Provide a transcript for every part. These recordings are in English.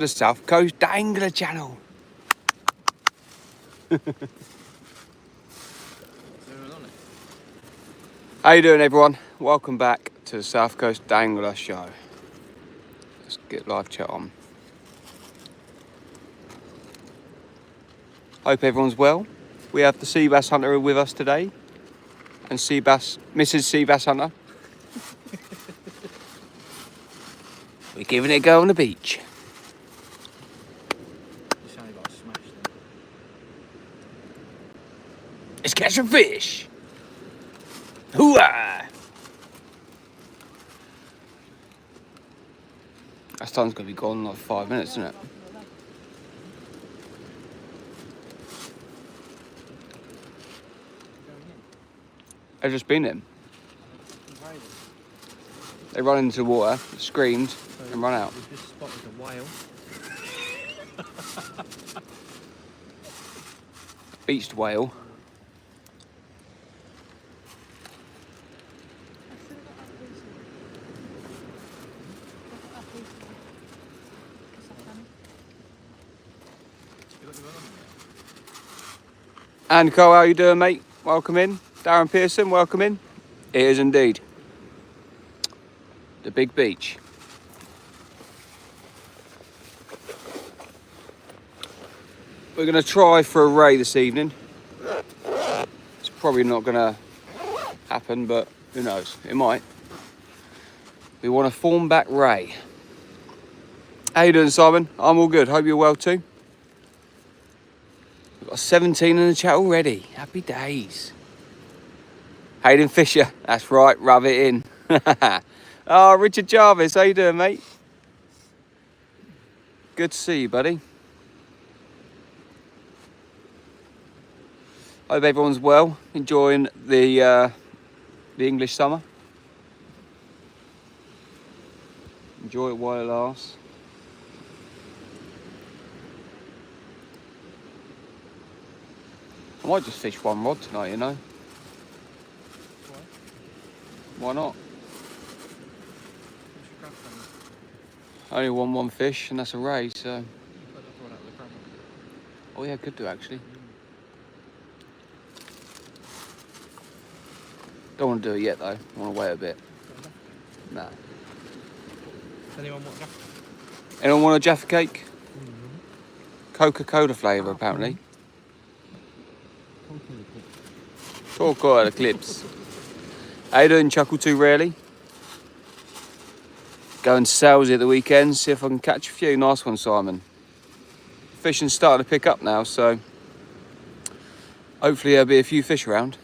The South Coast Dangler channel. How you doing, everyone? Welcome back to the South Coast Dangler show. Let's get live chat on. Hope everyone's well. We have the sea bass hunter with us today, and Mrs. Sea Bass Hunter. We're giving it a go on the beach. Let's catch some fish. Hooah! That sun's gonna be gone in like 5 minutes, isn't it? They've just been in. They run into the water, screamed, and run out. We've just spotted a whale. Beached whale. And Cole, how you doing, mate? Welcome in. Darren Pearson, welcome in. It is indeed the big beach. We're going to try for a ray this evening. It's probably not going to happen, but who knows? It might. We want a form back ray. How you doing, Simon? I'm all good. Hope you're well too. We've got 17 in the chat already. Happy days. Hayden Fisher. That's right. Rub it in. Oh, Richard Jarvis. How you doing, mate? Good to see you, buddy. Hope everyone's well. Enjoying the English summer. Enjoy it while it lasts. I might just fish one rod tonight, you know. Why not? I only want one fish, and that's a ray, so. Oh yeah, could do actually. Don't want to do it yet though. I want to wait a bit. Nah. Anyone want Jaffa? Anyone want a Jaffa cake? Coca-Cola flavour apparently. Talk out of the clips. How you doing, Chuckle Too Rarely? Going salesy at the weekend, see if I can catch a few. Nice one, Simon. Fishing's starting to pick up now, so hopefully there'll be a few fish around.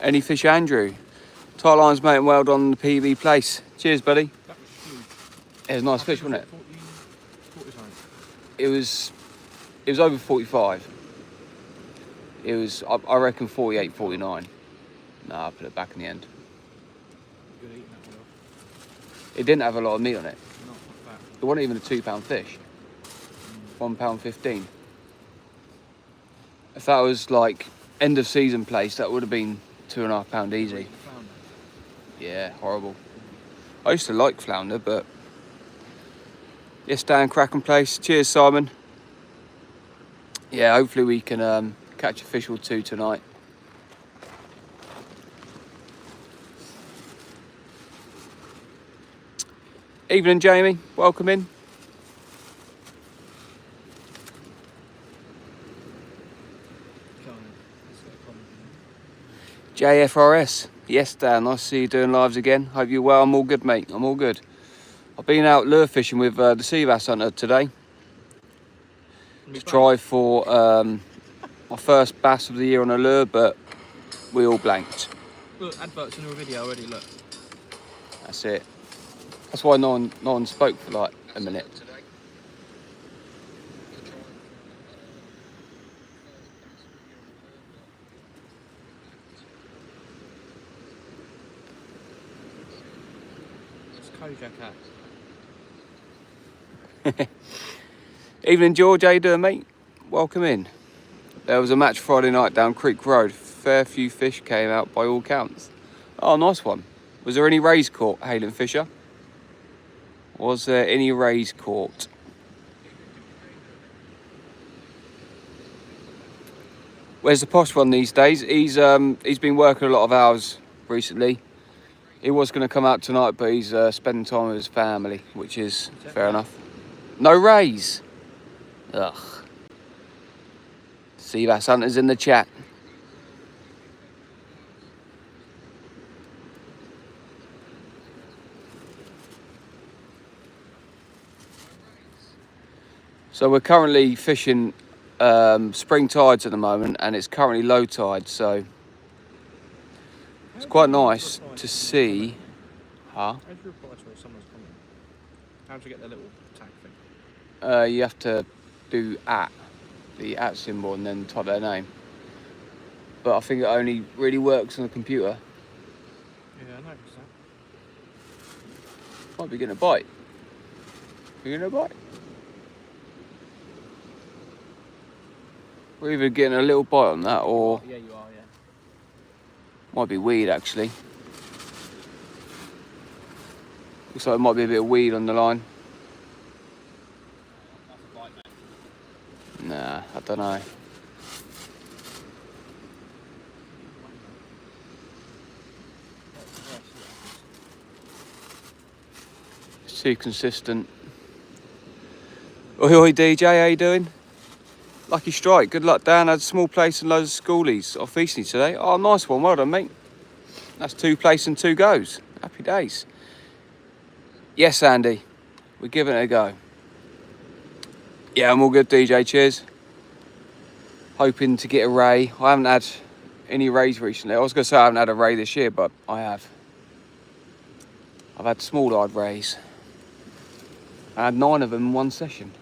Any fish, Andrew? Tight lines, mate, and well done on the PB place. Cheers, buddy. That was huge. It was a nice fish, wasn't it? 40 something. It was over 45. It was, I reckon, 48, 49. Nah, I put it back in the end. Good eating that one off. It didn't have a lot of meat on it. Not bad. It wasn't even a £2 fish. £1.15. If that was like end of season place, that would have been £2.5 easy. Flounder. Yeah, horrible. I used to like flounder, but yes, Dan, cracking place. Cheers, Simon. Yeah, hopefully we can catch a fish or two tonight. Evening, Jamie. Welcome in. JFRS. Yes, Dan. Nice to see you doing lives again. Hope you're well. I'm all good, mate. I'm all good. I've been out lure fishing with the sea bass hunter today to try for my first bass of the year on a lure, but we all blanked. Look, adverts in your video already, look. That's it. That's why no one spoke for like a minute. It's Kojak hat. Evening, George. How you doing, mate? Welcome in. There was a match Friday night down Creek Road. Fair few fish came out by all counts. Oh, nice one. Was there any rays caught, Hayden Fisher? Was there any rays caught? Where's the posh one these days? He's been working a lot of hours recently. He was going to come out tonight, but he's spending time with his family, which is fair enough. No rays. Ugh. Sea bass hunters in the chat. So we're currently fishing spring tides at the moment, and it's currently low tide, so it's quite nice to see. Huh? How do you reply to when someone's coming? How do you get their little tag thing? You have to do the at symbol, and then type their name. But I think it only really works on a computer. Yeah, I noticed that. Might be getting a bite. You getting a bite? We're either getting a little bite on that, or Yeah, you are, yeah. might be weed actually. Looks like it might be a bit of weed on the line. That's a bite, mate. Nah, I don't know. It's too consistent. Oi, oi, DJ, how you doing? Lucky strike, good luck, Dan. Had a small place and loads of schoolies off Eastney today. Oh, nice one, well done, mate. That's 2 place and 2 goes. Happy days. Yes, Andy, we're giving it a go. Yeah, I'm all good, DJ, cheers. Hoping to get a ray. I haven't had any rays recently. I was going to say I haven't had a ray this year, but I have. I've had small-eyed rays. I had 9 of them in one session.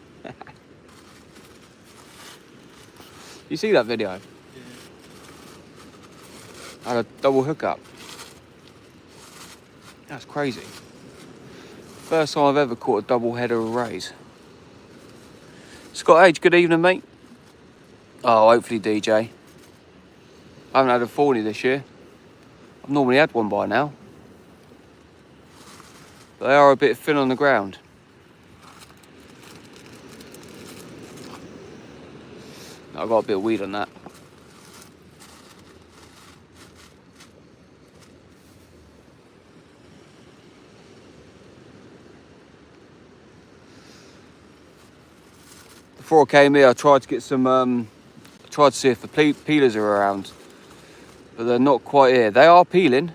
You see that video? Yeah. I had a double hookup. That's crazy. First time I've ever caught a double header of rays. Scott H, good evening, mate. Oh, hopefully DJ. I haven't had a fawny this year. I've normally had one by now. But they are a bit thin on the ground. I've got a bit of weed on that. Before I came here, I tried to get some, tried to see if the peelers are around, but they're not quite here. They are peeling,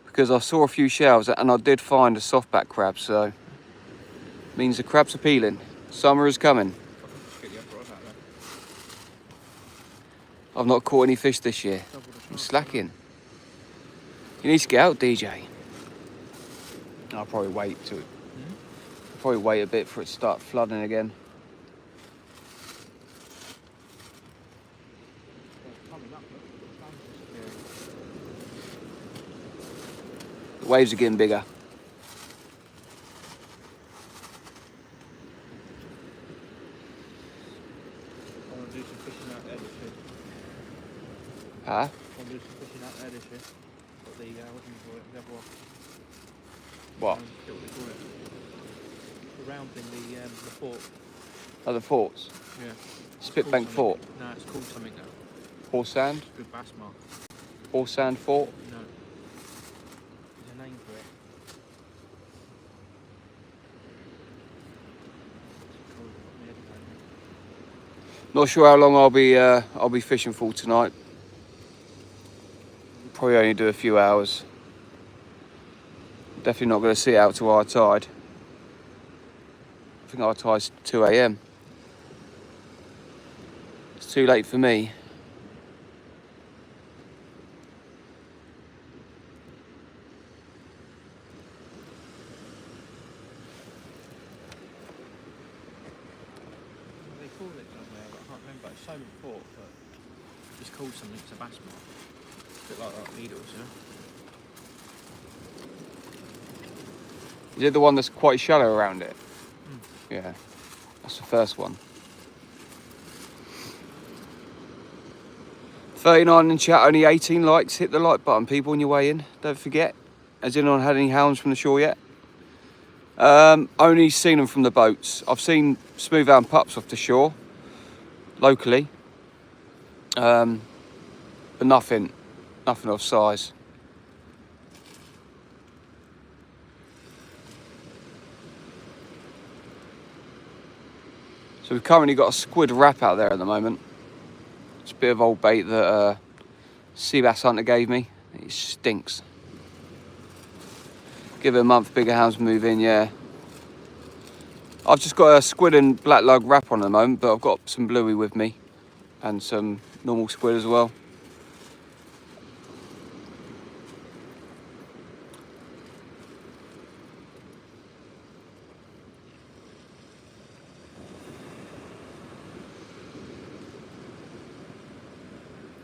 because I saw a few shells and I did find a softback crab, so means the crabs are peeling. Summer is coming. I've not caught any fish this year. I'm slacking. You need to get out, DJ. I'll probably wait to. Probably wait a bit for it to start flooding again. The waves are getting bigger. Huh? I'll do some fishing out there this year. Got the, what do you call it? The other one. What? Forget what they call it. The round thing, the fort. Oh, the forts? Yeah. Spitbank Fort? No, it's called something though. Horse Sand? Good bass mark. Horse Sand Fort? No. There's a name for it. Not sure how long I'll be fishing for tonight. Probably only do a few hours. Definitely not going to see it out to our tide. I think our tide's 2 AM. It's too late for me. They call it somewhere, but I can't remember. It's so fort, but it's called something. It's a bass mark. A bit like that needles, you know. Is it the one that's quite shallow around it? Yeah, that's the first one. 39 in chat, only 18 likes. Hit the like button, people, on your way in. Don't forget. Has anyone had any hounds from the shore yet? Only seen them from the boats. I've seen smooth-hound pups off the shore, locally, but nothing of size. So we've currently got a squid wrap out there at the moment. It's a bit of old bait that sea bass hunter gave me. It stinks. Give it a month, bigger hounds move in, yeah. I've just got a squid and black lug wrap on at the moment, but I've got some bluey with me and some normal squid as well.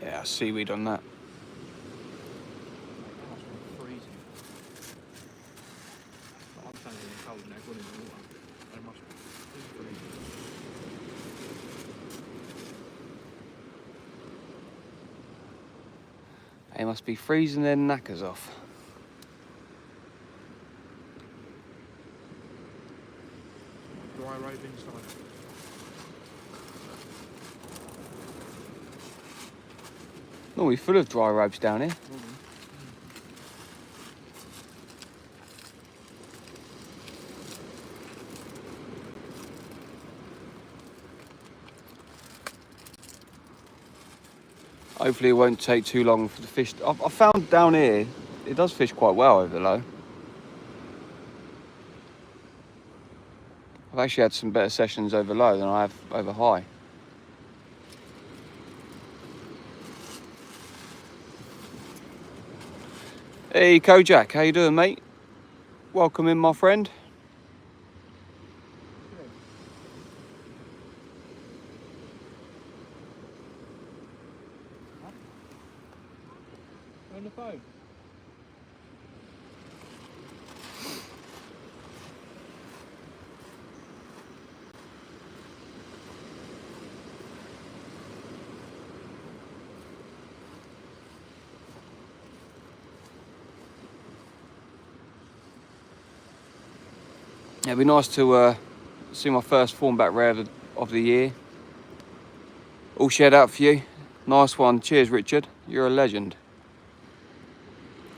Yeah, seaweed on that. Freezing. I'm standing in the cold and they're going in the water. They must be freezing. They must be freezing their knackers off. Dry robe inside. Normally full of dry robes down here. Hopefully it won't take too long for the fish. I found down here, it does fish quite well over low. I've actually had some better sessions over low than I have over high. Hey Kojak, how you doing, mate? Welcome in, my friend. On the phone. It'd be nice to see my first fawn back rare of the year. All shared out for you. Nice one. Cheers, Richard. You're a legend.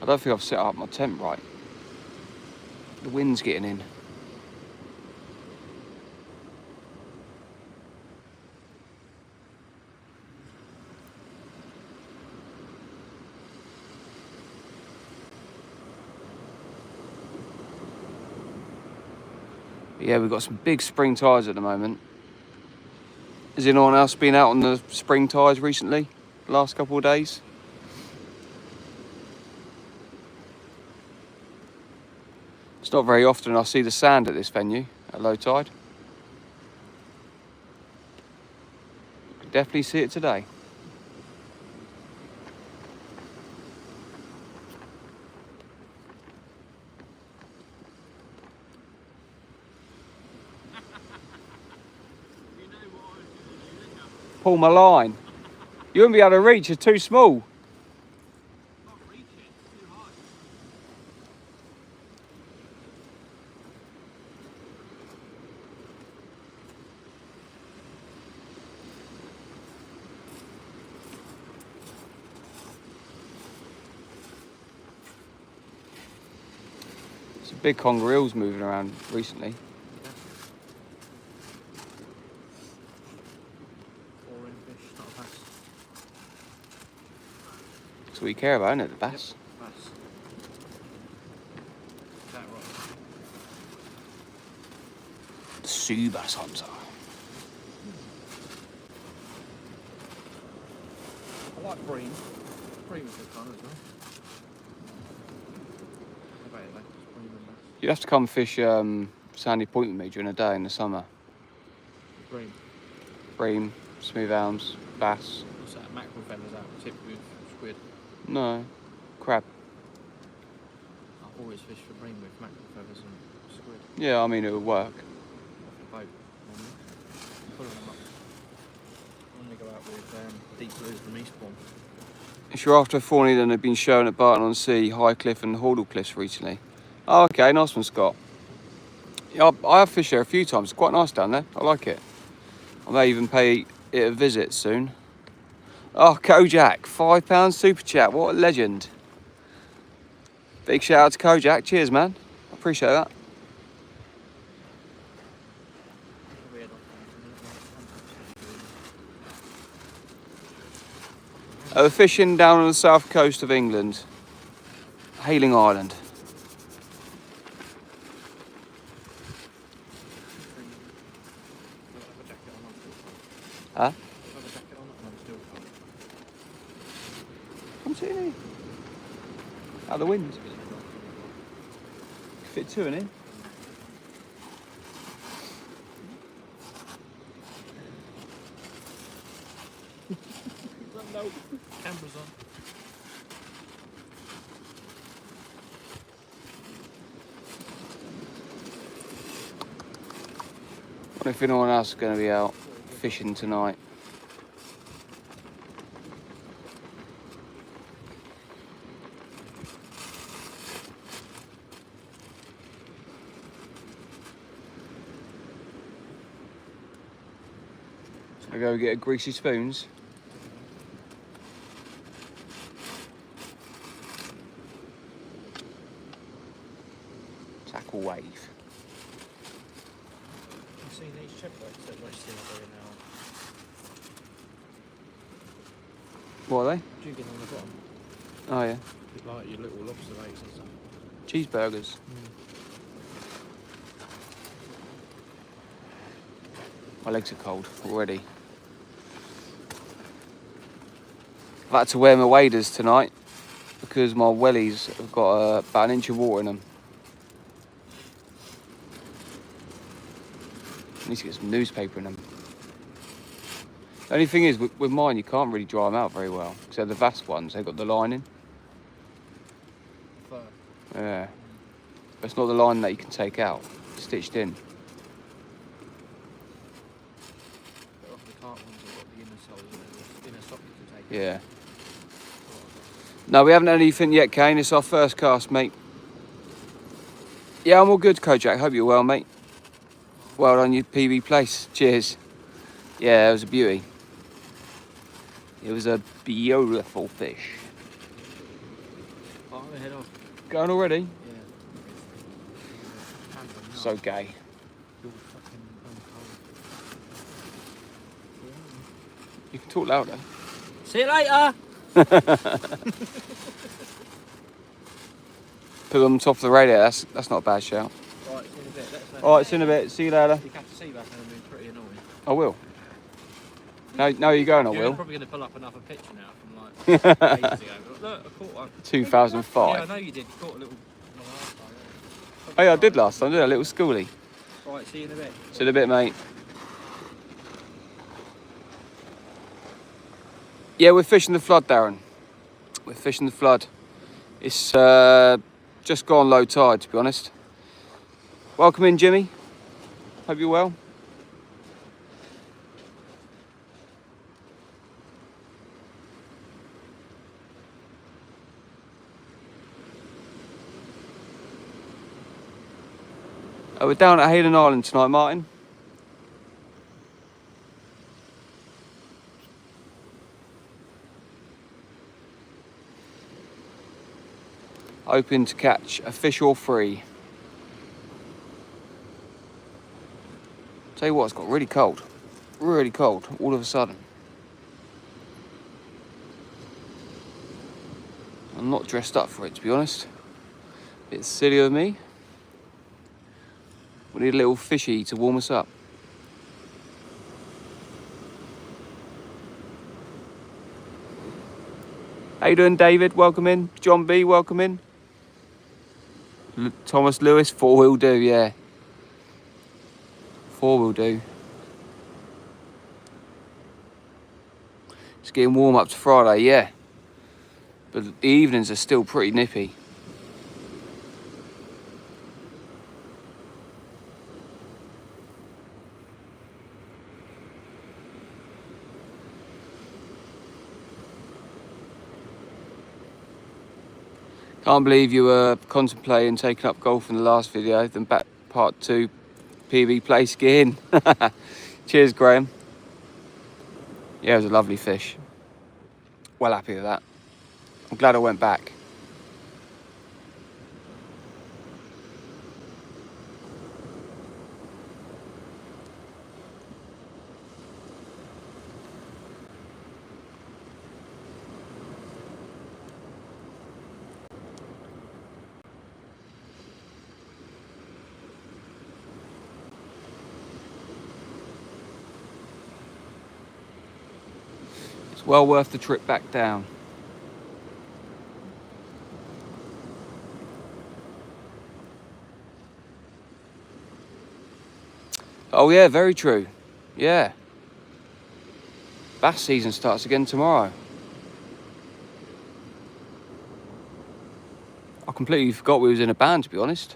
I don't think I've set up my tent right. The wind's getting in. Yeah, we've got some big spring tides at the moment. Has anyone else been out on the spring tides recently? Last couple of days? It's not very often I see the sand at this venue at low tide. Could definitely see it today. Pull my line. You wouldn't be able to reach, it's too small. Some big conger eels moving around recently. That's what you care about, isn't it, the bass? Yep, bass. That right. The sea bass hunter. I like bream. Bream is good fun as well. How about it, like bream and bass? You'd have to come fish Sandy Point with me during the day in the summer. Bream. Bream, smooth hounds, bass. What's that? Mackerel feathers out, tipped with squid. No, crab. I've always fished for bream with mackerel feathers and squid. Yeah, I mean it would work. Off the boat. Pulling them up. I'm going to go out with deep blues from Eastbourne. If you're after a fawny, then they've been shown at Barton on Sea, High Cliff and Hordle Cliffs recently. Oh, okay, nice one, Scott. Yeah, I have fished there a few times. It's quite nice down there. I like it. I may even pay it a visit soon. Oh, Kojak, £5 super chat. What a legend. Big shout out to Kojak. Cheers, man. I appreciate that. We're fishing down on the south coast of England, Hayling Island. Huh? I'm sitting here. Out of the wind. Fit two in it. Cameras on. I wonder if anyone else is going to be out fishing tonight. Shall I go get a greasy spoons? Tackle wave. You've seen these chipboats that we're still doing now. What are they? Jigging on the bottom. Oh yeah. Like your little lobster eggs and stuff. Cheeseburgers. My legs are cold already. I've had to wear my waders tonight because my wellies have got about an inch of water in them. I need to get some newspaper in them. The only thing is, with mine, you can't really dry them out very well. Because they're the vast ones, they've got the lining. Fur. Yeah. But it's not the line that you can take out, it's stitched in. But off the cart ones have got the inner sole and the inner sock you can take. Yeah. No, we haven't had anything yet, Kane. It's our first cast, mate. Yeah, I'm all good, Kojak. Hope you're well, mate. Well done, you PB place. Cheers. Yeah, it was a beauty. It was a beautiful fish. Oh, I'm gonna head off. Going already? Yeah. So gay. You're fucking uncold. You can talk louder. See you later! Put on top of the radio. That's not a bad shout. Right, see you in a bit. All right, see you in a bit. See you later. You catch a sea bass and it'll be pretty annoying. I will. No, you're going. I You're will. probably going to pull up another picture now from like ages ago. But look, I caught one. 2005. Yeah, I know you did. You caught a little one last time. Oh yeah, I did last time. Did I? A little schoolie. Right, see you in a bit. See you in a bit, mate. Yeah, we're fishing the flood, Darren. We're fishing the flood. It's just gone low tide, to be honest. Welcome in, Jimmy. Hope you're well. We're down at Hayden Island tonight, Martin. Hoping to catch a fish or three. Tell you what, it's got really cold all of a sudden. I'm not dressed up for it, to be honest. Bit silly of me. We need a little fishy to warm us up. How you doing, David? Welcome in. John B, welcome in. Thomas Lewis, 4-wheel do, yeah. 4-wheel do. It's getting warm up to Friday, yeah. But the evenings are still pretty nippy. Can't believe you were contemplating taking up golf in the last video, then back part 2 PB place, get in. Cheers, Graham. Yeah, it was a lovely fish. Well happy with that. I'm glad I went back. It's well worth the trip back down. Oh yeah, very true. Yeah. Bass season starts again tomorrow. I completely forgot we was in a band, to be honest.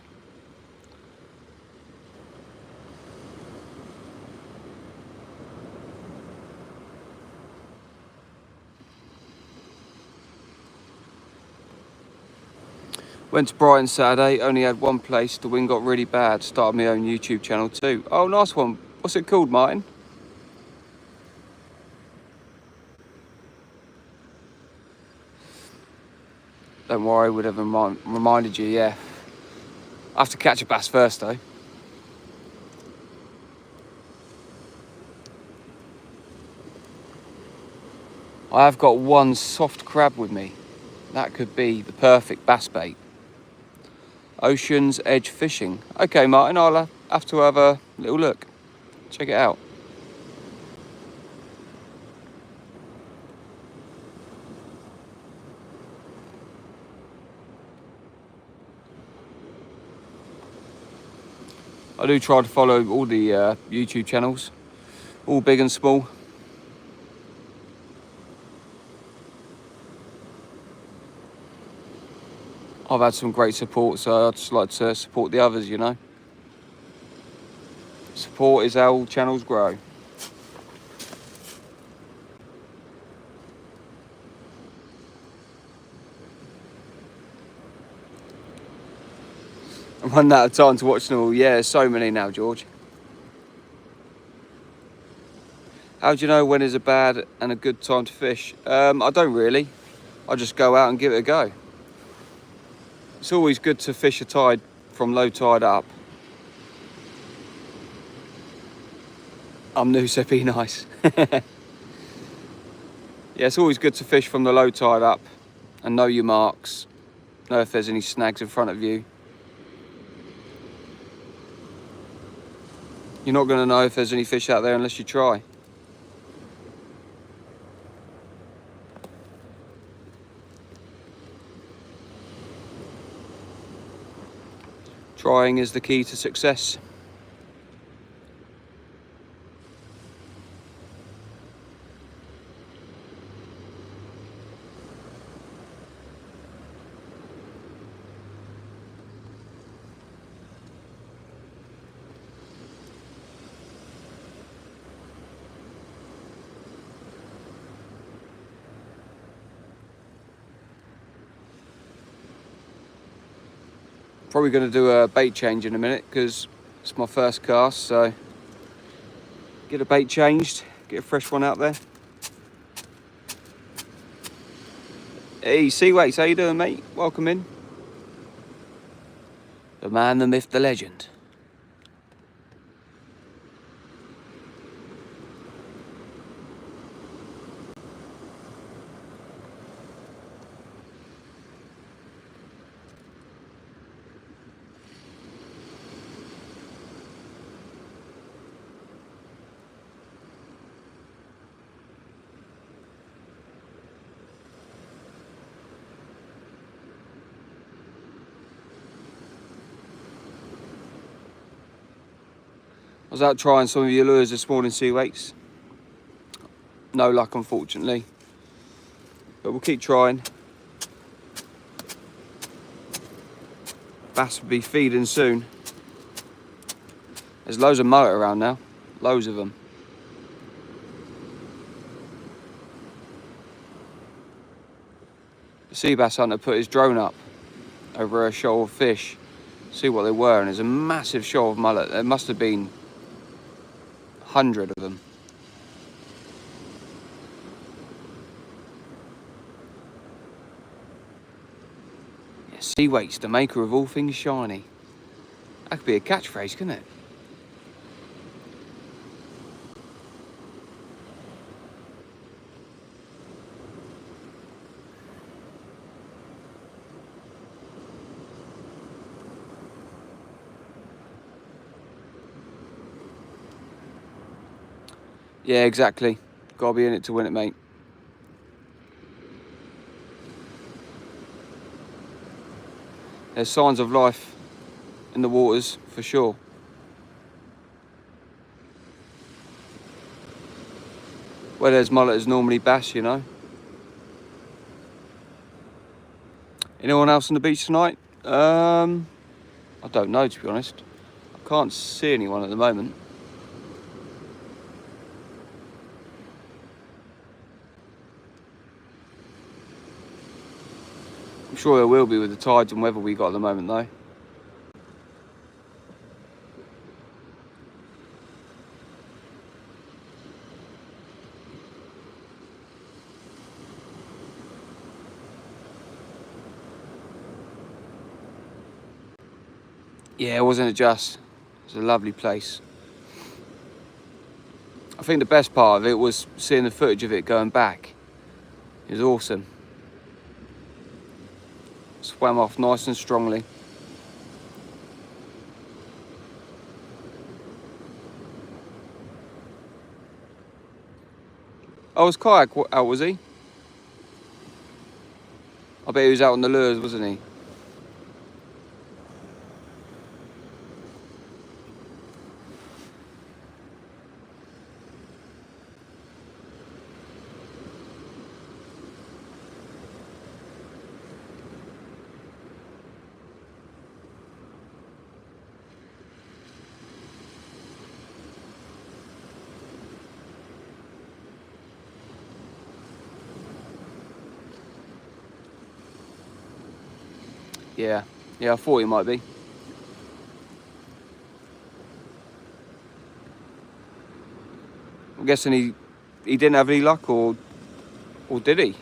Went to Brighton Saturday, only had one place, the wind got really bad. Started my own YouTube channel too. Oh, nice one. What's it called, Martin? Don't worry, would have reminded you, yeah. I have to catch a bass first though. I have got one soft crab with me. That could be the perfect bass bait. Ocean's Edge Fishing. Okay, Martin, I'll have to have a little look. Check it out. I do try to follow all the YouTube channels, all big and small. I've had some great support, so I'd just like to support the others, you know. Support is how all channels grow. I'm running out of time to watch them all. Yeah, there's so many now, George. How do you know when is a bad and a good time to fish? I don't really. I just go out and give it a go. It's always good to fish a tide from low tide up. I'm new, so be nice. Yeah, it's always good to fish from the low tide up and know your marks. Know if there's any snags in front of you. You're not going to know if there's any fish out there unless you try. Trying is the key to success. Probably going to do a bait change in a minute because it's my first cast, so get a bait changed, get a fresh one out there. Hey, Seaways, how you doing, mate? Welcome in. The man, the myth, the legend. I was out trying some of your lures this morning, Seaways. No luck, unfortunately. But we'll keep trying. Bass will be feeding soon. There's loads of mullet around now. Loads of them. The sea bass hunter put his drone up over a shoal of fish. see what they were, and there's a massive shoal of mullet. There must have been 100 of them. Yeah, sea weights, the maker of all things shiny. That could be a catchphrase, couldn't it? Yeah, exactly. Gotta be in it to win it, mate. There's signs of life in the waters, for sure. Where there's mullet, there's normally bass, you know. Anyone else on the beach tonight? I don't know, to be honest. I can't see anyone at the moment. I'm sure there will be with the tides and weather we got at the moment, though. Yeah, wasn't it just? It was a lovely place. I think the best part of it was seeing the footage of it going back. It was awesome. Swam off nice and strongly. Oh, was kayak out, was he? I bet he was out on the lures, wasn't he? Yeah, I thought he might be. I'm guessing he didn't have any luck, or did he?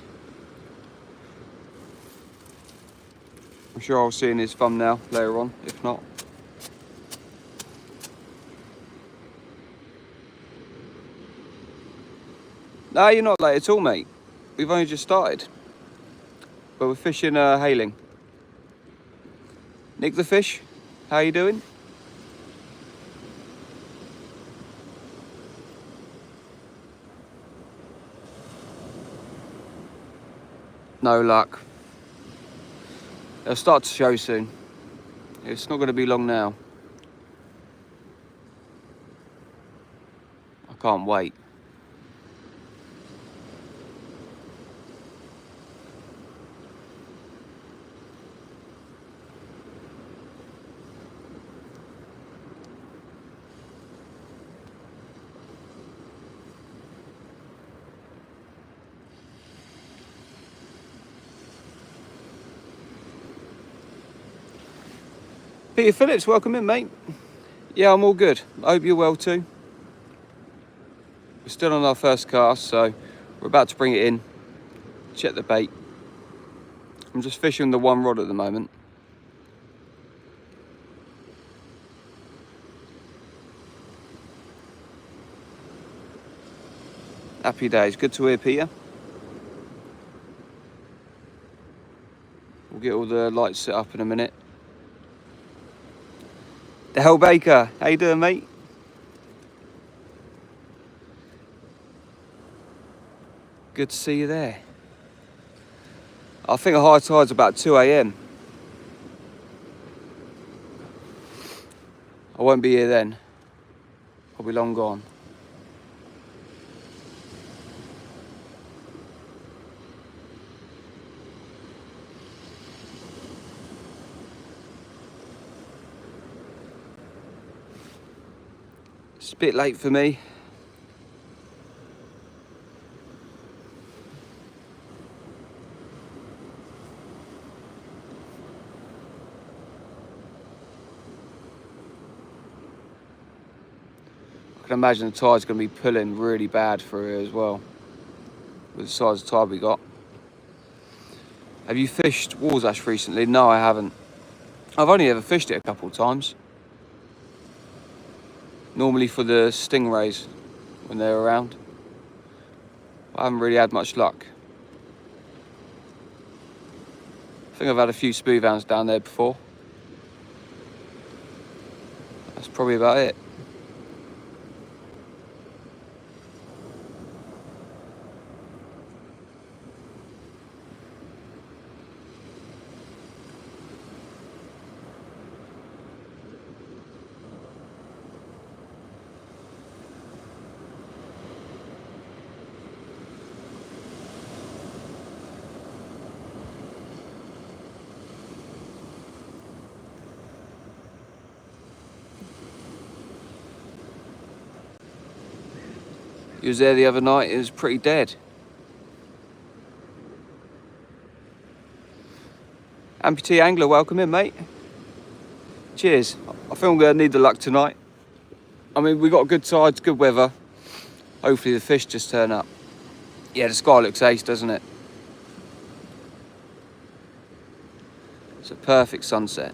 I'm sure I'll see in his thumbnail later on, if not. No, you're not late at all, mate. We've only just started. But we're fishing Hailing. Nick the fish, how you doing? No luck. It'll start to show soon. It's not going to be long now. I can't wait. Peter Phillips, welcome in, mate. Yeah, I'm all good. I hope you're well too. We're still on our first cast, so we're about to bring it in, check the bait. I'm just fishing the one rod at the moment. Happy days, good to hear, Peter. We'll get all the lights set up in a minute. The Hell Baker, how you doing, mate? Good to see you there. I think the high tide's about 2 AM. I won't be here then. I'll be long gone. It's a bit late for me. can imagine the tide's going to be pulling really bad through here as well, with the size of tide we got. Have you fished Walls Ash recently? No, I haven't. I've only ever fished it a couple of times. Normally for the stingrays when they're around. I haven't really had much luck. I think I've had a few smooth hounds down there before. That's probably about it. You was there the other night, it was pretty dead. Amputee Angler, welcome in, mate. Cheers. I think I'm going to need the luck tonight. I mean, we got good tides, good weather. Hopefully the fish just turn up. Yeah, the sky looks ace, doesn't it? It's a perfect sunset.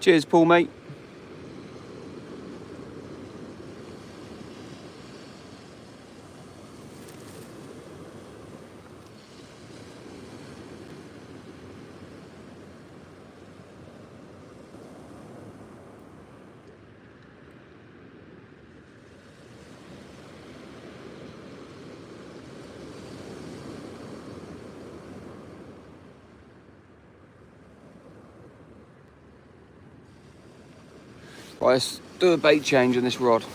Cheers, Paul, mate. Right, let's do a bait change on this rod.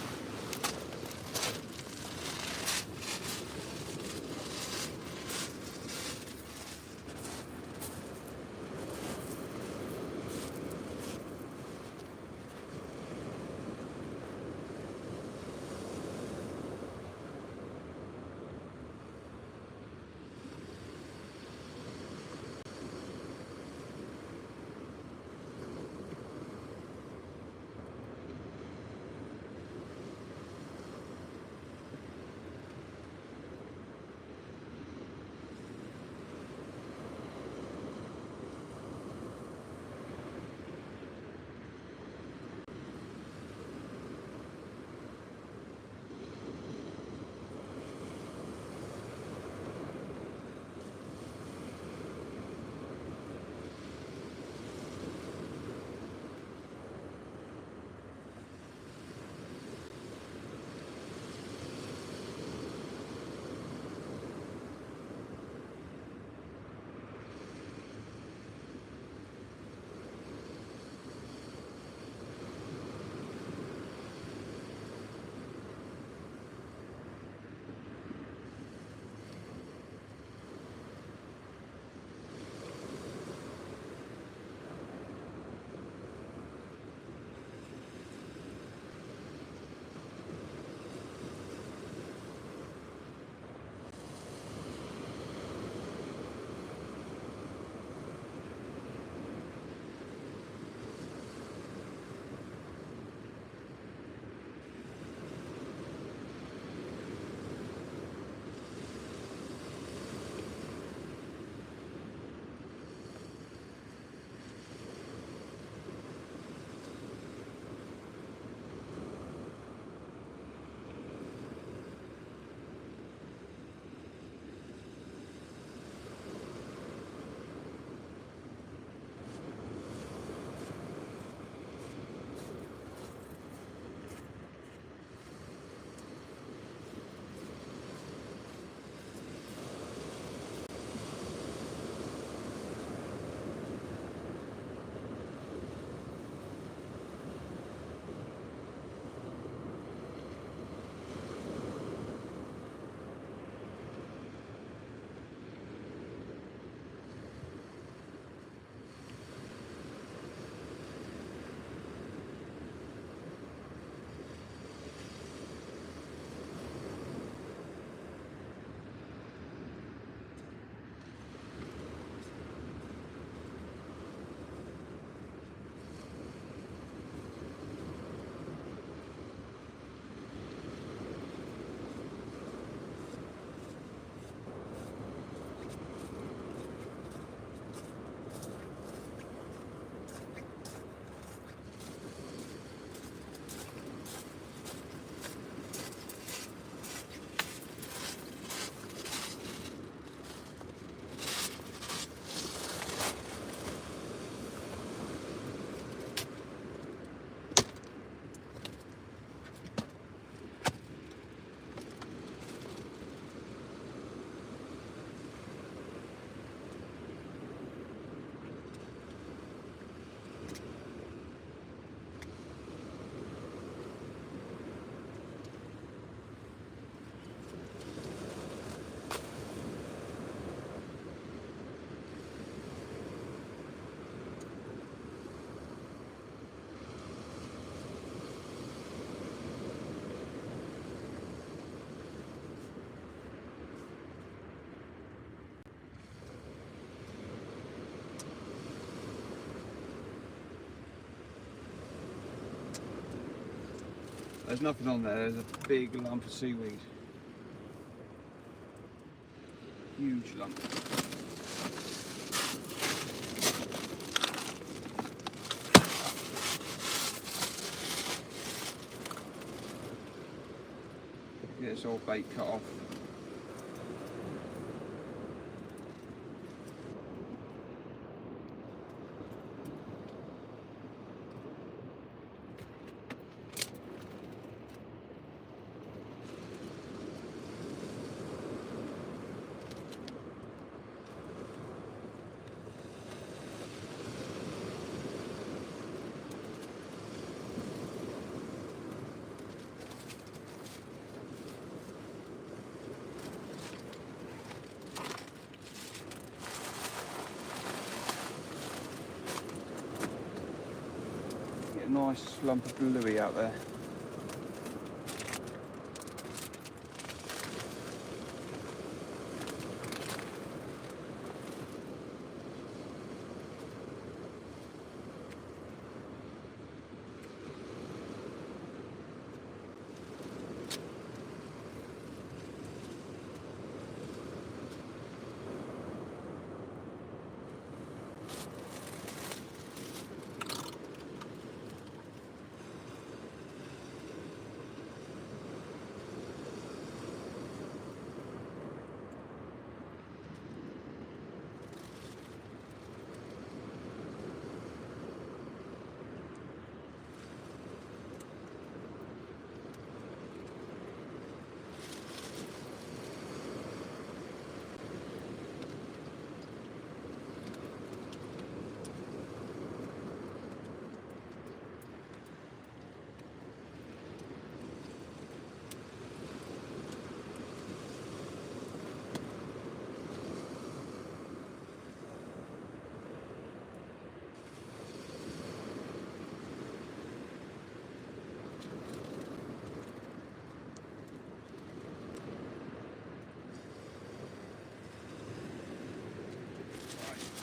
There's nothing on there, there's a big lump of seaweed. Huge lump. Get this old bait cut off. A nice lump of bluey out there.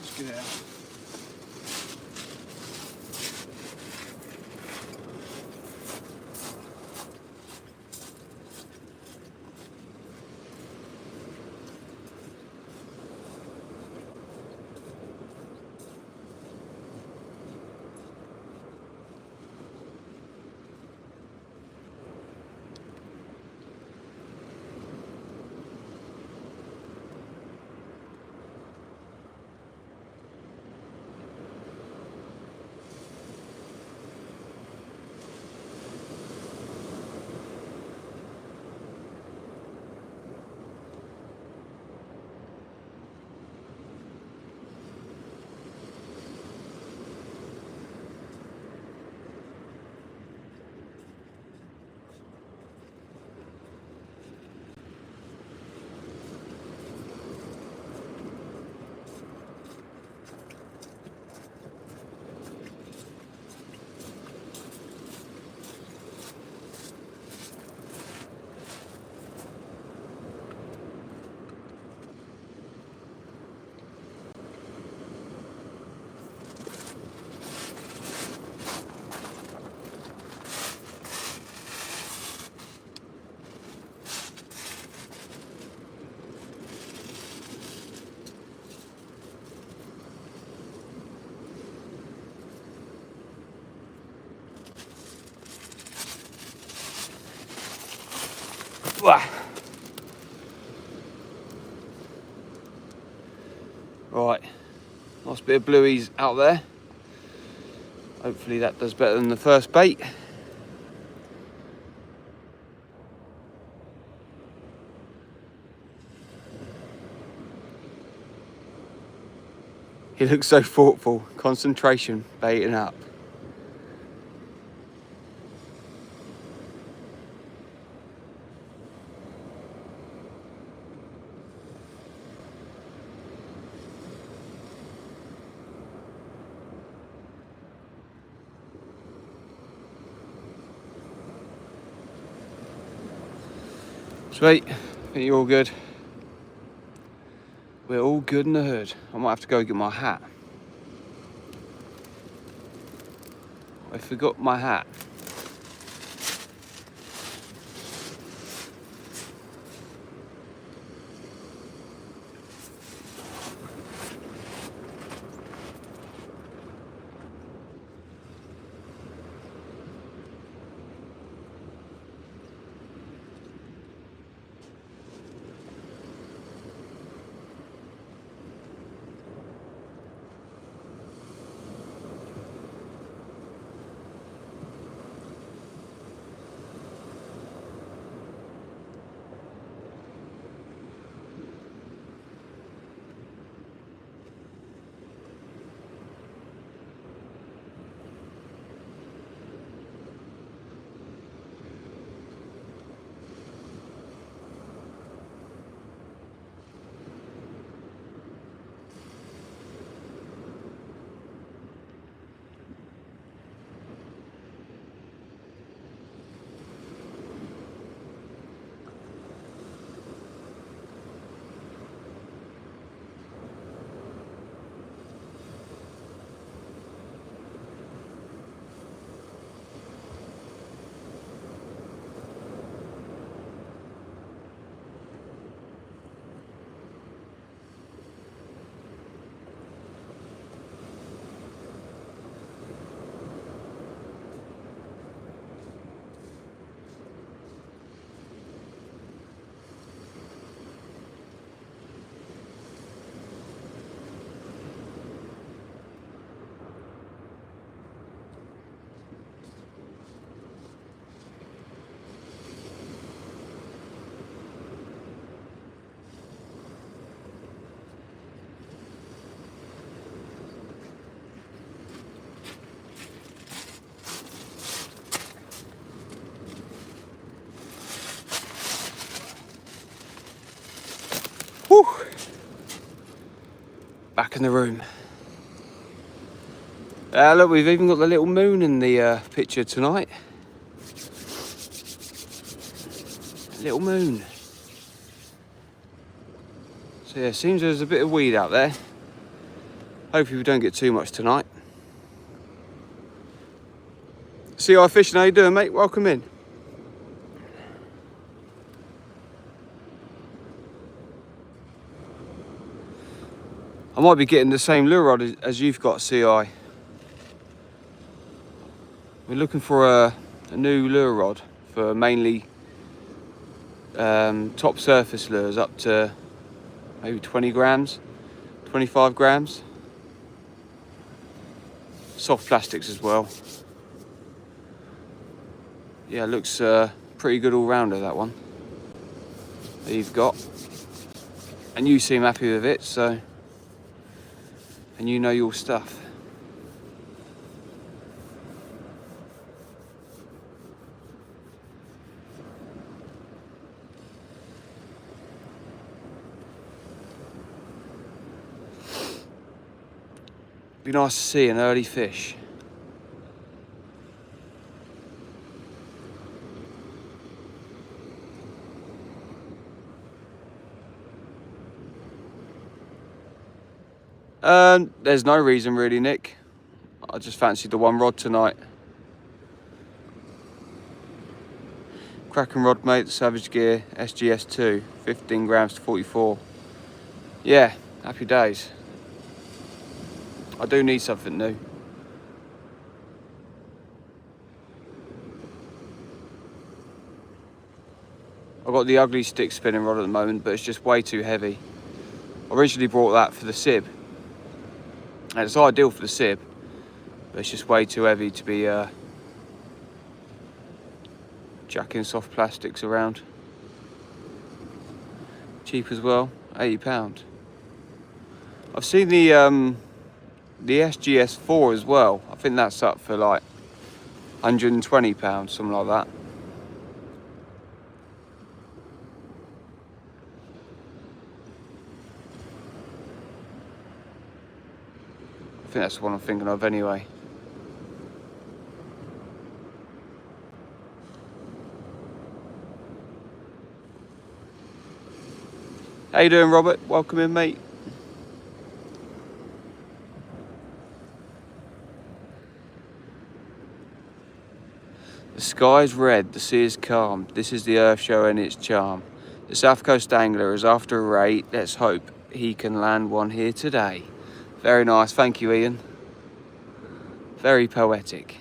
Let's get it out. Right, nice bit of blueies out there. Hopefully that does better than the first bait. He looks so thoughtful, concentration, baiting up. Sweet, I think you're all good. We're all good in the hood. I might have to go get my hat. I forgot my hat. Back in the room. Look, we've even got the little moon in the picture tonight. Little moon. So yeah, seems there's a bit of weed out there. Hopefully we don't get too much tonight. CI Fishing, how you doing, mate? Welcome in. I might be getting the same lure rod as you've got, CI. We're looking for a new lure rod for mainly top surface lures up to maybe 20 grams, 25 grams. Soft plastics as well. Yeah, looks pretty good all rounder, that one that you've got. And you seem happy with it, so, and you know your stuff. Be nice to see an early fish. There's no reason really, Nick. I just fancied the one rod tonight. Cracking rod, mate, the Savage Gear SGS2, 15 grams to 44. Yeah, happy days. I do need something new. I've got the ugly stick spinning rod at the moment, but it's just way too heavy. I originally brought that for the sib. And it's ideal for the sib, but it's just way too heavy to be jacking soft plastics around. Cheap as well, £80. I've seen the SGS4 as well. I think that's up for like £120, something like that. I think that's the one I'm thinking of anyway. How you doing, Robert? Welcome in, mate. The sky's red, the sea is calm. This is the earth showing its charm. The South Coast Dangler is after a raid. Let's hope he can land one here today. Very nice, thank you, Ian. Very poetic.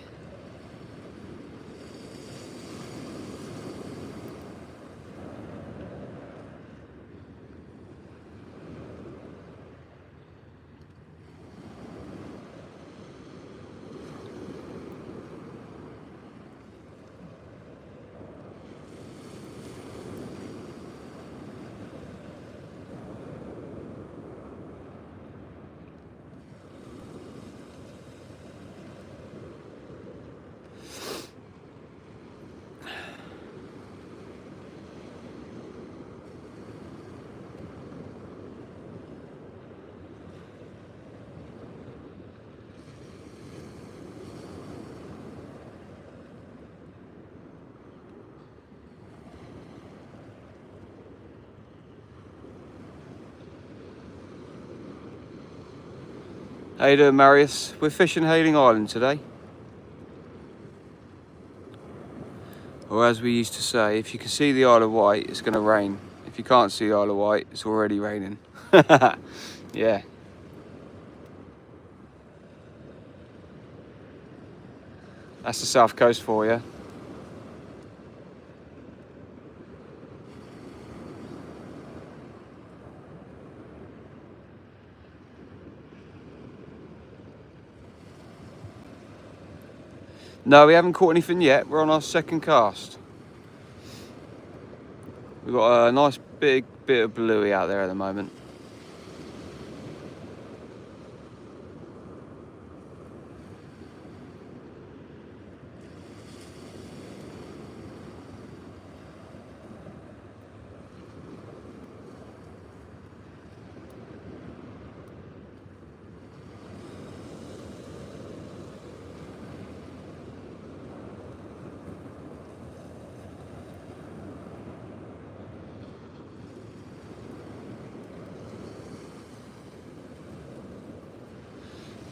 How you doing, Marius? We're fishing Hayling Island today. Or as we used to say, if you can see the Isle of Wight, it's going to rain. If you can't see the Isle of Wight, it's already raining. Yeah. That's the South Coast for you. No, we haven't caught anything yet. We're on our second cast. We've got a nice big bit of bluey out there at the moment.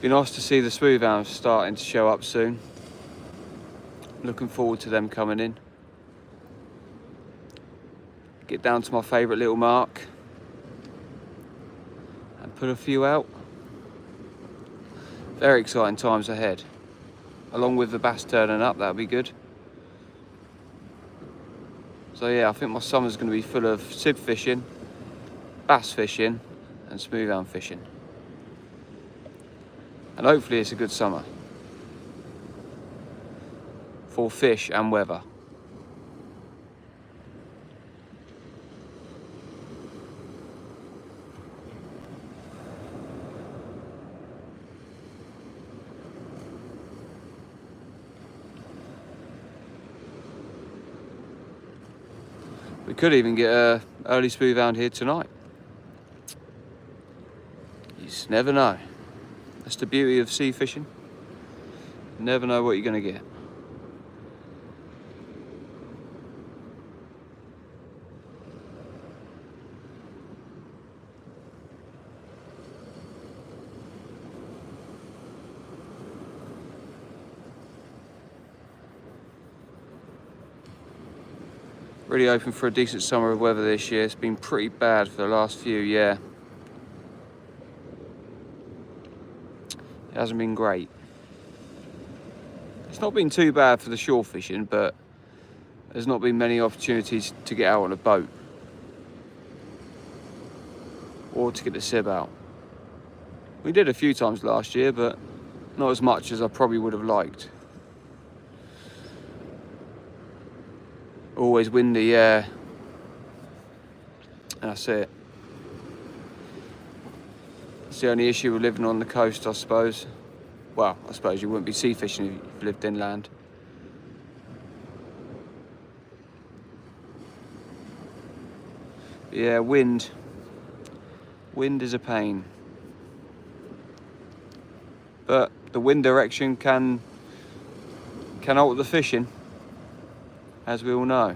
Be nice to see the smooth hounds starting to show up soon. Looking forward to them coming in. Get down to my favourite little mark and put a few out. Very exciting times ahead. Along with the bass turning up, that'll be good. So yeah, I think my summer's going to be full of sib fishing, bass fishing and smooth hound fishing. And hopefully it's a good summer for fish and weather. We could even get a early smooth hound here tonight. You just never know. That's the beauty of sea fishing. You never know what you're going to get. Really hoping for a decent summer of weather this year. It's been pretty bad for the last few, yeah. It hasn't been great. It's not been too bad for the shore fishing, but there's not been many opportunities to get out on a boat or to get the sib out. We did a few times last year, but not as much as I probably would have liked. Always windy, yeah. That's it. It's the only issue with living on the coast, I suppose. Well, I suppose you wouldn't be sea fishing if you lived inland. But yeah, wind. Wind is a pain. But the wind direction can alter the fishing, as we all know.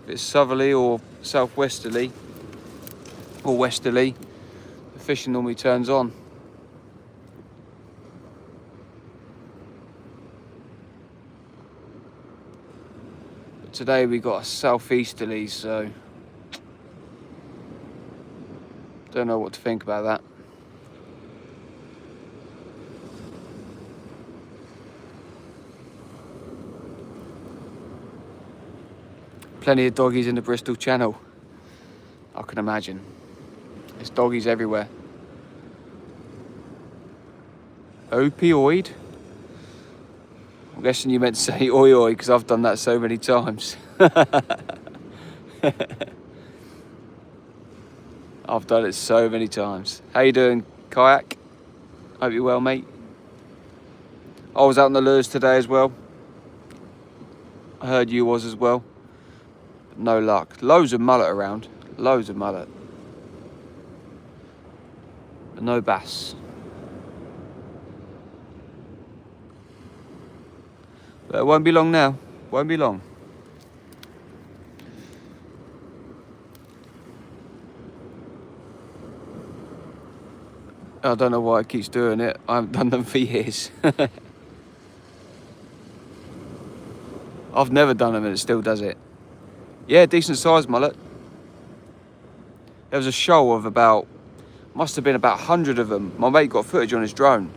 If it's southerly or southwesterly or westerly, the fishing normally turns on. But today we got a southeasterly, so don't know what to think about that. Plenty of doggies in the Bristol Channel, I can imagine. There's doggies everywhere. Opioid? I'm guessing you meant to say oi oi, because I've done that so many times. I've done it so many times. How you doing, Kayak? Hope you're well, mate. I was out on the lures today as well. I heard you was as well. No luck. Loads of mullet around. Loads of mullet. But no bass. But it won't be long now. Won't be long. I don't know why it keeps doing it. I haven't done them for years. I've never done them and it still does it. Yeah, decent sized mullet. There was a shoal of about, must have been about 100 of them. My mate got footage on his drone.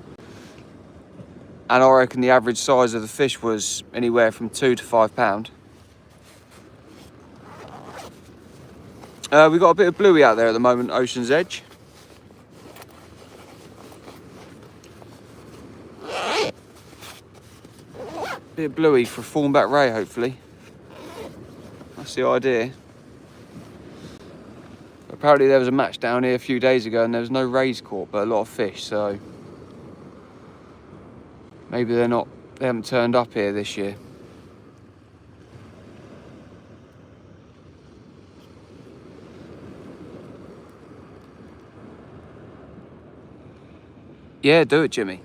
And I reckon the average size of the fish was anywhere from 2 to 5 pound. We got a bit of bluey out there at the moment, Ocean's Edge. Bit of bluey for a fawnback ray, hopefully. That's the idea. Apparently there was a match down here a few days ago and there was no rays caught, but a lot of fish, so maybe they haven't turned up here this year. Yeah, do it, Jimmy.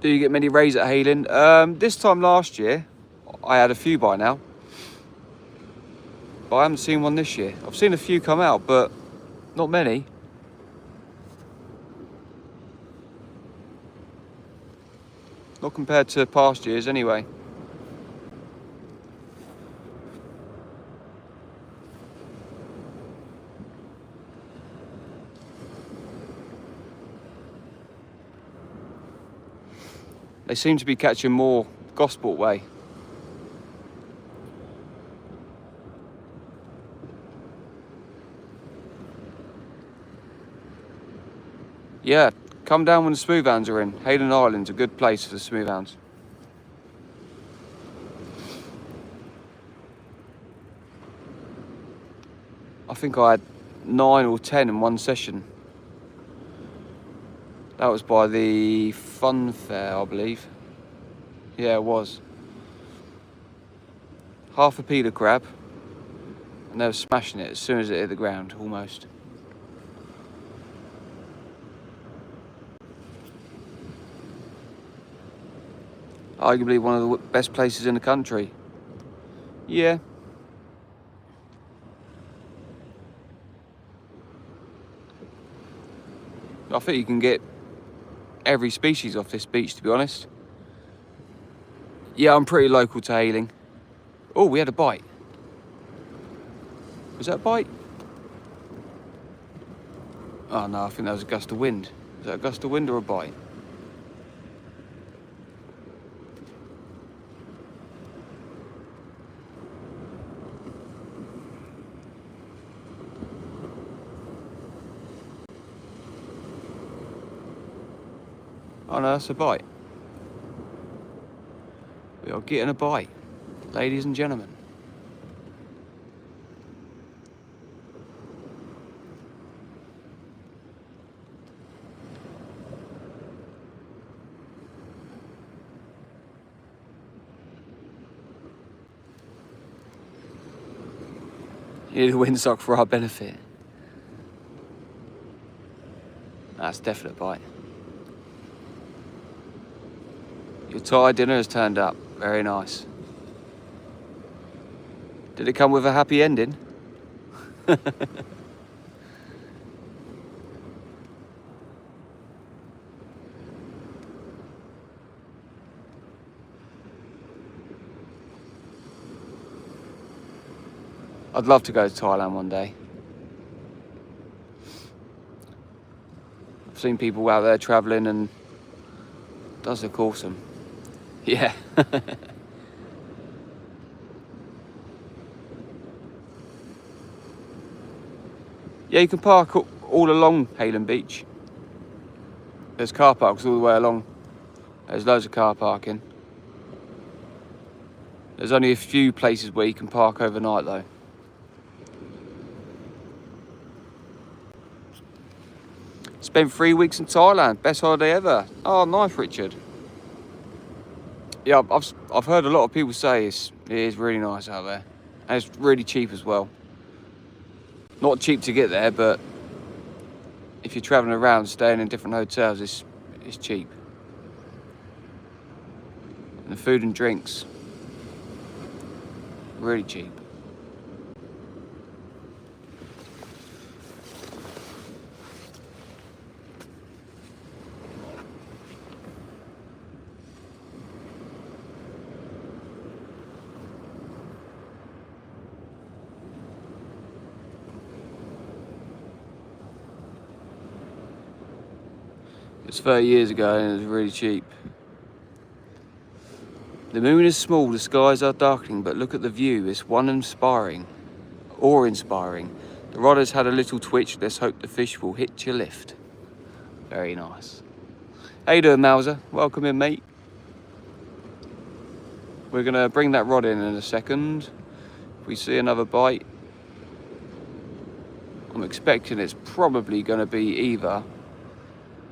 Do you get many rays at Hayling? This time last year, I had a few by now. But I haven't seen one this year. I've seen a few come out, but Not many. Not compared to past years anyway. They seem to be catching more Gosport way. Yeah, come down when the smooth hounds are in. Hayden Island's a good place for the smooth hounds. I think I had 9 or 10 in one session. That was by the fun fair, I believe. Yeah, it was. Half a peeler crab, and they were smashing it as soon as it hit the ground, almost. Arguably one of the best places in the country. Yeah. I think you can get every species off this beach, to be honest. Yeah, I'm pretty local to Hayling. Oh, we had a bite. Was that a bite? Oh no, I think that was a gust of wind. Was that a gust of wind or a bite? Oh no, that's a bite. We are getting a bite, ladies and gentlemen. You need a windsock for our benefit. That's definite bite. Your Thai dinner has turned up. Very nice. Did it come with a happy ending? I'd love to go to Thailand one day. I've seen people out there travelling and it does look awesome. Yeah. Yeah, you can park all along Haylen Beach. There's car parks all the way along. There's loads of car parking. There's only a few places where you can park overnight though. Spent 3 weeks in Thailand, best holiday ever. Oh, nice, Richard. Yeah, I've heard a lot of people say it is really nice out there, and it's really cheap as well. Not cheap to get there, but if you're travelling around, staying in different hotels, it's cheap. And the food and drinks, really cheap. It was 30 years ago and it was really cheap. The moon is small, the skies are darkening, but look at the view, it's awe-inspiring. The rodder's had a little twitch, let's hope the fish will hit your lift. Very nice. How you doing, Mauser? Welcome in, mate. We're gonna bring that rod in a second. If we see another bite, I'm expecting it's probably gonna be either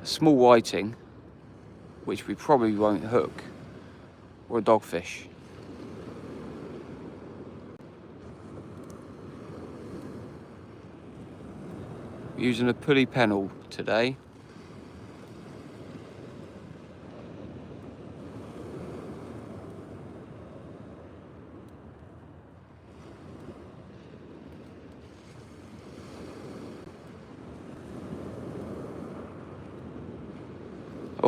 a small whiting, which we probably won't hook, or a dogfish. We're using a pulley pennel today.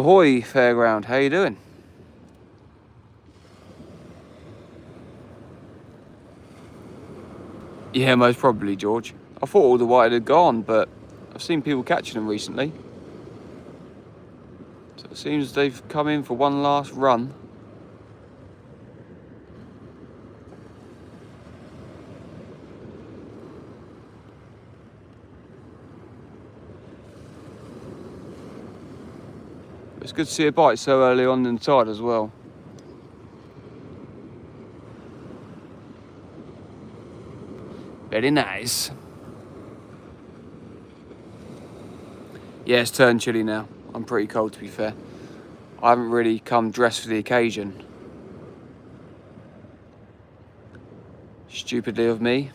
Ahoy, Fairground. How you doing? Yeah, most probably, George. I thought all the white had gone, but I've seen people catching them recently. So it seems they've come in for one last run. It's good to see a bite so early on in the tide as well. Very nice. Yeah, it's turned chilly now. I'm pretty cold, to be fair. I haven't really come dressed for the occasion. Stupidly of me.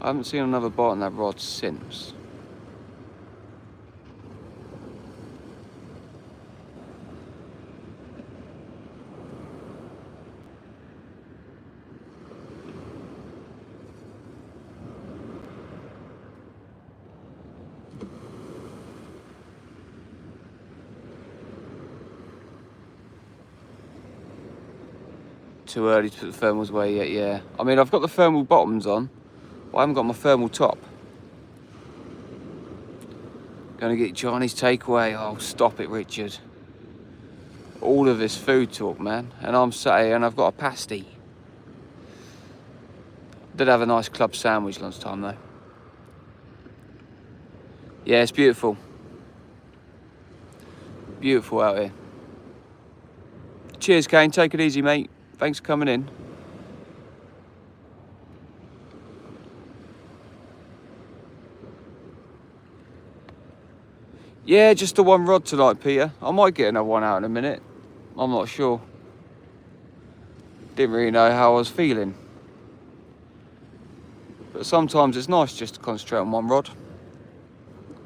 I haven't seen another bite on that rod since. Too early to put the thermals away yet, yeah. I mean, I've got the thermal bottoms on, but I haven't got my thermal top. Gonna get Johnny's takeaway. Oh, stop it, Richard. All of this food talk, man. And I'm sat here and I've got a pasty. Did have a nice club sandwich lunchtime though. Yeah, it's beautiful. Beautiful out here. Cheers, Kane. Take it easy, mate. Thanks for coming in. Yeah, just the one rod tonight, Peter. I might get another one out in a minute. I'm not sure. Didn't really know how I was feeling. But sometimes it's nice just to concentrate on one rod.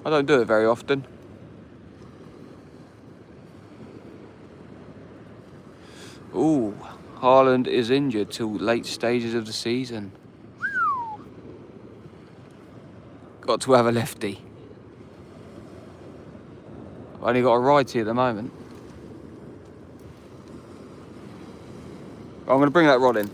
I don't do it very often. Ooh, Haaland is injured till late stages of the season. Got to have a lefty. I've only got a righty at the moment. I'm going to bring that rod in.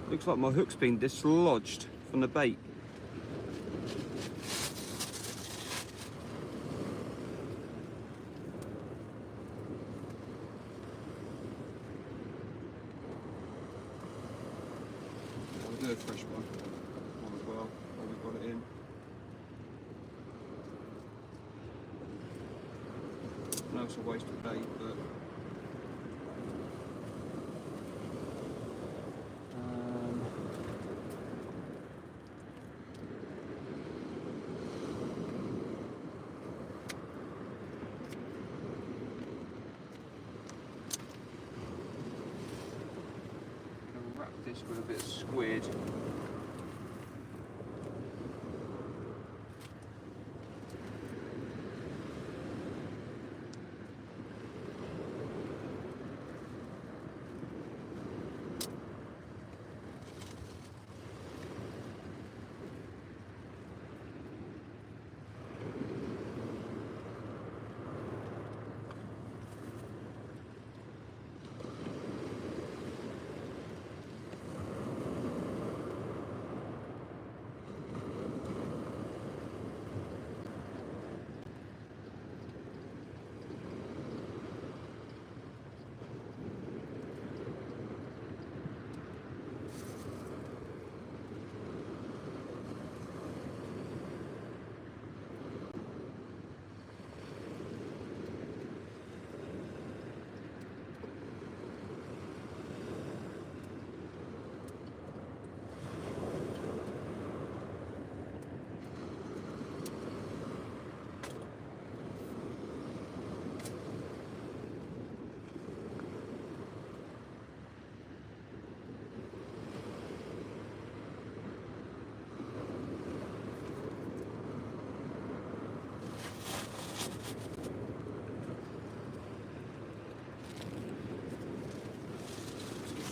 Looks like my hook's been dislodged from the bait. I'll do a fresh one as well, while we've got it in. else a waste of bait, but I'll wrap this with a bit of squid.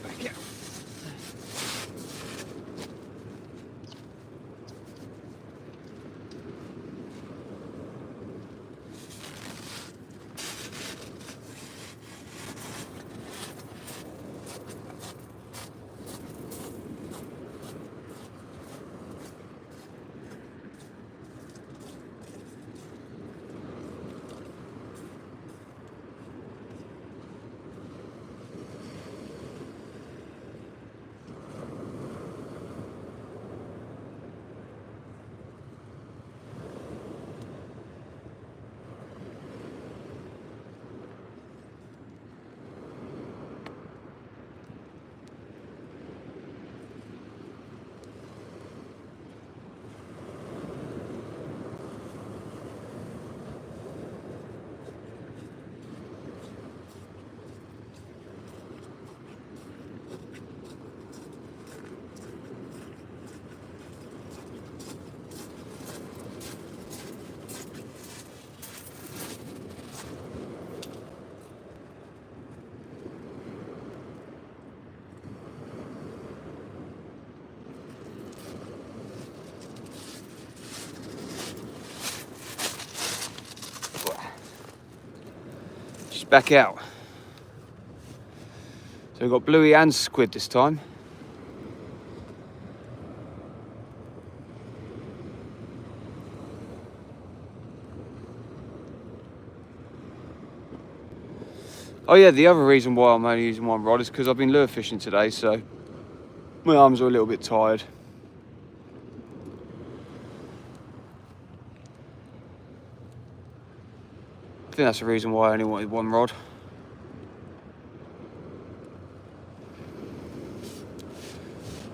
Back out. Just back out. So we've got bluey and squid this time. Oh yeah, the other reason why I'm only using one rod is because I've been lure fishing today, so my arms are a little bit tired. I think that's the reason why I only wanted one rod.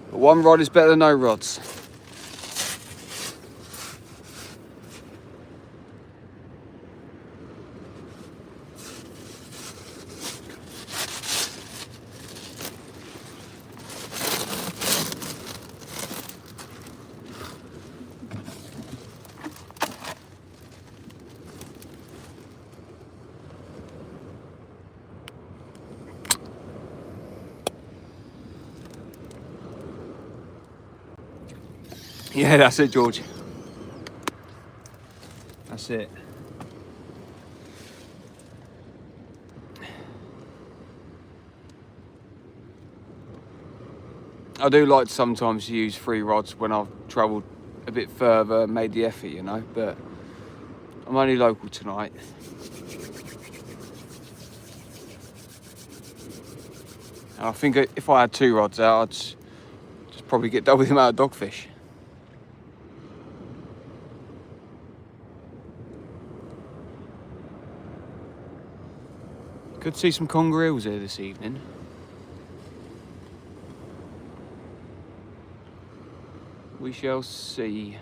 But one rod is better than no rods. Yeah, that's it, George. That's it. I do like to sometimes use 3 rods when I've travelled a bit further, made the effort, you know, but I'm only local tonight. And I think if I had 2 rods out, I'd just probably get double the amount of dogfish. Could see some conger eels here this evening. We shall see.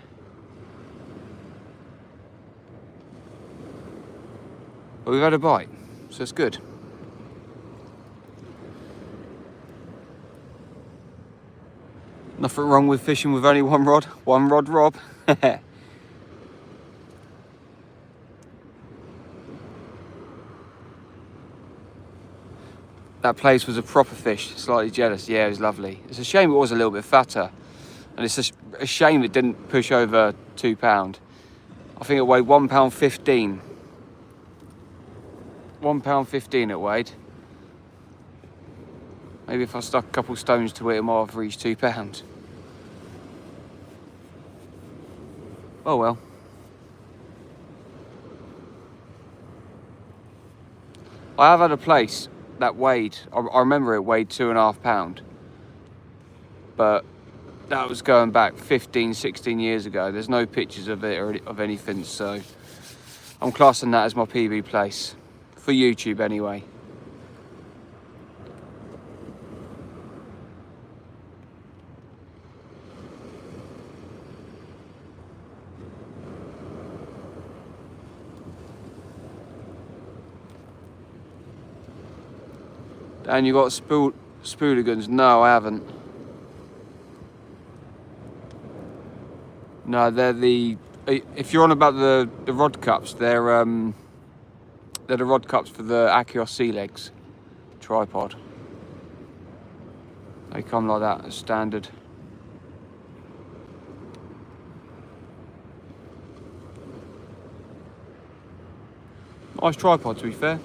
But we've had a bite, so it's good. Nothing wrong with fishing with only one rod. One rod, Rob. That place was a proper fish. Slightly jealous. Yeah, it was lovely. It's a shame it was a little bit fatter. And it's a shame it didn't push over £2. I think it weighed £1.15. £1.15 it weighed. Maybe if I stuck a couple stones to it, it might have reached £2. Oh well. I have had a place that weighed, I remember it weighed £2.5. But that was going back 15, 16 years ago. There's no pictures of it or of anything, so I'm classing that as my PB place. For YouTube anyway. And you got spooligans? No, I haven't. No, they're the. If you're on about the rod cups, they're the rod cups for the Achios sea legs tripod. They come like that as standard. Nice tripod, to be fair.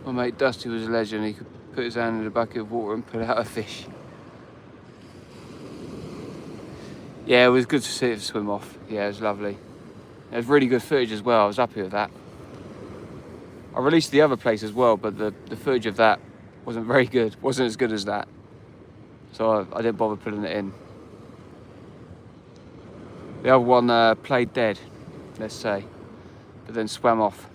My mate Dusty was a legend. He could put his hand in a bucket of water and put out a fish. Yeah, it was good to see it swim off. Yeah, it was lovely. It was really good footage as well. I was happy with that. I released the other place as well, but the footage of that wasn't very good. Wasn't as good as that. So I didn't bother putting it in. The other one played dead, let's say, but then swam off.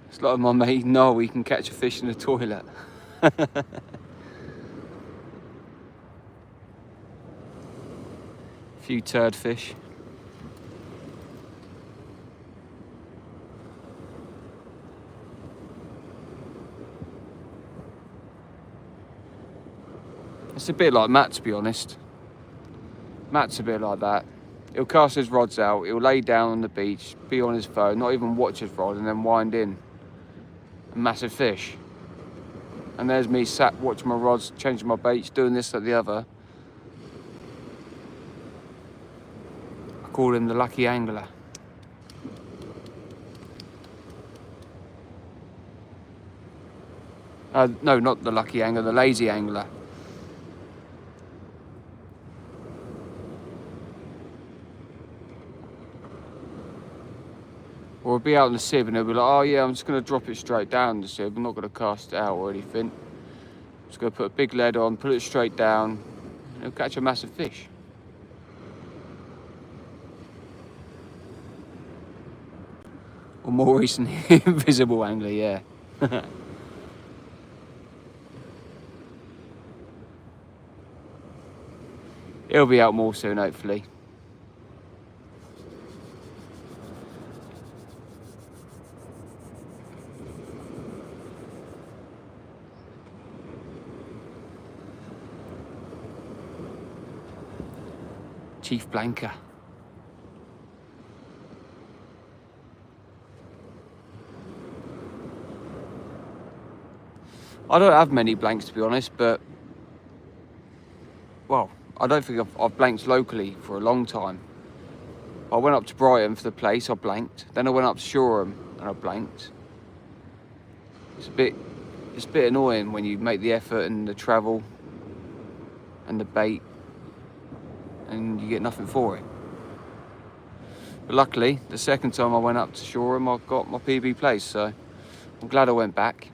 It's like my mate Noel, he can catch a fish in the toilet. Few turd fish. It's a bit like Matt, to be honest. Matt's a bit like that. He'll cast his rods out, he'll lay down on the beach, be on his phone, not even watch his rod, and then wind in. A massive fish. And there's me sat watching my rods, changing my baits, doing this, that, the other. I call him the lucky angler. No, not the lucky angler, the lazy angler. Or we'll be out in the sieve and they'll be like, oh yeah, I'm just going to drop it straight down the sieve. I'm not going to cast it out or anything. I'm just going to put a big lead on, put it straight down, and it'll catch a massive fish. Or more recently, invisible angler, yeah. He'll be out more soon, hopefully. Chief Blanca. I don't have many blanks, to be honest, but, well, I don't think I've blanked locally for a long time. I went up to Brighton for the place, I blanked. Then I went up to Shoreham and I blanked. It's a bit annoying when you make the effort and the travel and the bait and you get nothing for it. But luckily, the second time I went up to Shoreham, I got my PB place, so I'm glad I went back.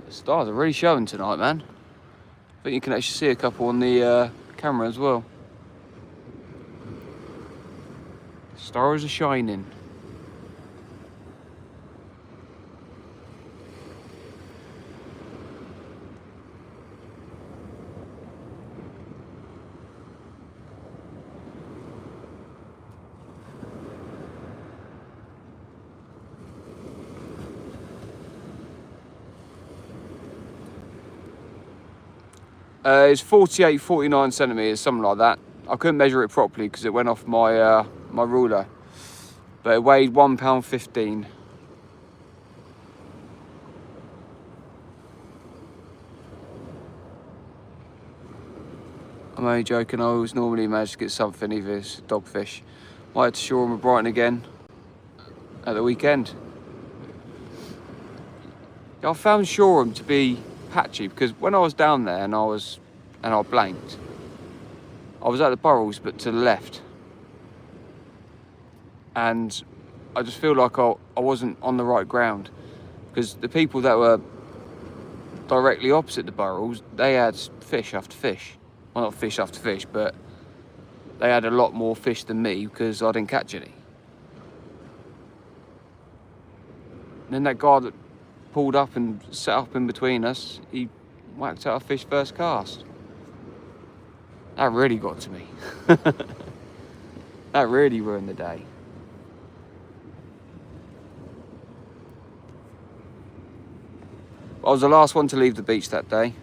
The stars are really showing tonight, man. I think you can actually see a couple on the camera as well. Stars are shining. It's 48, 49 centimetres, something like that. I couldn't measure it properly because it went off my my ruler, but it weighed £1.15. I'm only joking. I always normally manage to get something, either it's dogfish. Might have to Shoreham or Brighton again at the weekend. I found Shoreham to be patchy because when I was down there and I blanked, I was at the Burrows but to the left, and I just feel like I wasn't on the right ground because the people that were directly opposite the Burrows, they had fish after fish. Well, not fish after fish, but they had a lot more fish than me because I didn't catch any. And then that guy that pulled up and set up in between us, he whacked out a fish first cast. That really got to me. That really ruined the day. I was the last one to leave the beach that day,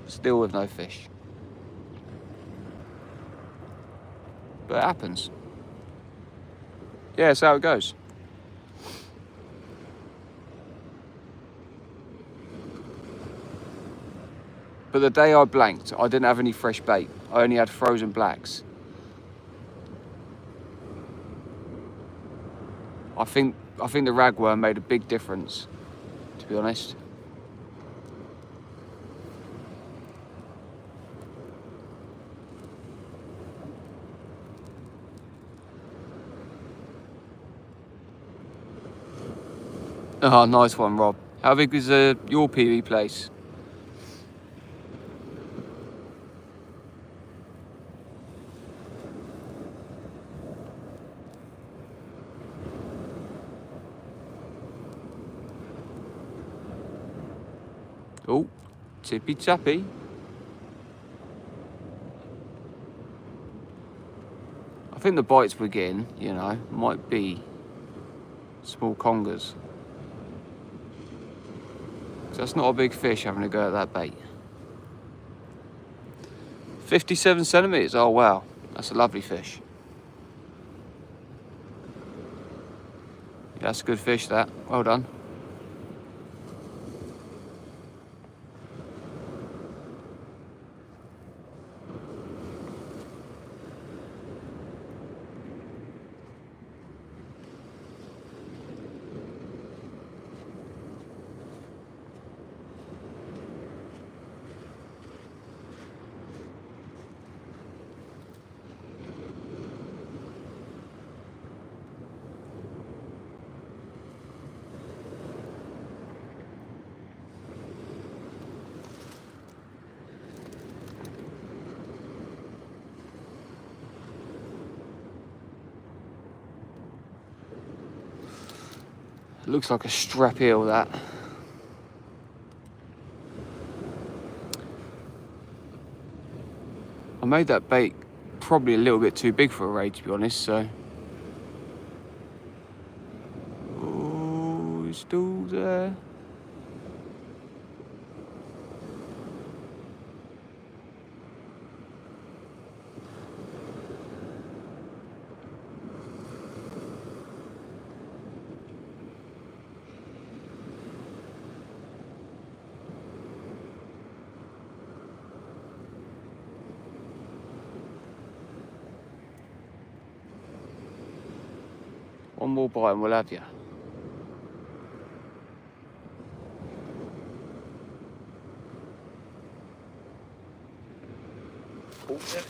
still with no fish. But it happens. Yeah, that's how it goes. But the day I blanked, I didn't have any fresh bait. I only had frozen blacks. I think the ragworm made a big difference, to be honest. Oh, nice one, Rob. How big is your PB place? Oh, tippy tappy. I think the bites we're getting, you know, might be small congers. So that's not a big fish having a go at that bait. 57 centimetres, oh wow, that's a lovely fish. Yeah, that's a good fish, that. Well done. Looks like a strap eel, that. I made that bait probably a little bit too big for a ray, to be honest, so. Oh, he's still there. One more bite and we'll have you. Oh, there.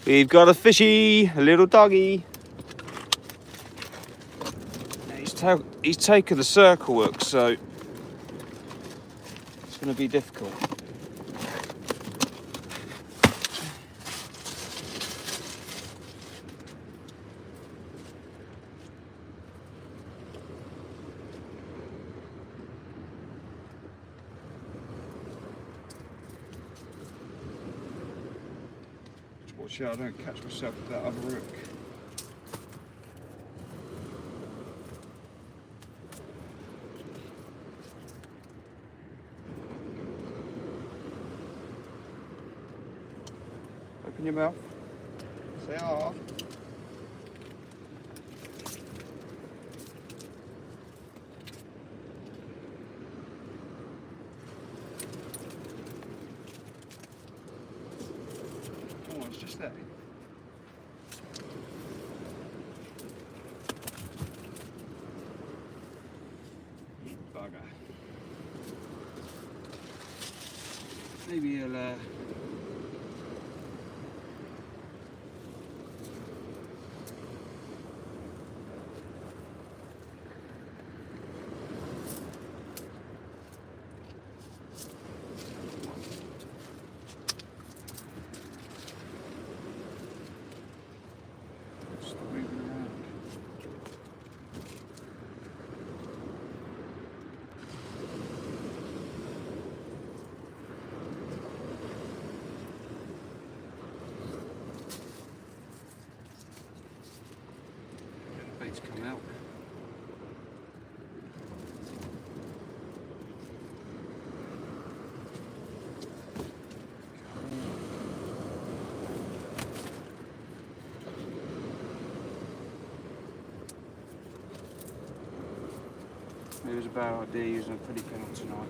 We've got a fishy, a little doggy. He's taken the circle hook, so it's going to be difficult. Watch out, I don't catch myself with that other hook. in your mouth. Say ah. Oh, it's just there. You bugger. Maybe he'll stop moving around. The bait's come out. It was a bad idea using a pretty pin tonight.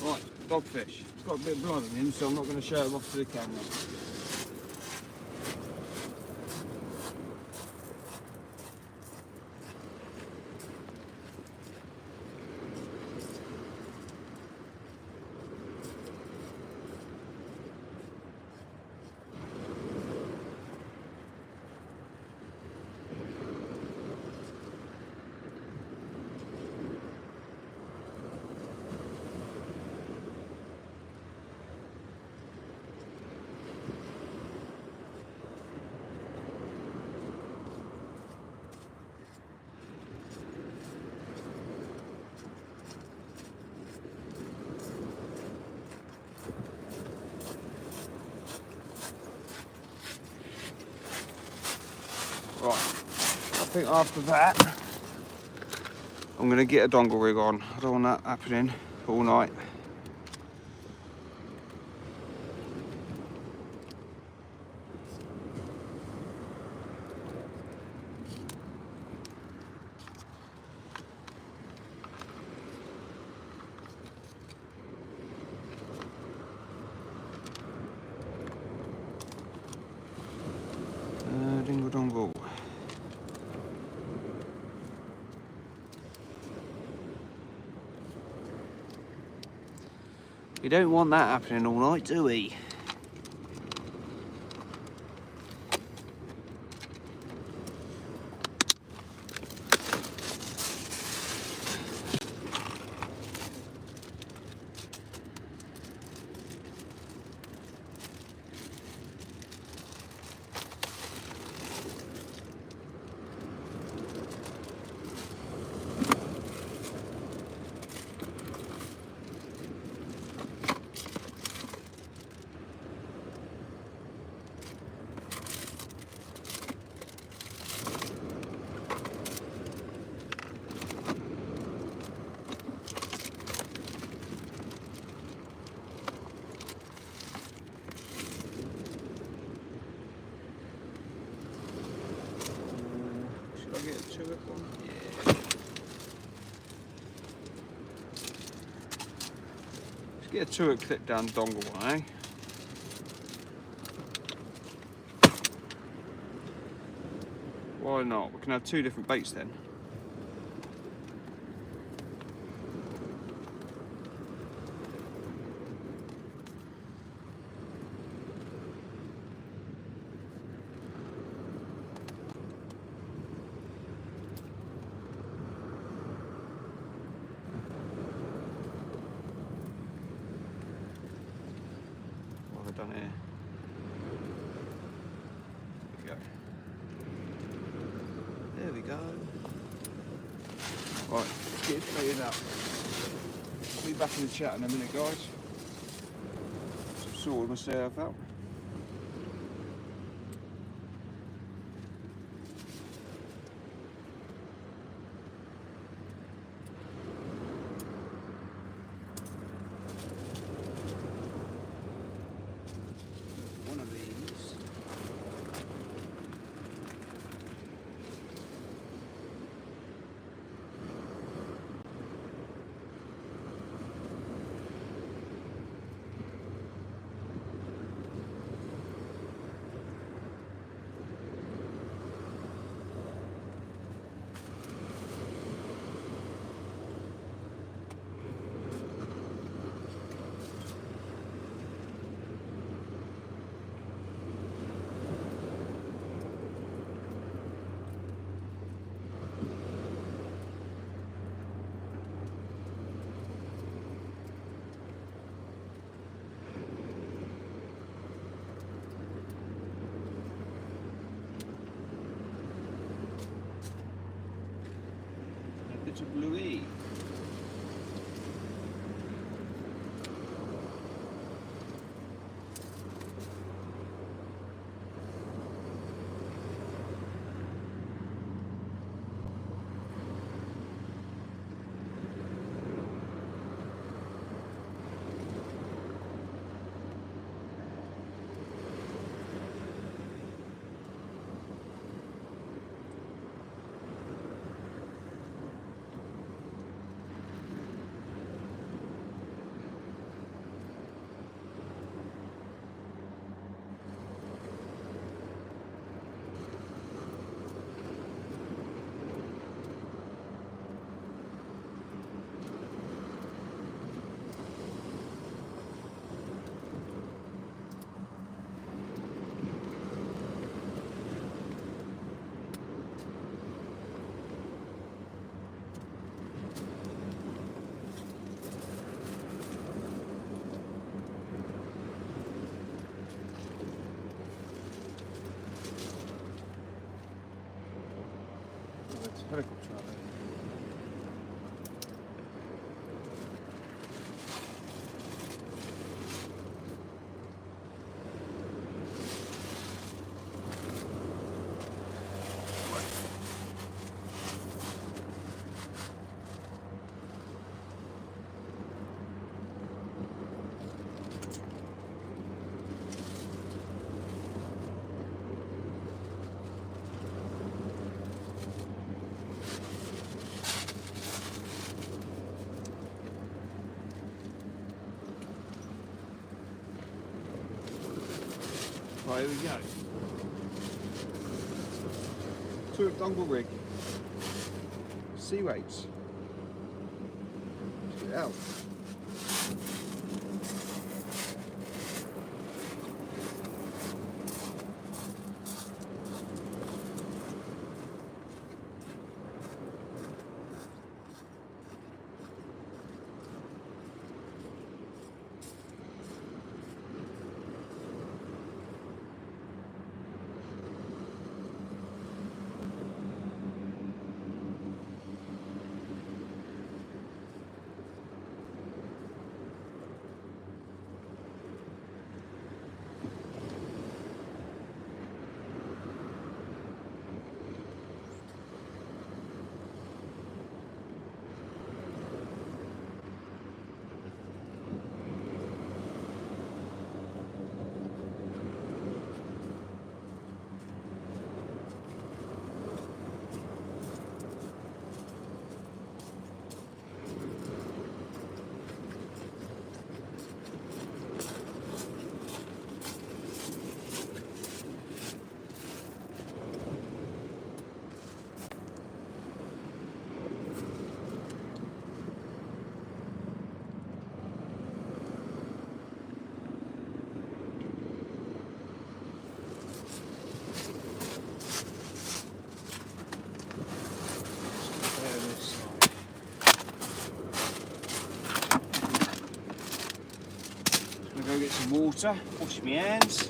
Right, dogfish. It's got a bit of blood on him, so I'm not going to show him off to the camera. Right, I think after that, I'm going to get a dongle rig on. I don't want that happening all night. Dingle dongle. We don't want that happening all night, do we? Should I get a tulip one? Yeah. Let's get a tulip clip down dongle one, eh? Why not? We can have two different baits then. What have I done here? There we go. Right, let's get it straightened up. I'll be back in the chat in a minute, guys. Sorted myself out. water bluey. Helicopter out there. Right, here we go. Tour of Dangler rig. Sea weights. Check it out. Go get some water, wash my hands.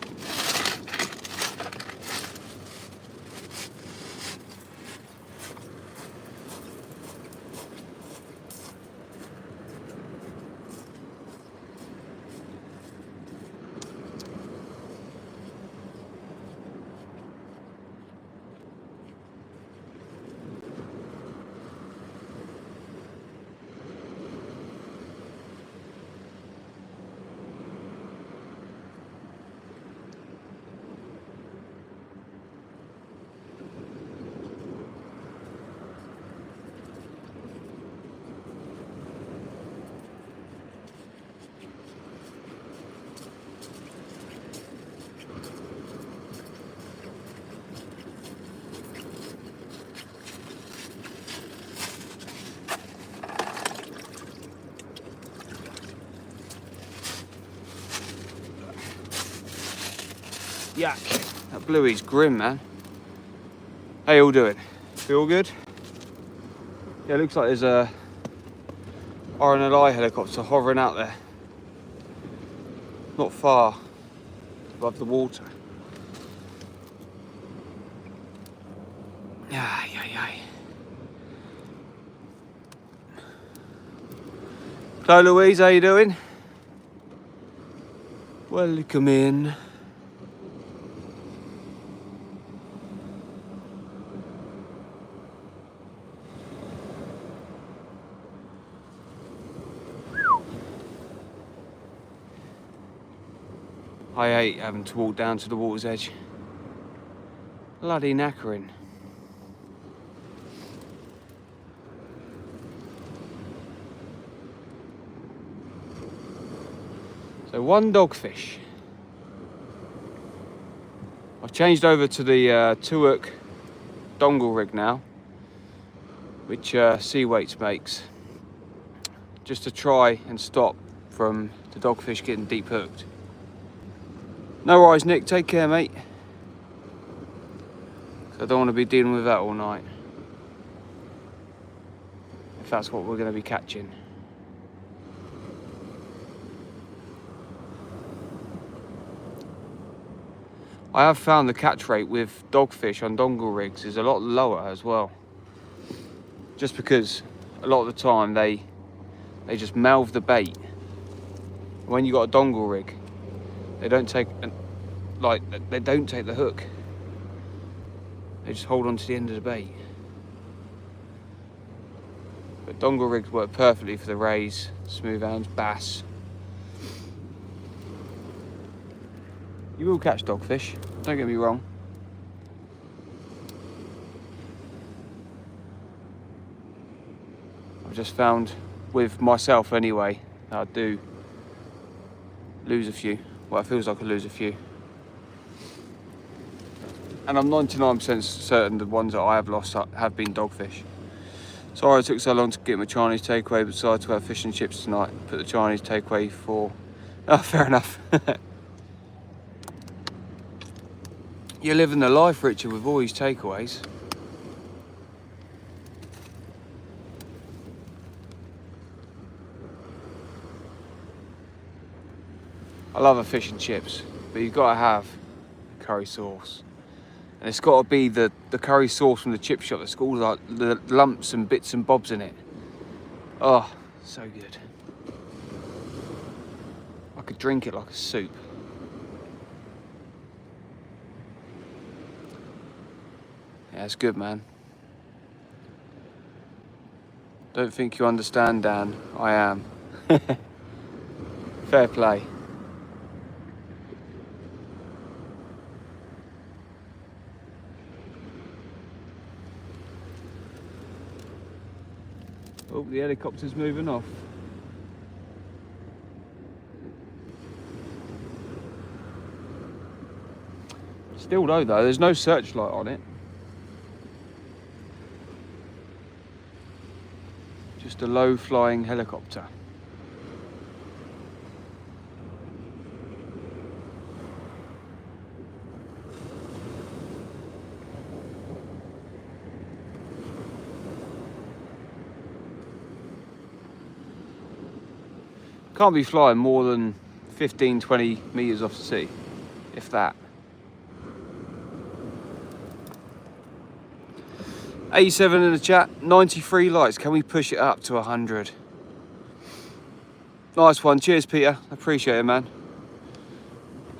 Yuck, that bluey's grim, man. How you all doing? You all good? Yeah, it looks like there's a RNLI helicopter hovering out there. Not far above the water. Ay, ay, ay. Hello Louise, how you doing? Welcome in. I hate having to walk down to the water's edge. Bloody knackering. So one dogfish. I've changed over to the 2-hook dongle rig now, which Sea Weights makes, just to try and stop from the dogfish getting deep hooked. No worries, Nick, take care, mate. I don't want to be dealing with that all night, if that's what we're going to be catching. I have found the catch rate with dogfish on dongle rigs is a lot lower as well. Just because a lot of the time they just mouth the bait. When you got a dongle rig, they don't take they don't take the hook. They just hold on to the end of the bait. But dongle rigs work perfectly for the rays, smooth hounds, bass. You will catch dogfish, don't get me wrong. I've just found, with myself anyway, that I do lose a few. Well, it feels like I lose a few. And I'm 99% certain the ones that I have lost have been dogfish. Sorry it took so long to get my Chinese takeaway, but decided to have fish and chips tonight. Put the Chinese takeaway for... Oh, fair enough. You're living the life, Richard, with all these takeaways. I love a fish and chips, but you've got to have curry sauce. And it's got to be the curry sauce from the chip shop that's got all like the lumps and bits and bobs in it. Oh, so good. I could drink it like a soup. Yeah, it's good, man. Don't think you understand, Dan. I am. Fair play. Oh, the helicopter's moving off. Still though, there's no searchlight on it. Just a low-flying helicopter. Can't be flying more than 15, 20 metres off the sea, if that. 87 in the chat, 93 likes. Can we push it up to 100? Nice one. Cheers, Peter. Appreciate it, man.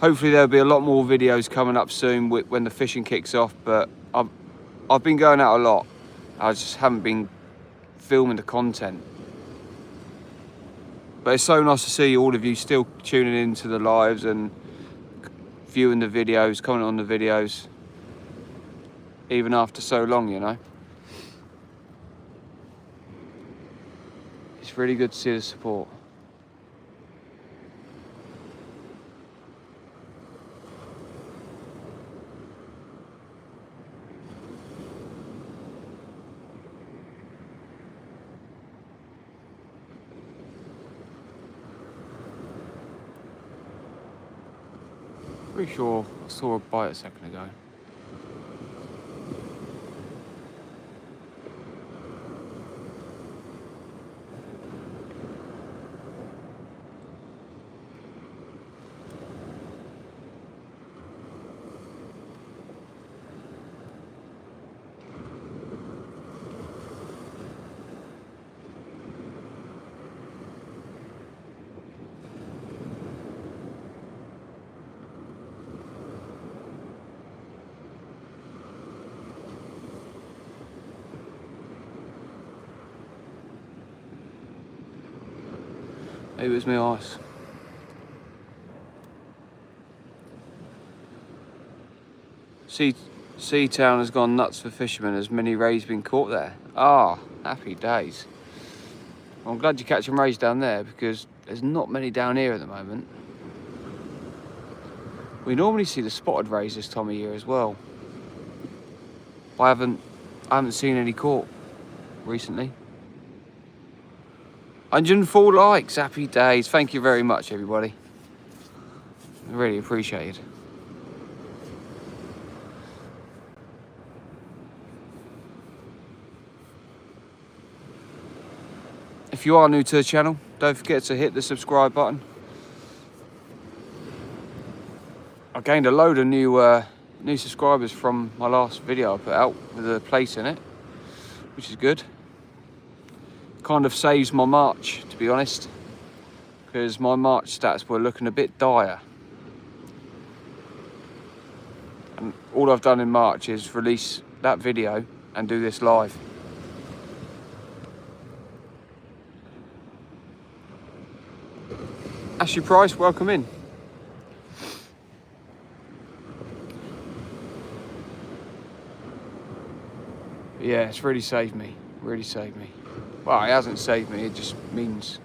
Hopefully there'll be a lot more videos coming up soon when the fishing kicks off, but I've been going out a lot. I just haven't been filming the content. But it's so nice to see all of you still tuning into the lives and viewing the videos, commenting on the videos, even after so long, you know. It's really good to see the support. Pretty sure I saw a bite a second ago. Maybe it was my eyes. Seatown has gone nuts for fishermen as many rays been caught there. Ah, happy days. Well, I'm glad you're catching rays down there because there's not many down here at the moment. We normally see the spotted rays this time of year as well. I haven't seen any caught recently. 104 likes, happy days. Thank you very much, everybody. I really appreciate it. If you are new to the channel, don't forget to hit the subscribe button. I gained a load of new subscribers from my last video I put out with a place in it, which is good. Kind of saves my March, to be honest, because my March stats were looking a bit dire. And all I've done in March is release that video and do this live. Ashley Price, welcome in. Yeah, it's really saved me, really saved me. Well, it hasn't saved me, it just means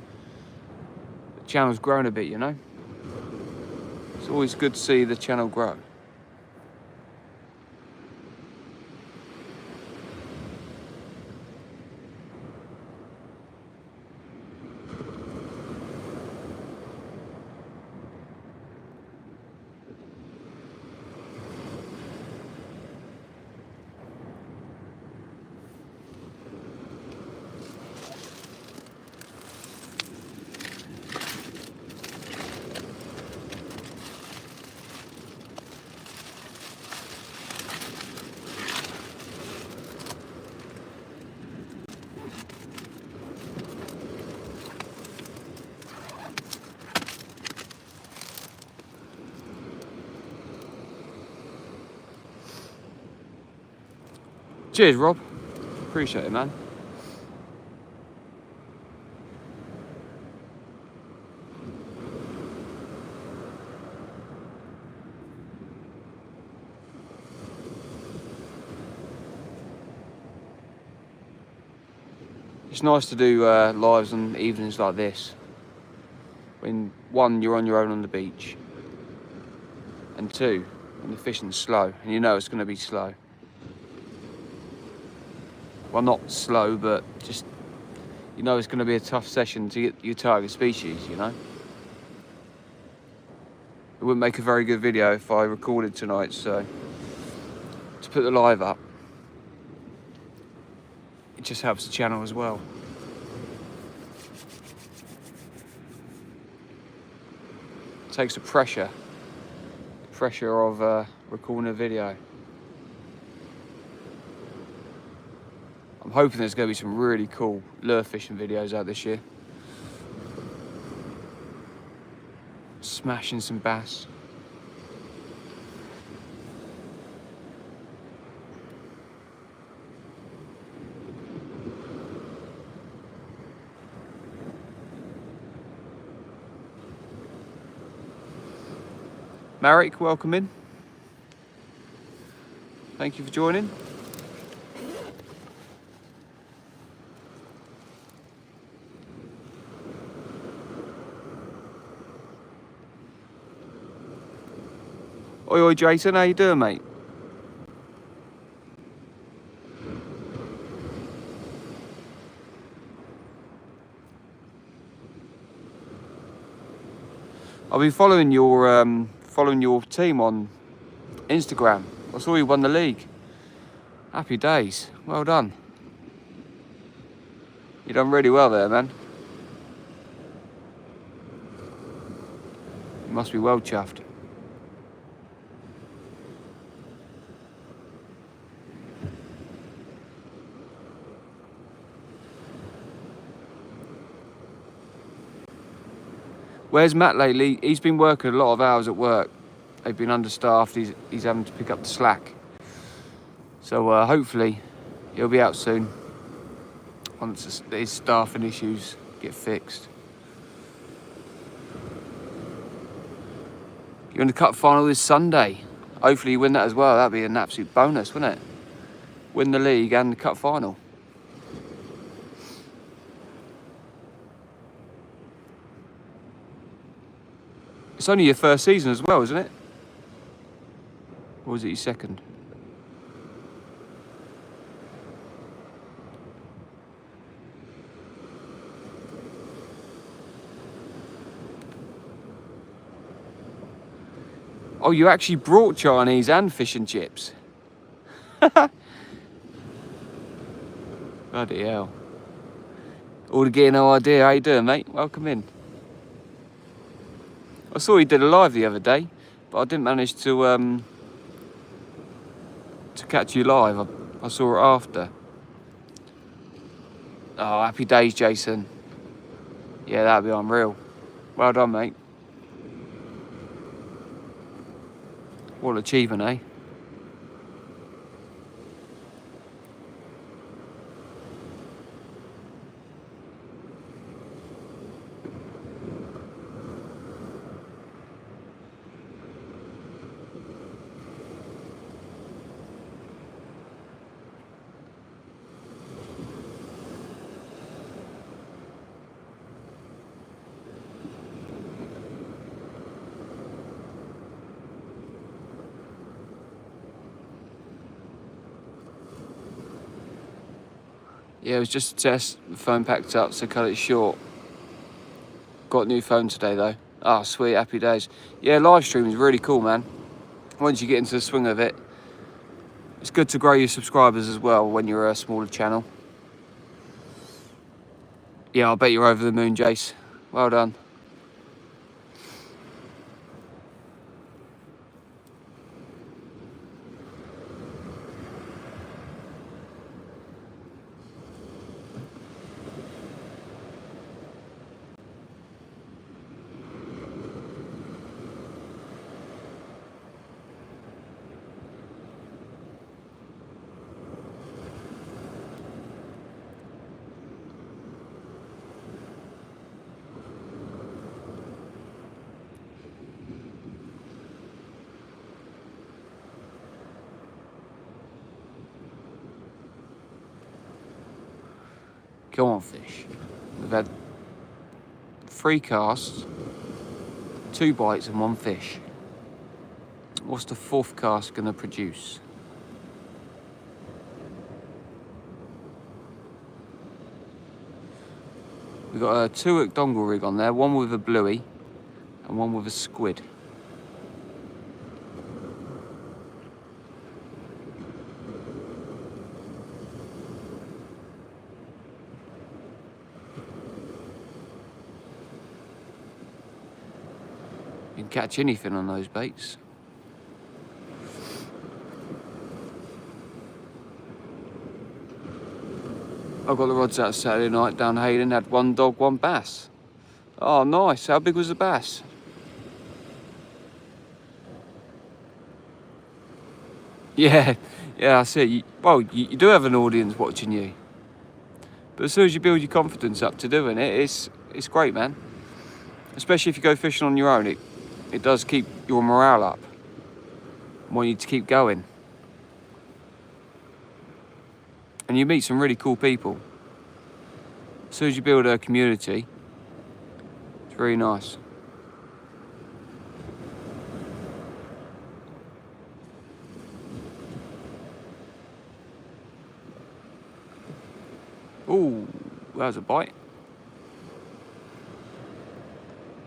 the channel's grown a bit, you know? It's always good to see the channel grow. Cheers, Rob. Appreciate it, man. It's nice to do lives on evenings like this. When one, you're on your own on the beach, and two, when the fishing's slow, and you know it's going to be slow. Well, not slow, but just, you know it's going to be a tough session to get your target species, you know? It wouldn't make a very good video if I recorded tonight, so to put the live up, it just helps the channel as well. It takes the pressure of recording a video. I'm hoping there's going to be some really cool lure fishing videos out this year. Smashing some bass. Marek, welcome in. Thank you for joining. Oi, oi, Jason, how you doing, mate? I've been following your team on Instagram. I saw you won the league. Happy days. Well done. You done really well there, man. You must be well chuffed. Where's Matt lately? He's been working a lot of hours at work. They've been understaffed. He's having to pick up the slack. So hopefully he'll be out soon once his staffing issues get fixed. You're in the cup final this Sunday. Hopefully you win that as well. That'd be an absolute bonus, wouldn't it? Win the league and the cup final. It's only your first season as well, isn't it? Or was it your second? Oh, you actually brought Chinese and fish and chips. Bloody hell. All to get no idea. How you doing, mate? Welcome in. I saw you did a live the other day, but I didn't manage to catch you live. I saw it after. Oh, happy days, Jason. Yeah, that'd be unreal. Well done, mate. What an achievement, eh? Yeah, it was just a test. The phone packed up, so cut it short. Got a new phone today, though. Oh, sweet, happy days. Yeah, live stream is really cool, man. Once you get into the swing of it, it's good to grow your subscribers as well when you're a smaller channel. Yeah, I'll bet you're over the moon, Jace. Well done. Go on, fish. We've had 3 casts, 2 bites and 1 fish. What's the 4th cast going to produce? We've got a 2-hook dongle rig on there, one with a bluey and one with a squid. You can catch anything on those baits. I got the rods out Saturday night down Hayden, had 1 dog, 1 bass. Oh, nice. How big was the bass? Yeah, that's it. You do have an audience watching you. But as soon as you build your confidence up to doing it, it's great, man. Especially if you go fishing on your own, it does keep your morale up. I want you to keep going. And you meet some really cool people. As soon as you build a community, it's really nice. Ooh, that was a bite.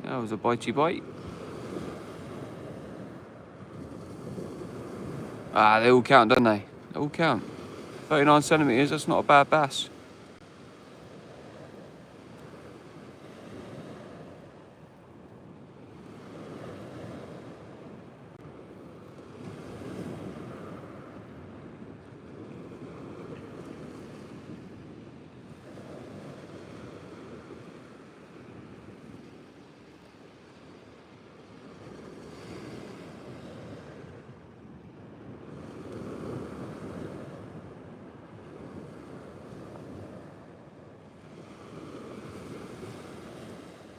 That was a bitey bite. Ah, they all count, don't they? They all count. 39 centimetres, that's not a bad bass.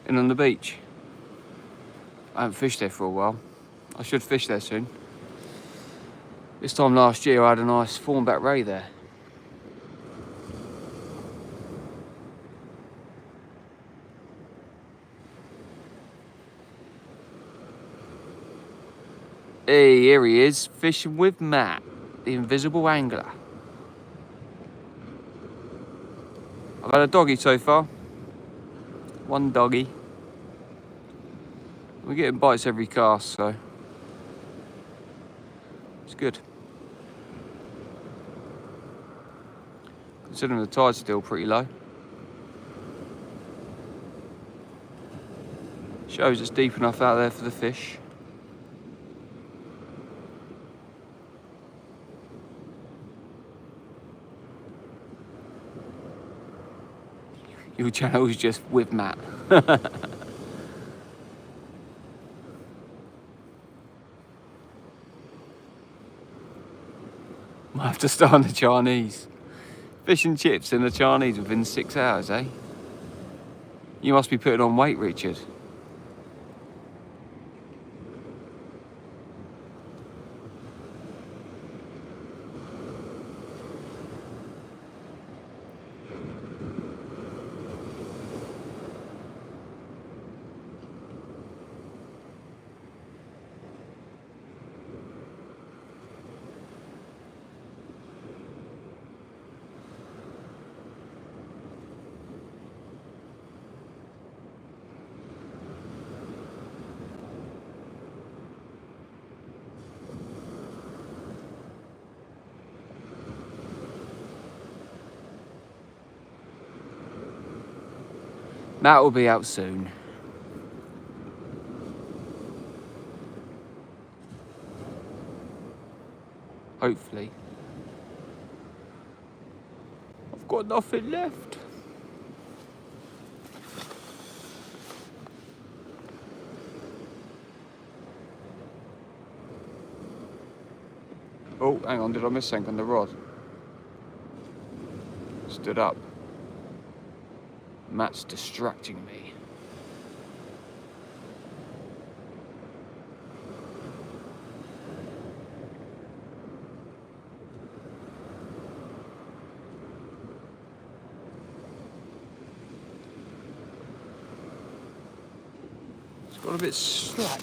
In on the beach. I haven't fished there for a while. I should fish there soon. This time last year I had a nice thornback ray there. Hey, here he is, fishing with Matt, the invisible angler. I've had a doggy so far. One doggy. We're getting bites every cast, so it's good. Considering the tide's still pretty low. Shows it's deep enough out there for the fish. Your channel is just with Matt. Might have to start on the Chinese. Fish and chips and the Chinese within 6 hours, eh? You must be putting on weight, Richard. Matt will be out soon. Hopefully. I've got nothing left. Oh, hang on, did I miss something on the rod? Stood up. Matt's distracting me. It's got a bit slack.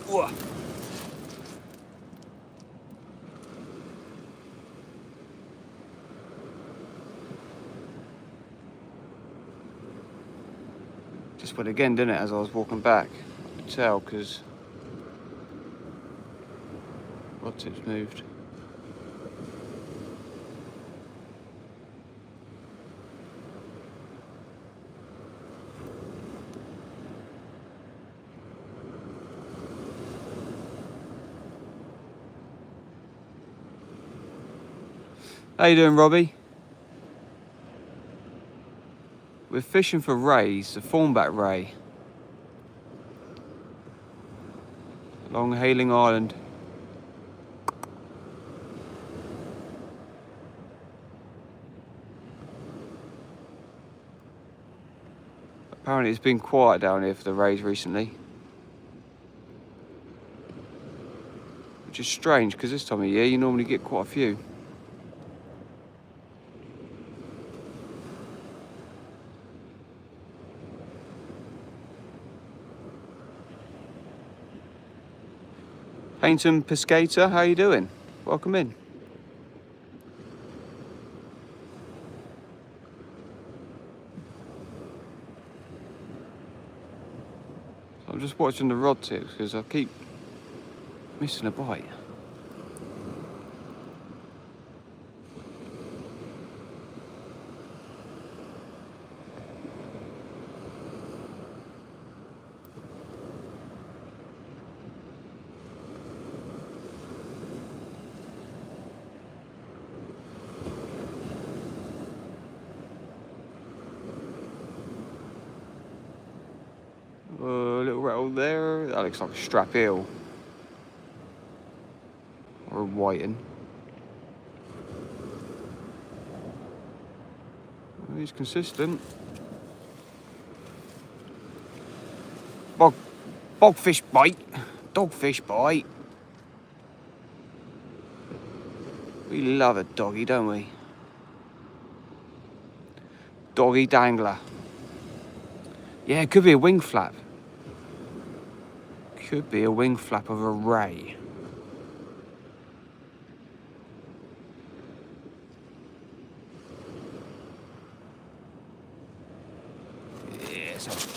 Whoa. Just went again, didn't it, as I was walking back? I could tell, because rod tip's moved. How you doing, Robbie? We're fishing for rays, the thornback ray, along Hayling Island. Apparently it's been quiet down here for the rays recently, which is strange because this time of year you normally get quite a few. Paynton Piscator, how you doing? Welcome in. I'm just watching the rod tips because I keep missing a bite. A little rattle there. That looks like a strap eel. Or a whiting. Well, he's consistent. Bogfish bite. Dogfish bite. We love a doggy, don't we? Doggy dangler. Yeah, it could be a wing flap. Could be a wing flap of a ray. Yes.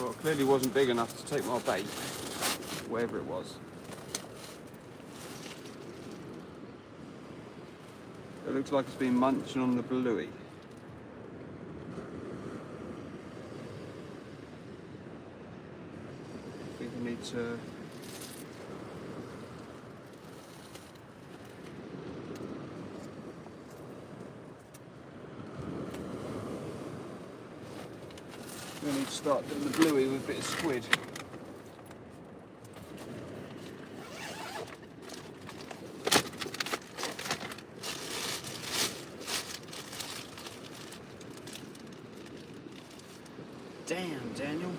Well, it clearly wasn't big enough to take my bait, wherever it was. It looks like it's been munching on the bluey. I think I need to... I need to start doing the bluey with a bit of squid. Damn, Daniel.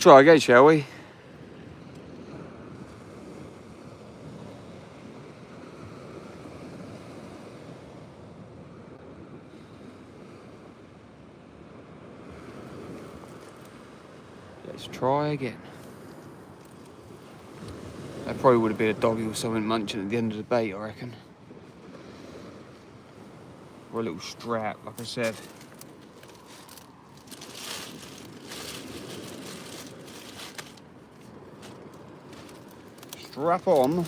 try again, shall we? Let's try again. That probably would have been a doggy or something munching at the end of the bait, I reckon. Or a little strap, like I said. Strap on.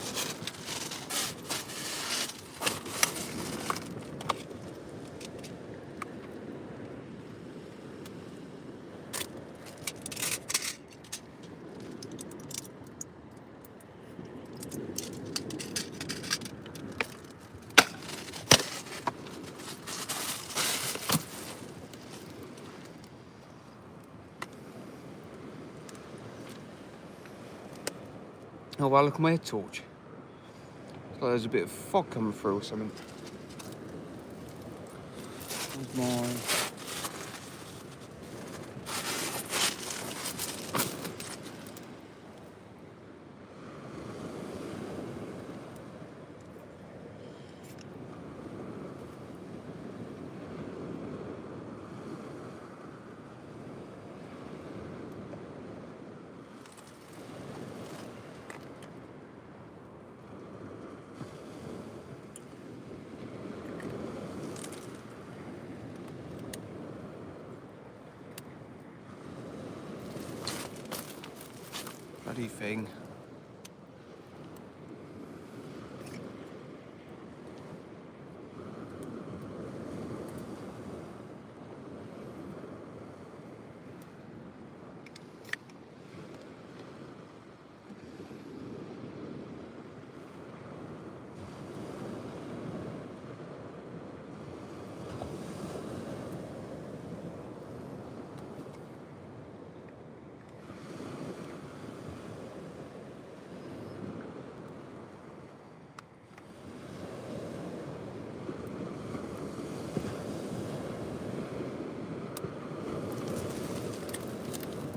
Oh well, look at my head torch. Looks like there's a bit of fog coming through or something. There's mine. Bloody thing.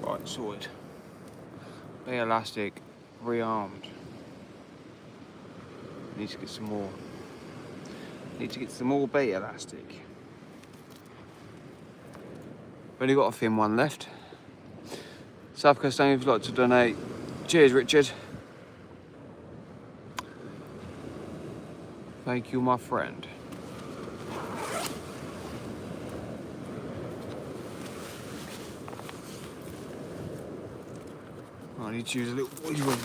Right, sorted. Bait elastic, rearmed. Need to get some more. Need to get some more bait elastic. Only got a thin one left. South Coast Dangler, if you'd like to donate. Cheers, Richard. Thank you, my friend. I need to use a little boy ring.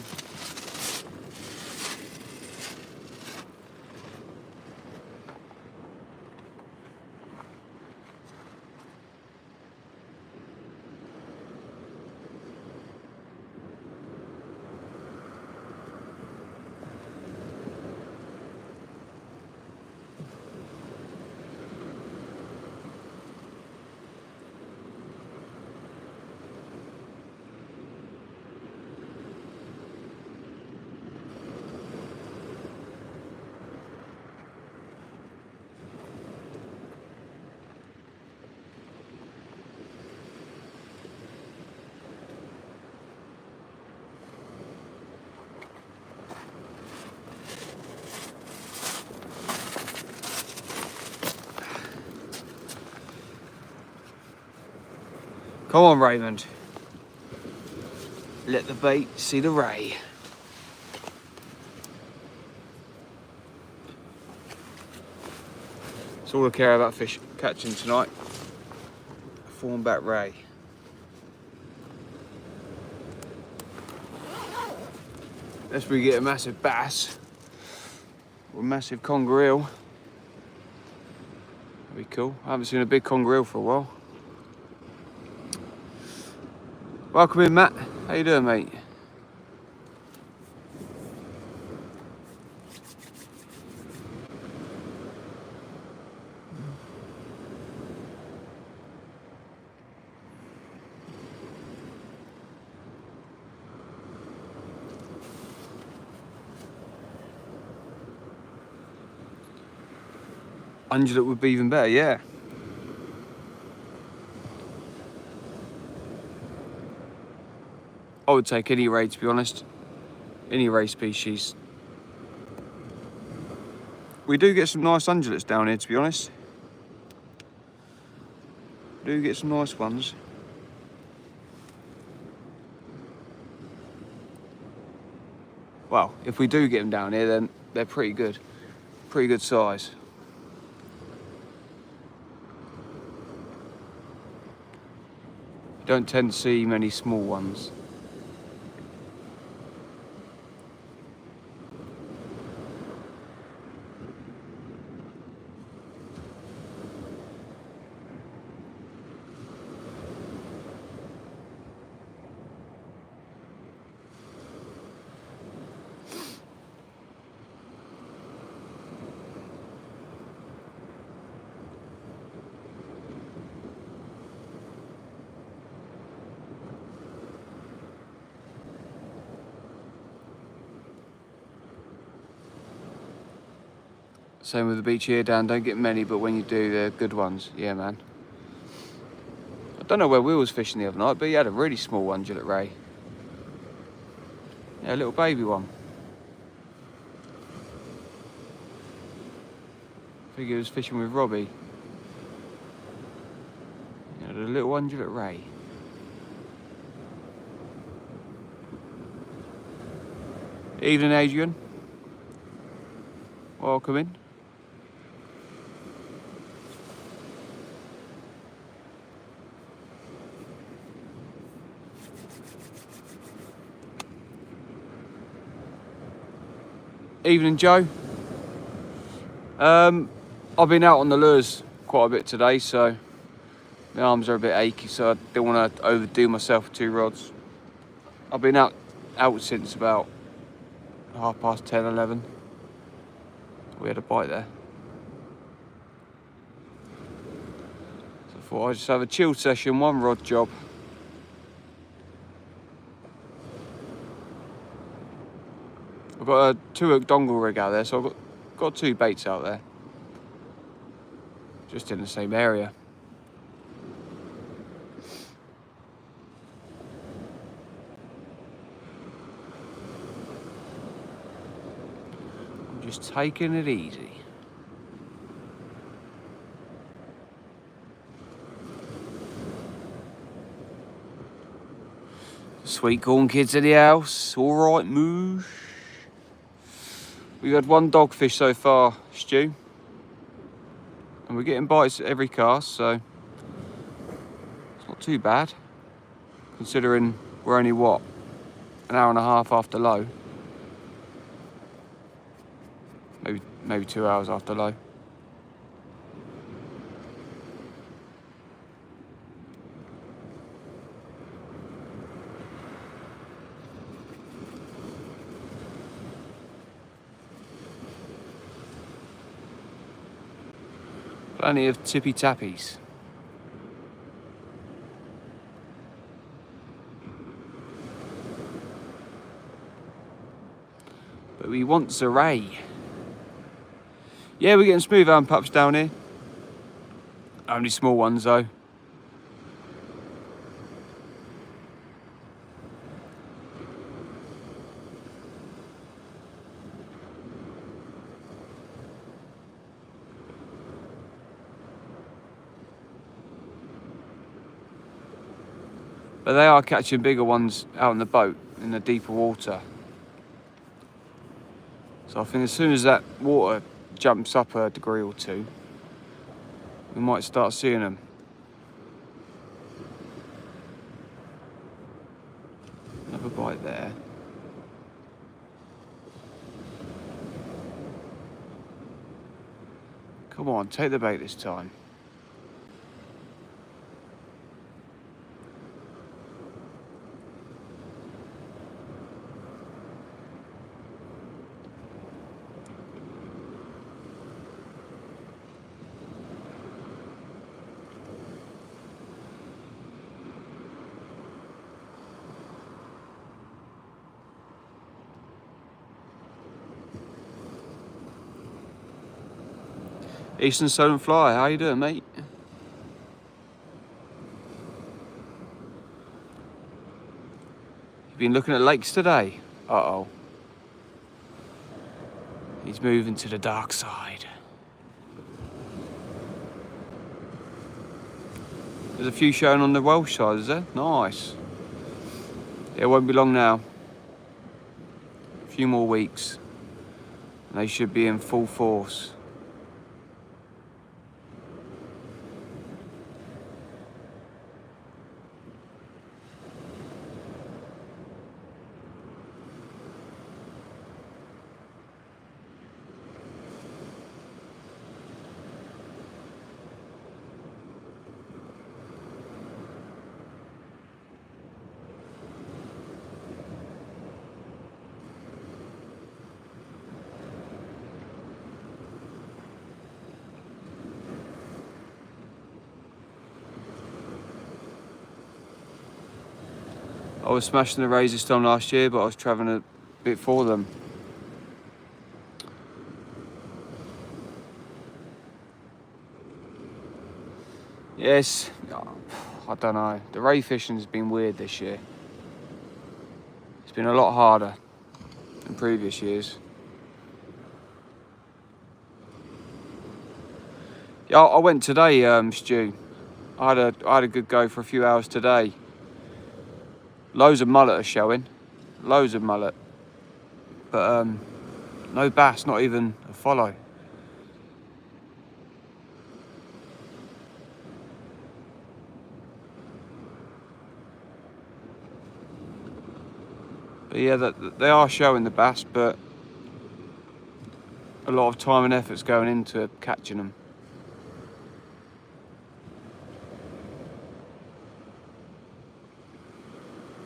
Come on, Raymond. Let the bait see the ray. That's all I care about fish catching tonight. A fawn-back ray. Unless we get a massive bass or a massive conger eel. That'd be cool. I haven't seen a big conger eel for a while. Welcome in, Matt. How you doing, mate? Undulate would be even better, yeah. would take any ray, to be honest. Any ray species. We do get some nice undulates down here, to be honest. We do get some nice ones. Well, if we do get them down here, then they're pretty good. Pretty good size. You don't tend to see many small ones. Same with the beach here, Dan. Don't get many, but when you do, they're good ones. Yeah, man. I don't know where Will was fishing the other night, but he had a really small undulate ray. Yeah, a little baby one. I think he was fishing with Robbie. He had a little undulate ray. Evening, Adrian. Welcome in. Evening, Joe. I've been out on the lures quite a bit today, so my arms are a bit achy, so I don't want to overdo myself with 2 rods. I've been out since about 10:30, 11. We had a bite there. So I thought I'd just have a chill session, 1 rod job. I've got a 2-hook dongle rig out there, so I've got 2 baits out there. Just in the same area. I'm just taking it easy. Sweet corn kids in the house. All right, moosh. We've had 1 dogfish so far, Stu. And we're getting bites at every cast, so it's not too bad. Considering we're only, what, an hour and a half after low. Maybe 2 hours after low. Plenty of tippy tappies. But we want a ray. Yeah, we're getting smooth arm pups down here. Only small ones though. But they are catching bigger ones out in the boat, in the deeper water. So I think as soon as that water jumps up a degree or 2, we might start seeing them. Another bite there. Come on, take the bait this time. Eastern Stolen Fly, how you doing, mate? You've been looking at lakes today? Uh-oh. He's moving to the dark side. There's a few showing on the Welsh side, is there? Nice. It won't be long now. A few more weeks. And they should be in full force. I was smashing the Razor Stone last year, but I was travelling a bit for them. Yes, I don't know. The ray fishing's been weird this year. It's been a lot harder than previous years. Yeah, I went today, Stu. I had a good go for a few hours today. Loads of mullet are showing, loads of mullet, but no bass, not even a follow. But yeah, they are showing the bass, but a lot of time and effort's going into catching them.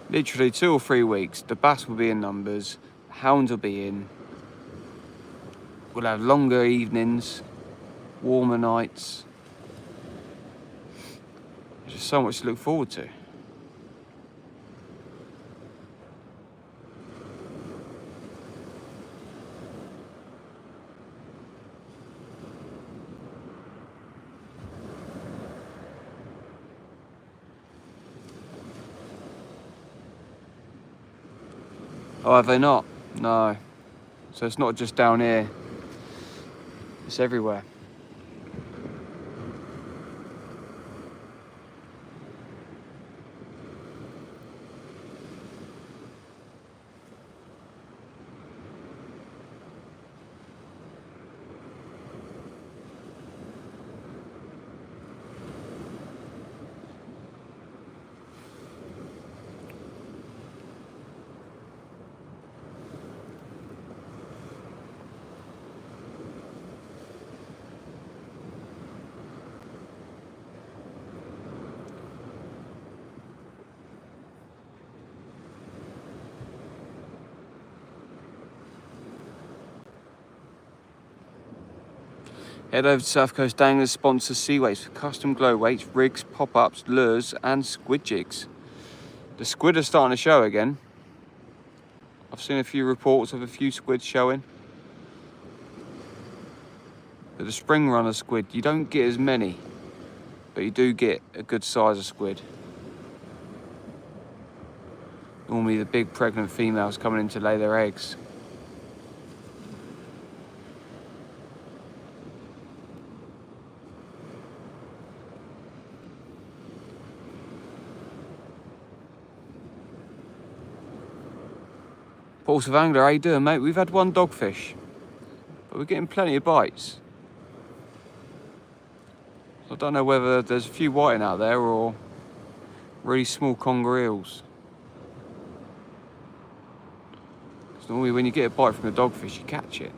Literally 2 or 3 weeks, the bass will be in numbers, the hounds will be in. We'll have longer evenings, warmer nights. There's just so much to look forward to. Oh, have they not? No. So it's not just down here, it's everywhere. Head over to South Coast Dangler sponsors sea weights for custom glow weights, rigs, pop-ups, lures and squid jigs. The squid are starting to show again. I've seen a few reports of a few squid showing. But the spring runner squid, you don't get as many, but you do get a good size of squid. Normally the big pregnant females coming in to lay their eggs. Pulse of Angler, how you doing, mate? We've had 1 dogfish, but we're getting plenty of bites. I don't know whether there's a few whiting out there or really small conger eels. Because normally when you get a bite from a dogfish, you catch it.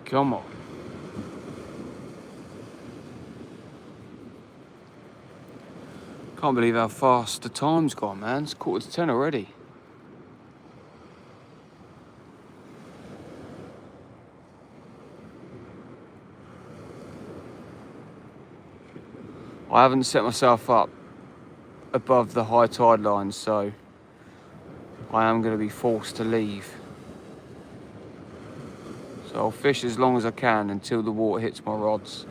Come on. Can't believe how fast the time's gone, man. It's 9:45 already. I haven't set myself up above the high tide line, so I am going to be forced to leave. So I'll fish as long as I can until the water hits my rods.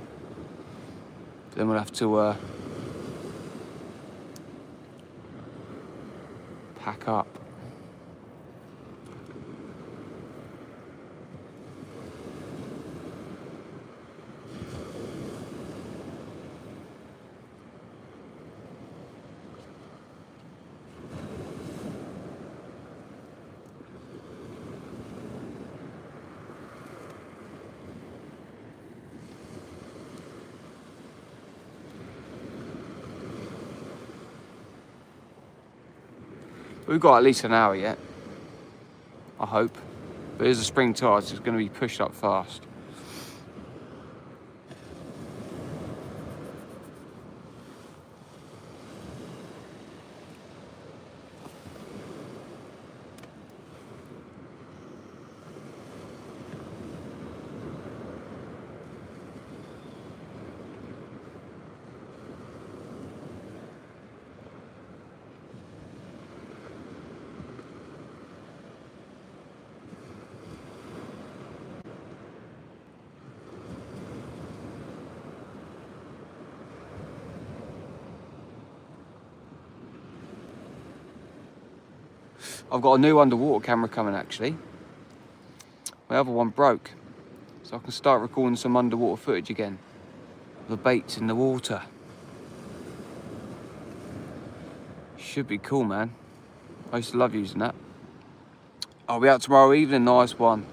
Then we'll have to pack up. We've got at least an hour yet, I hope. But there's a spring tide, so it's going to be pushed up fast. I've got a new underwater camera coming actually. My other one broke, so I can start recording some underwater footage again. The baits in the water. Should be cool, man. I used to love using that. I'll be out tomorrow evening, nice one.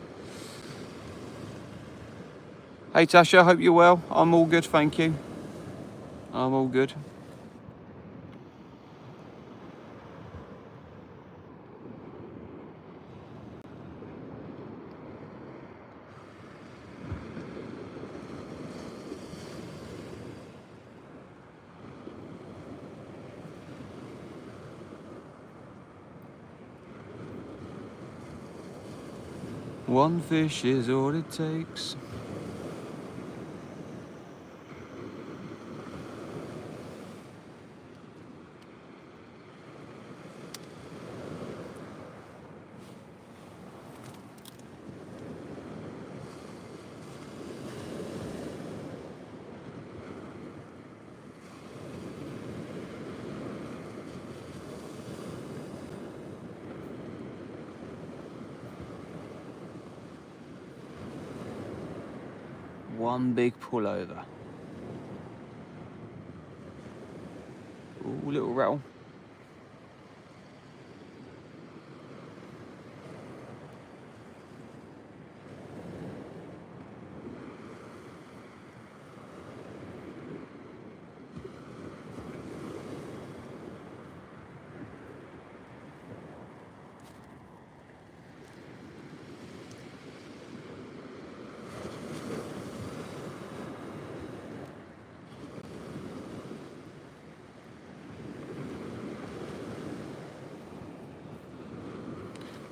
Hey Tasha, hope you're well. I'm all good, thank you. I'm all good. One fish is all it takes. One big pullover. Ooh, little rattle.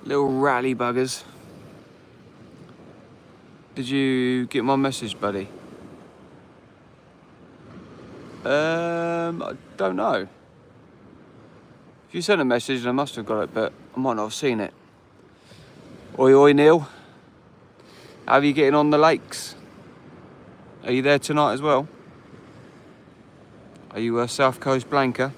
Little rally buggers. Did you get my message, buddy? I don't know. If you sent a message, I must have got it, but I might not have seen it. Oi, oi, Neil. How are you getting on the lakes? Are you there tonight as well? Are you South Coast Blanca?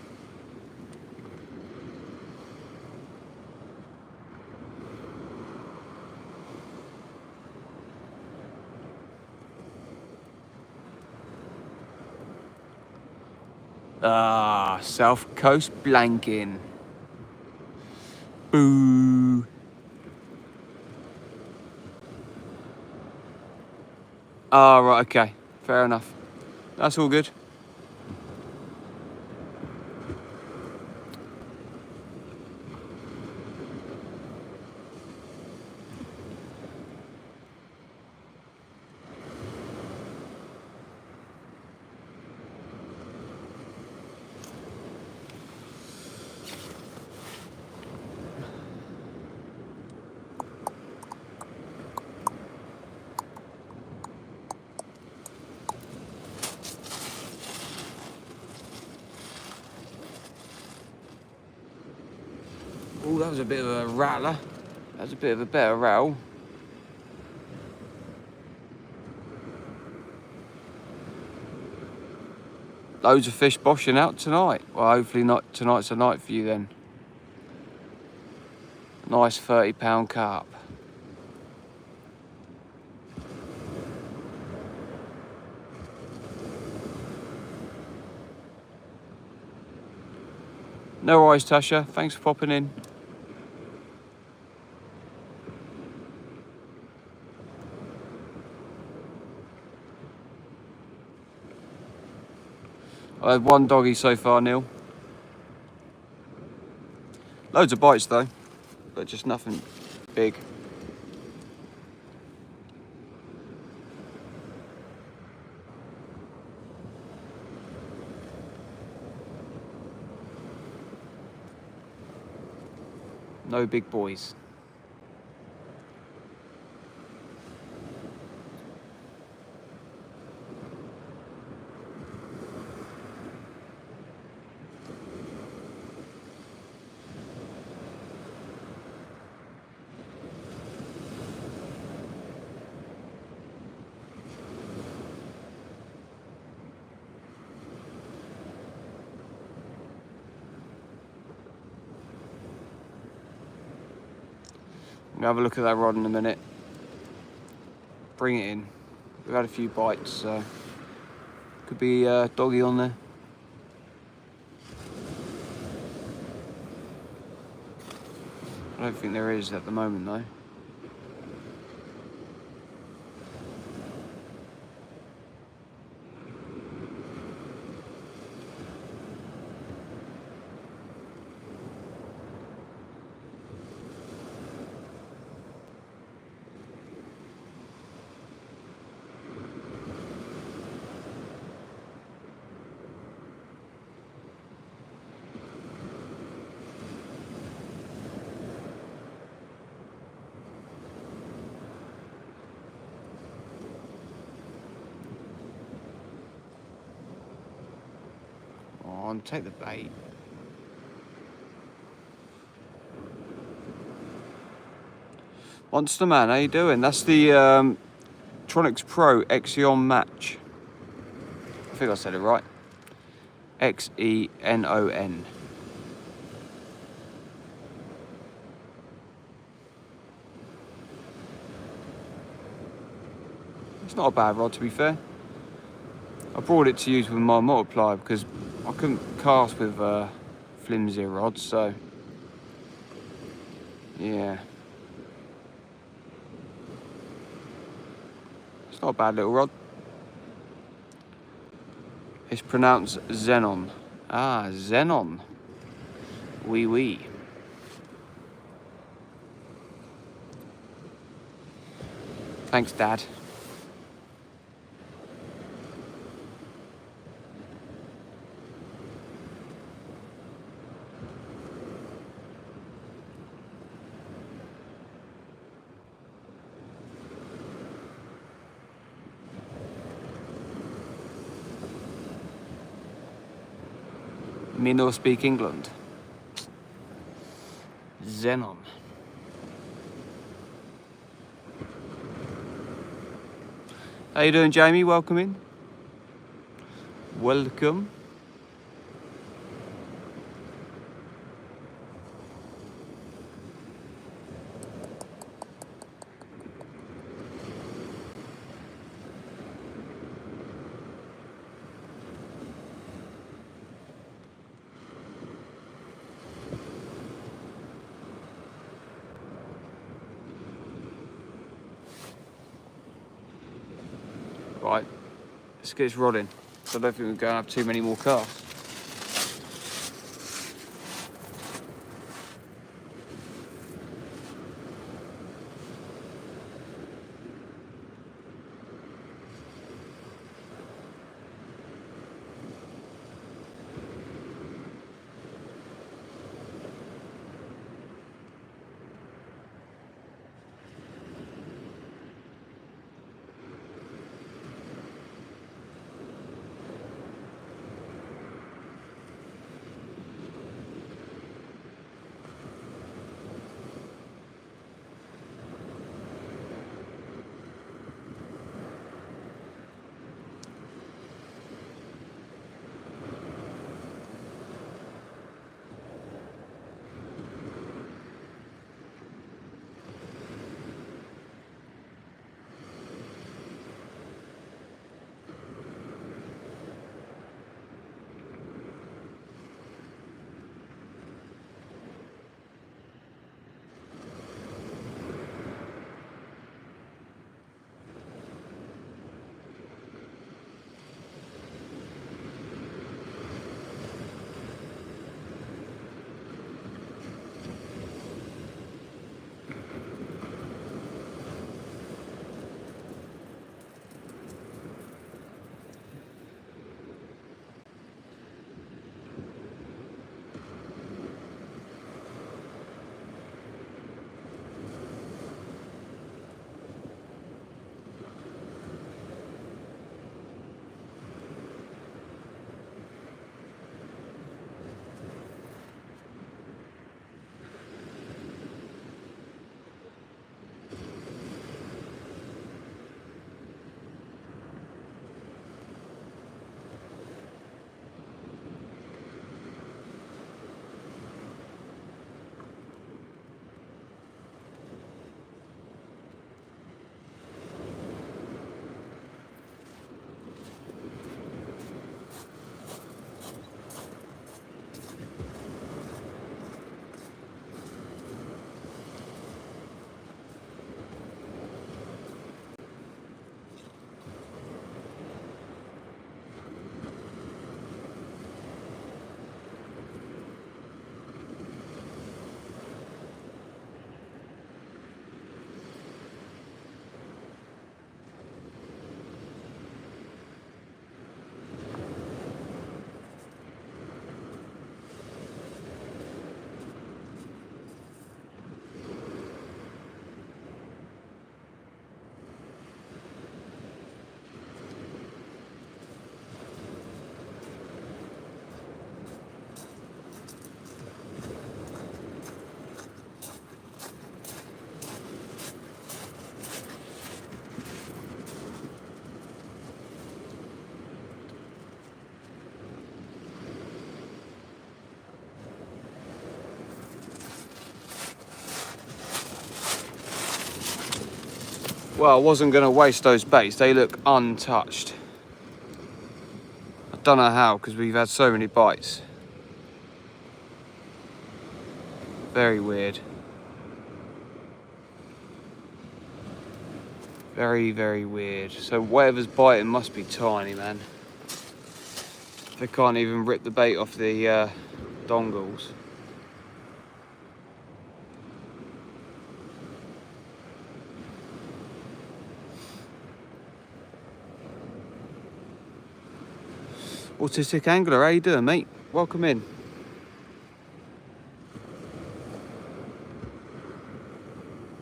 Ah, South Coast Blanking. Boo. Ah, right, okay. Fair enough. That's all good. Oh, that was a bit of a rattler. That was a bit of a better rattle. Loads of fish boshing out tonight. Well, hopefully not tonight's a night for you then. Nice 30-pound carp. No worries, Tasha. Thanks for popping in. I had one doggy so far, Neil. Loads of bites though, but just nothing big. No big boys. I'm gonna have a look at that rod in a minute. Bring it in. We've had a few bites, so could be a doggy on there. I don't think there is at the moment though. On, take the bait. Monster Man, how you doing? That's the Tronics Pro Xeon Match. I think I said it right. Xenon. It's not a bad rod, to be fair. I brought it to use with my multiplier because I couldn't cast with flimsy rods, so yeah. It's not a bad little rod. It's pronounced Xenon. Ah, Xenon. Wee wee. Thanks, Dad. Me no speak England. Xenon. How you doing, Jamie? Welcome in. Welcome. Right, let's get this rod in. So I don't think we're going to have too many more casts. Well, I wasn't going to waste those baits. They look untouched. I don't know how, because we've had so many bites. Very weird. Very, very weird. So whatever's biting must be tiny, man. They can't even rip the bait off the dongles. Autistic Angler, how you doing, mate? Welcome in.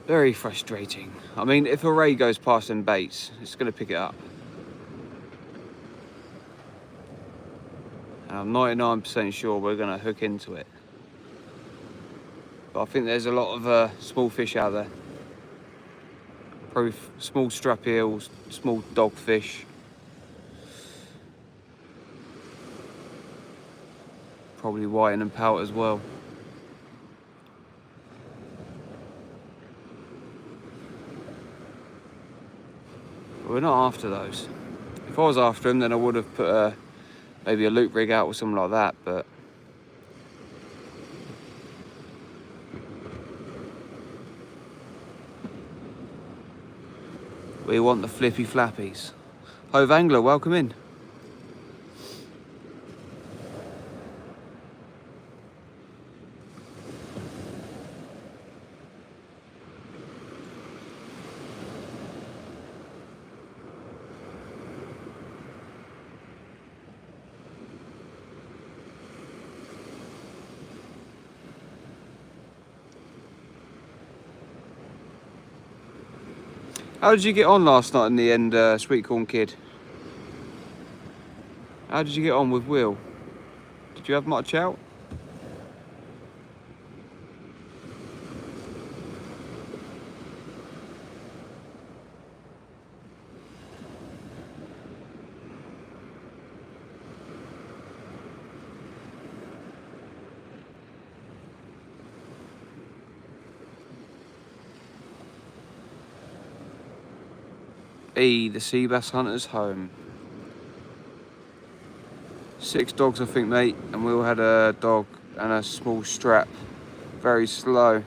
Very frustrating. I mean, if a ray goes past them baits, it's going to pick it up. And I'm 99% sure we're going to hook into it. But I think there's a lot of small fish out there. Probably small strap eels, small dogfish. Probably whiting and pout as well. But we're not after those. If I was after them, then I would have put maybe a loop rig out or something like that, but we want the flippy flappies. Hove Angler, welcome in. How did you get on last night in the end, Sweet Corn Kid? How did you get on with Will? Did you have much out? The sea bass hunter's home. 6 dogs, I think, mate, and we all had a dog and a small strap. Very slow.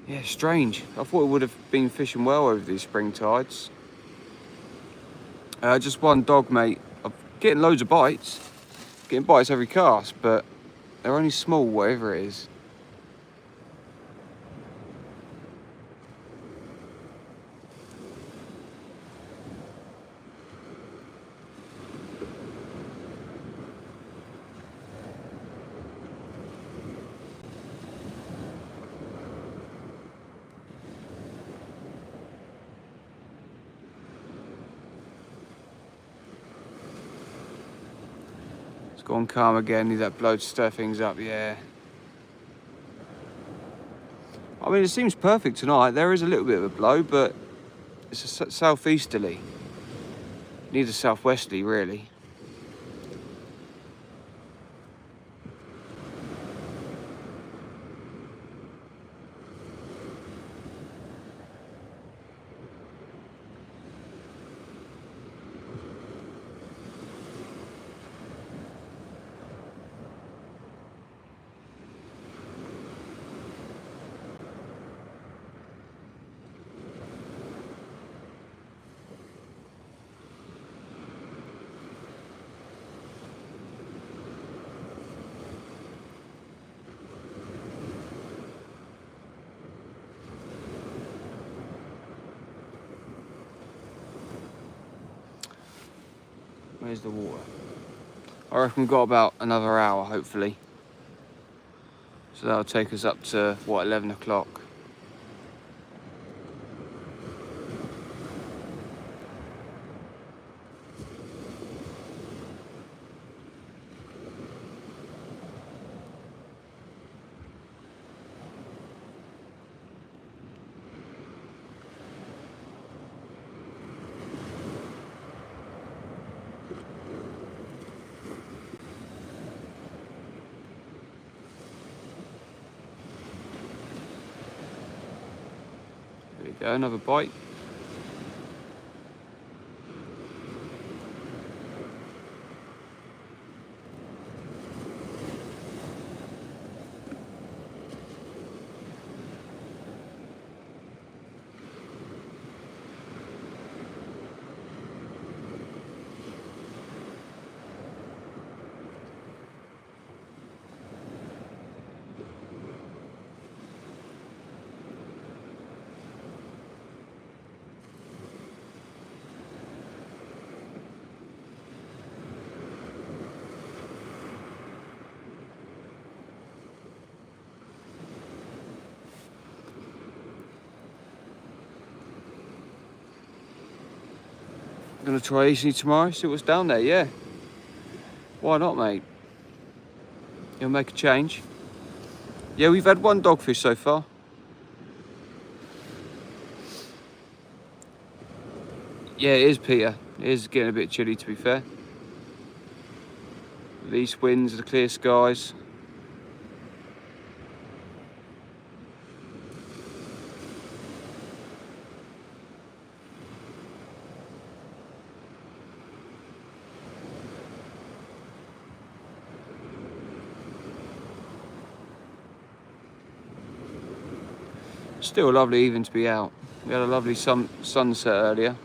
Yeah, strange. I thought it would have been fishing well over these spring tides. Just one dog, mate. I'm getting loads of bites. Getting bites every cast, but they're only small, whatever it is. Gone calm again, need that blow to stir things up, yeah. I mean, it seems perfect tonight. There is a little bit of a blow, but it's a southeasterly. Need a southwesterly, really. Where's the water? I reckon we've got about another hour, hopefully. So that'll take us up to, what, 11 o'clock. There we go, another bite. I'm gonna try easily tomorrow, see what's down there, yeah. Why not, mate? You'll make a change. Yeah, we've had one dogfish so far. Yeah, it is, Peter. It is getting a bit chilly, to be fair. The east winds, the clear skies. Still a lovely evening to be out. We had a lovely sunset earlier.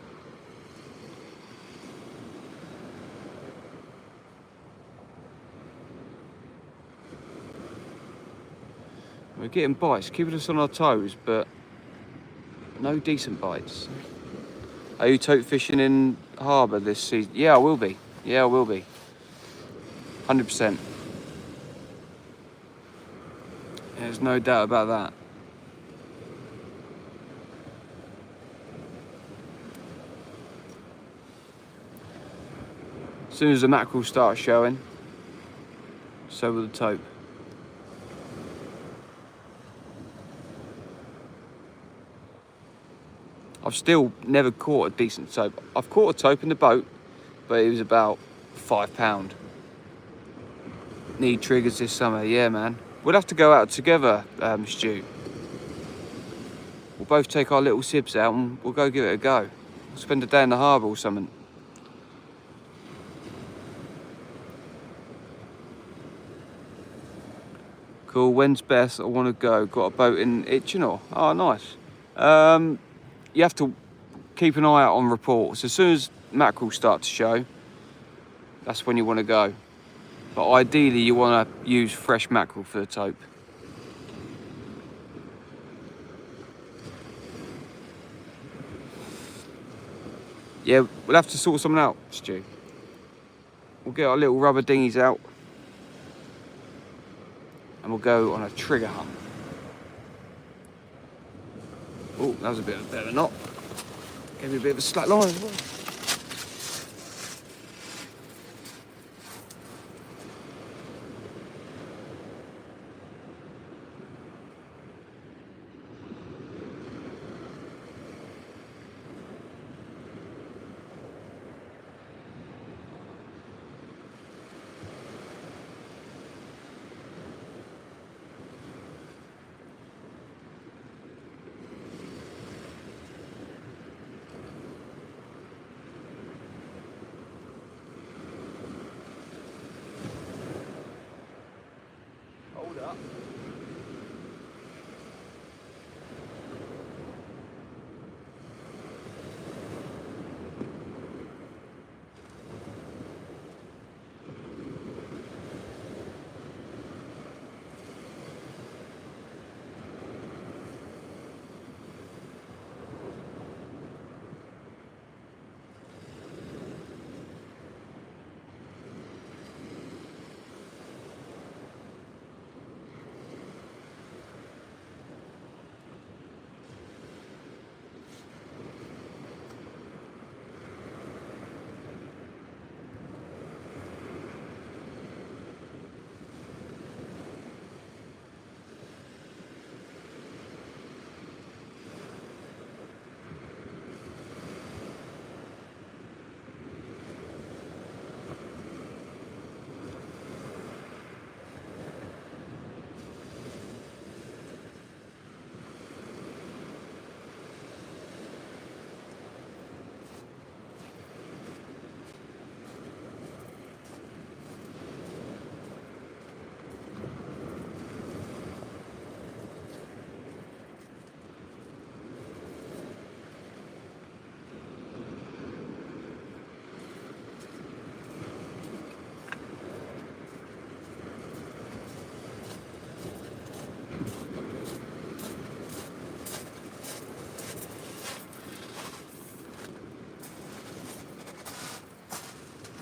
We're getting bites, keeping us on our toes, but no decent bites. Are you tote fishing in harbour this season? Yeah, I will be. Yeah, I will be. 100%. There's no doubt about that. As soon as the mackerel starts showing, so will the tope. I've still never caught a decent tope. I've caught a tope in the boat, but it was about £5. Need triggers this summer, yeah, man. We'll have to go out together, Stu. We'll both take our little sibs out and we'll go give it a go. We'll spend a day in the harbour or something. Cool, when's best? I want to go. Got a boat in Itchenor. Oh, nice. You have to keep an eye out on reports. As soon as mackerel start to show, that's when you want to go. But ideally, you want to use fresh mackerel for the tope. Yeah, we'll have to sort something out, Stu. We'll get our little rubber dinghies out and we'll go on a trigger hunt. Oh, that was a bit of a knot. Gave me a bit of a slack line as well.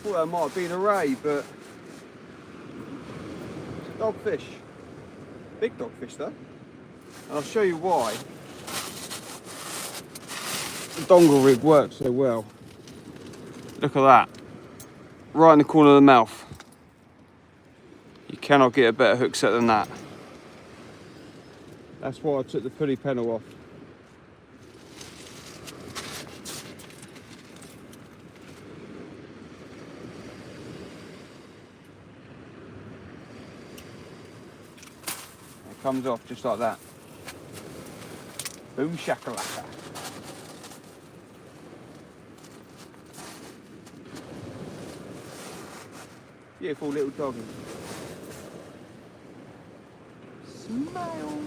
thought that might have been a ray, but dogfish. Big dogfish though. And I'll show you why the dongle rig works so well. Look at that. Right in the corner of the mouth. You cannot get a better hook set than that. That's why I took the pulley panel off. It comes off just like that. Boom shakalaka. Beautiful little doggy. Smile.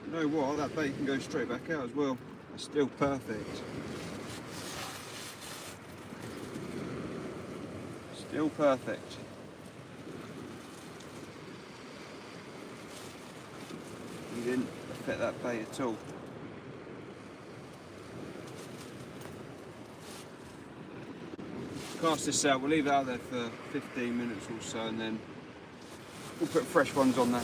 You know what, that bait can go straight back out as well. It's still perfect. Still perfect. You didn't affect that bait at all. Cast this out, we'll leave it out there for 15 minutes or so and then we'll put fresh ones on there.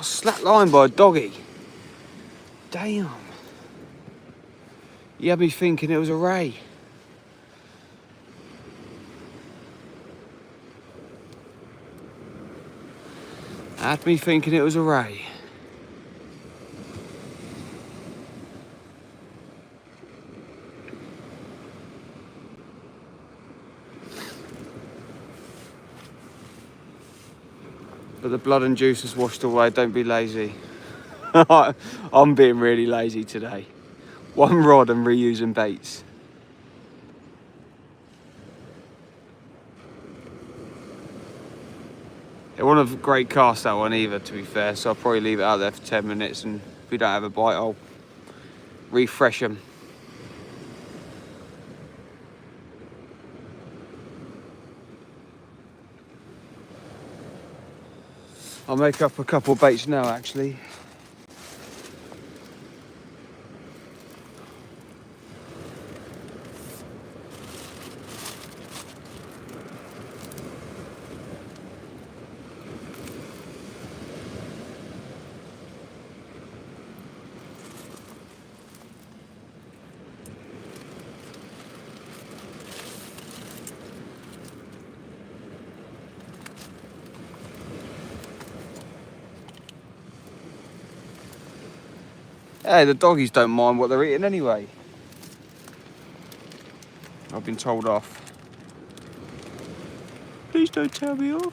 Slack line by a doggy. Damn. You had me thinking it was a ray. Had me thinking it was a ray. But the blood and juice has washed away, don't be lazy. I'm being really lazy today. One rod and reusing baits. It wasn't a great cast, that one either, to be fair, so I'll probably leave it out there for 10 minutes and if we don't have a bite, I'll refresh them. I'll make up a couple of baits now, actually. Hey, the doggies don't mind what they're eating anyway. I've been told off. Please don't tell me off.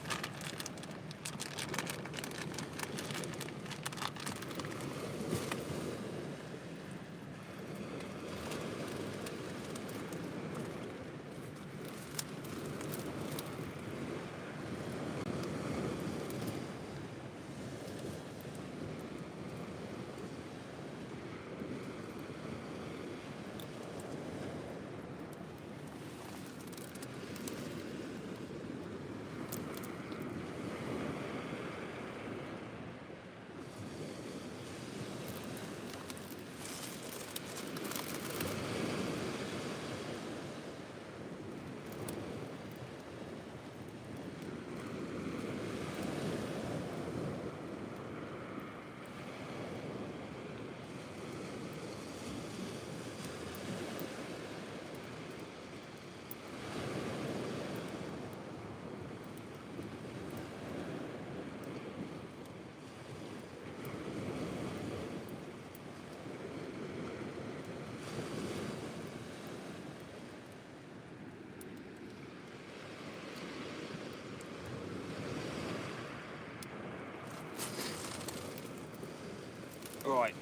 Right.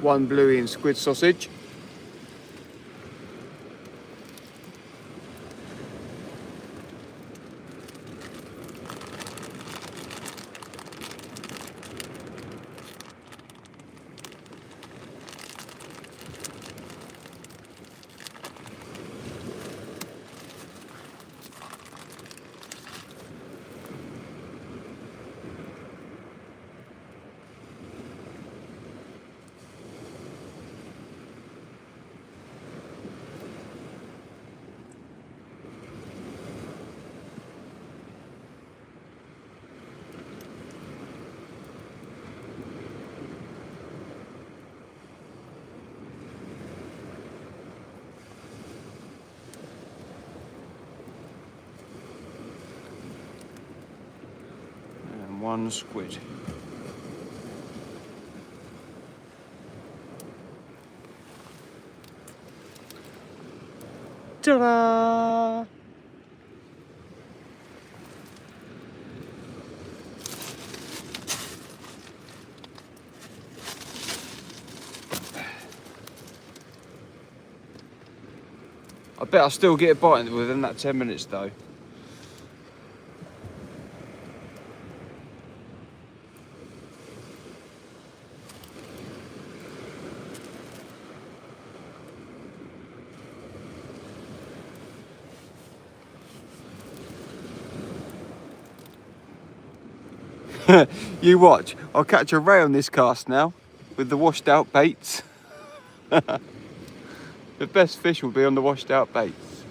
One bluey and squid sausage. And one squid. Ta-da! I bet I'll still get a bite within that 10 minutes though. You watch, I'll catch a ray on this cast now with the washed out baits. The best fish will be on the washed out baits.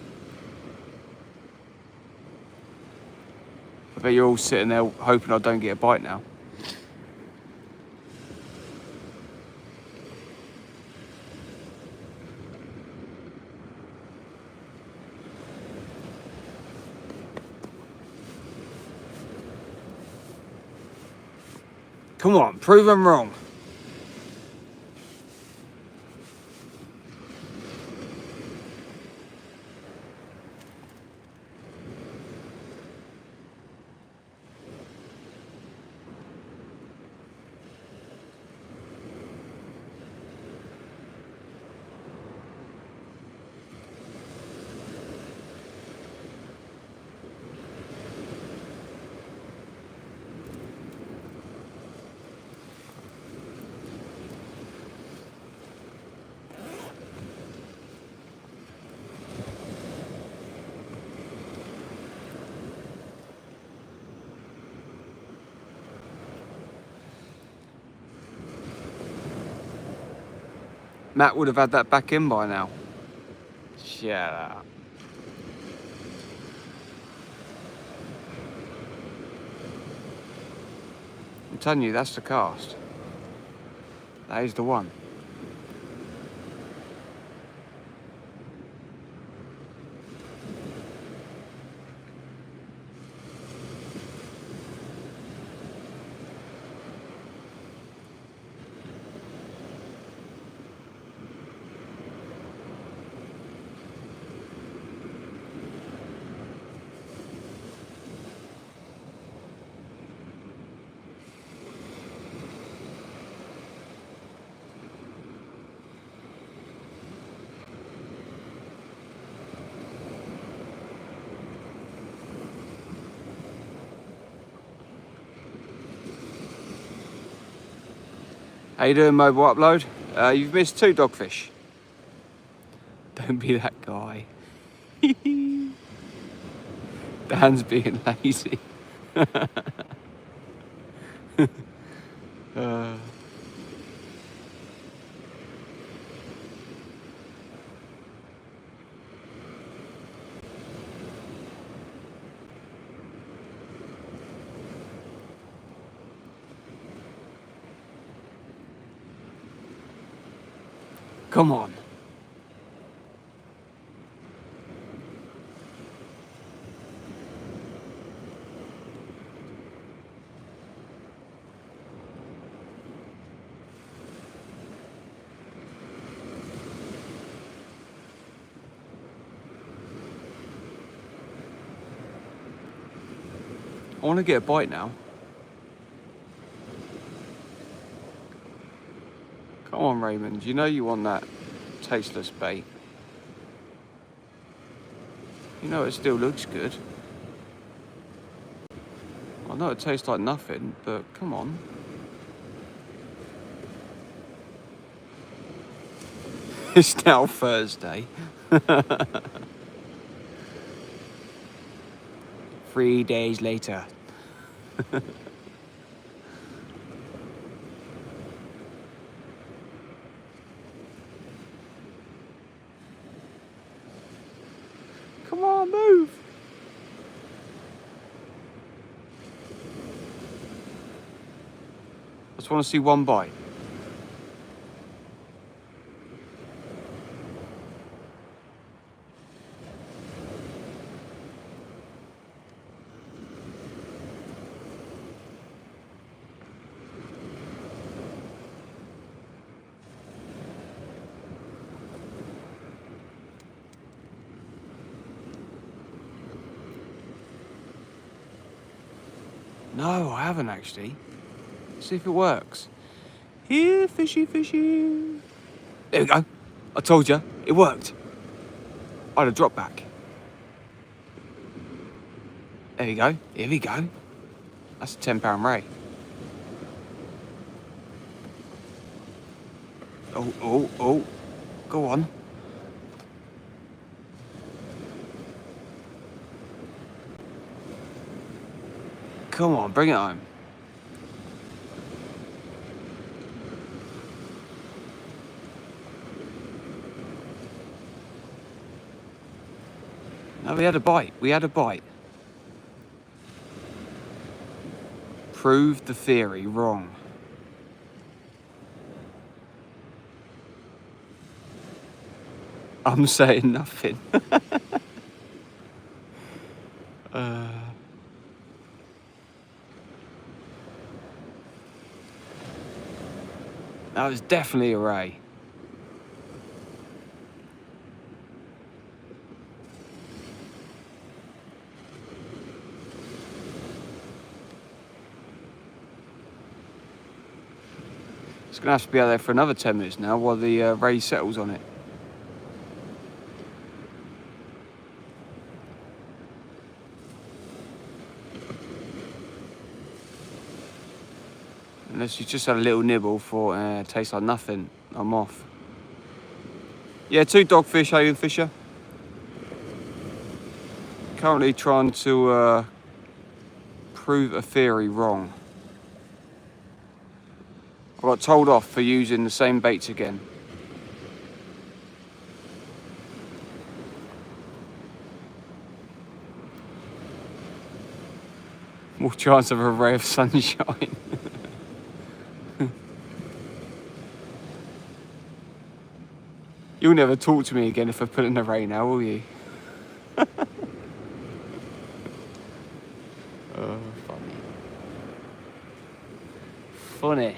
I bet you're all sitting there hoping I don't get a bite now. Come on, prove them wrong. Matt would have had that back in by now. Shut up. I'm telling you, that's the cast. That is the one. How you doing, mobile upload? You've missed 2 dogfish. Don't be that guy. Dan's being lazy. Come on. I want to get a bite now. Come on, Raymond. You know you want that tasteless bait. You know it still looks good. I know it tastes like nothing, but come on. It's now Thursday. 3 days later. Come on, move. I just want to see one bite. No, I haven't actually. See if it works. Here, fishy, fishy. There we go. I told you, it worked. I had a drop back. There we go. Here we go. That's a £10 ray. Oh. Go on. Come on, bring it home. No, we had a bite. We had a bite. Proved the theory wrong. I'm saying nothing. That was definitely a ray. It's going to have to be out there for another 10 minutes now while the ray settles on it. Unless you just had a little nibble for tastes like nothing, I'm off. Yeah, 2 dogfish, Hagen Fisher. Currently trying to prove a theory wrong. I got told off for using the same baits again. More chance of a ray of sunshine. You'll never talk to me again if I put in the rain now, will you? Oh, funny. Funny.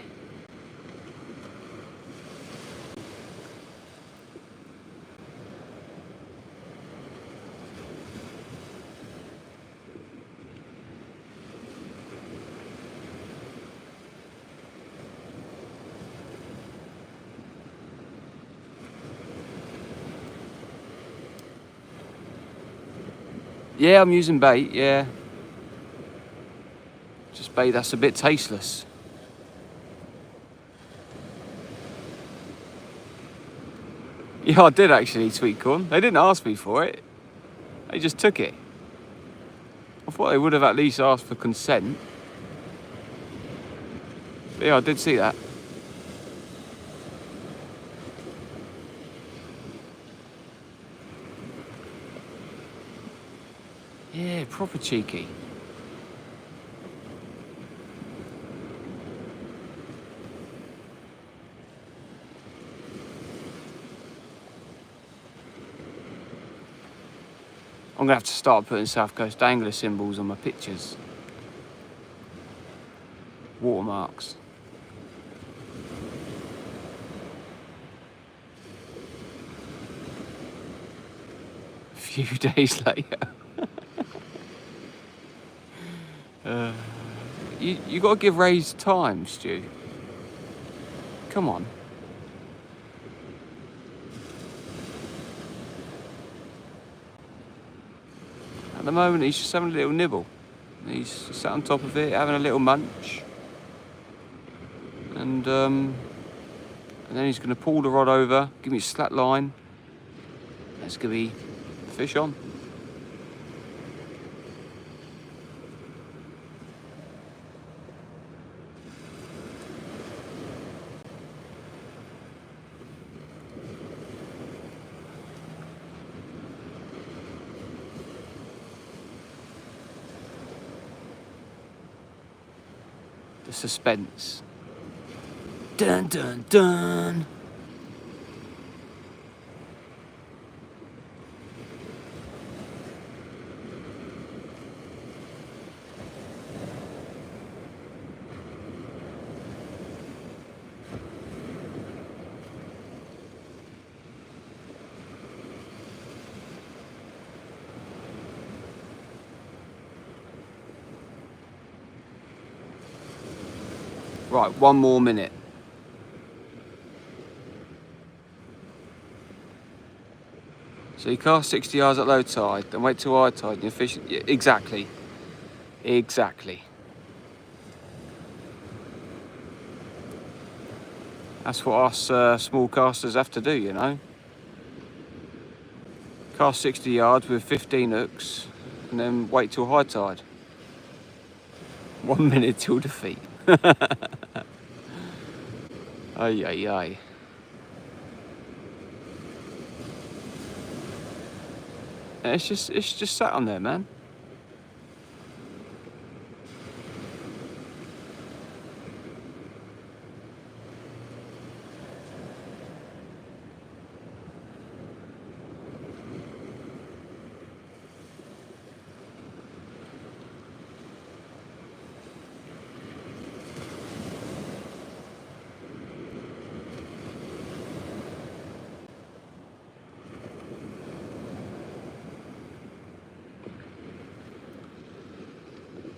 Yeah, I'm using bait, yeah. Just bait that's a bit tasteless. Yeah, I did actually eat sweet corn. They didn't ask me for it. They just took it. I thought they would have at least asked for consent. But yeah, I did see that. Yeah, proper cheeky. I'm gonna have to start putting South Coast Dangler symbols on my pictures. Watermarks. A few days later. You got to give Ray's time, Stu. Come on. At the moment, he's just having a little nibble. He's sat on top of it, having a little munch. And then he's going to pull the rod over, give me a slack line. That's going to be fish on. The suspense. Dun dun dun. Right, 1 more minute. So you cast 60 yards at low tide, then wait till high tide and you're fishing. Yeah, exactly. Exactly. That's what us small casters have to do, you know. Cast 60 yards with 15 hooks and then wait till high tide. 1 minute till defeat. Ay, ay, ay. It's just sat on there, man.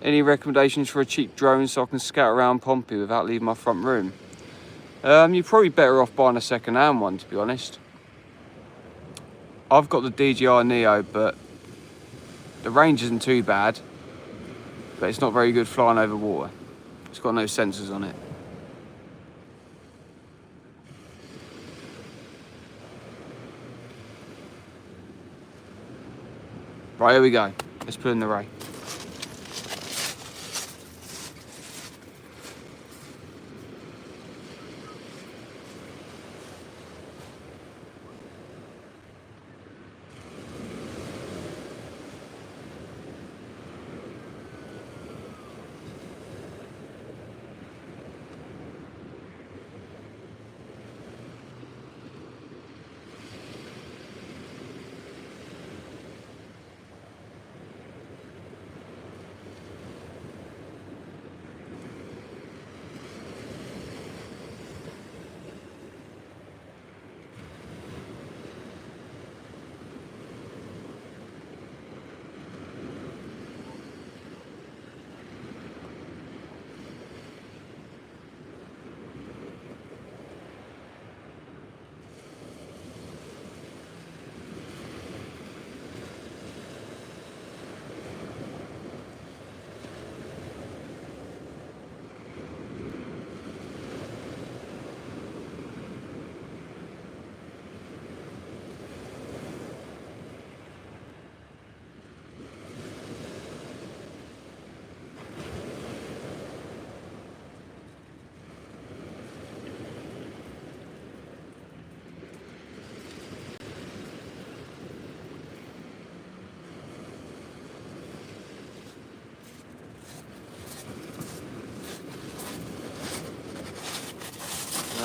Any recommendations for a cheap drone so I can scout around Pompey without leaving my front room? You're probably better off buying a second-hand one, to be honest. I've got the DJI Neo, but the range isn't too bad, but it's not very good flying over water. It's got no sensors on it. Right, here we go. Let's put in the ray.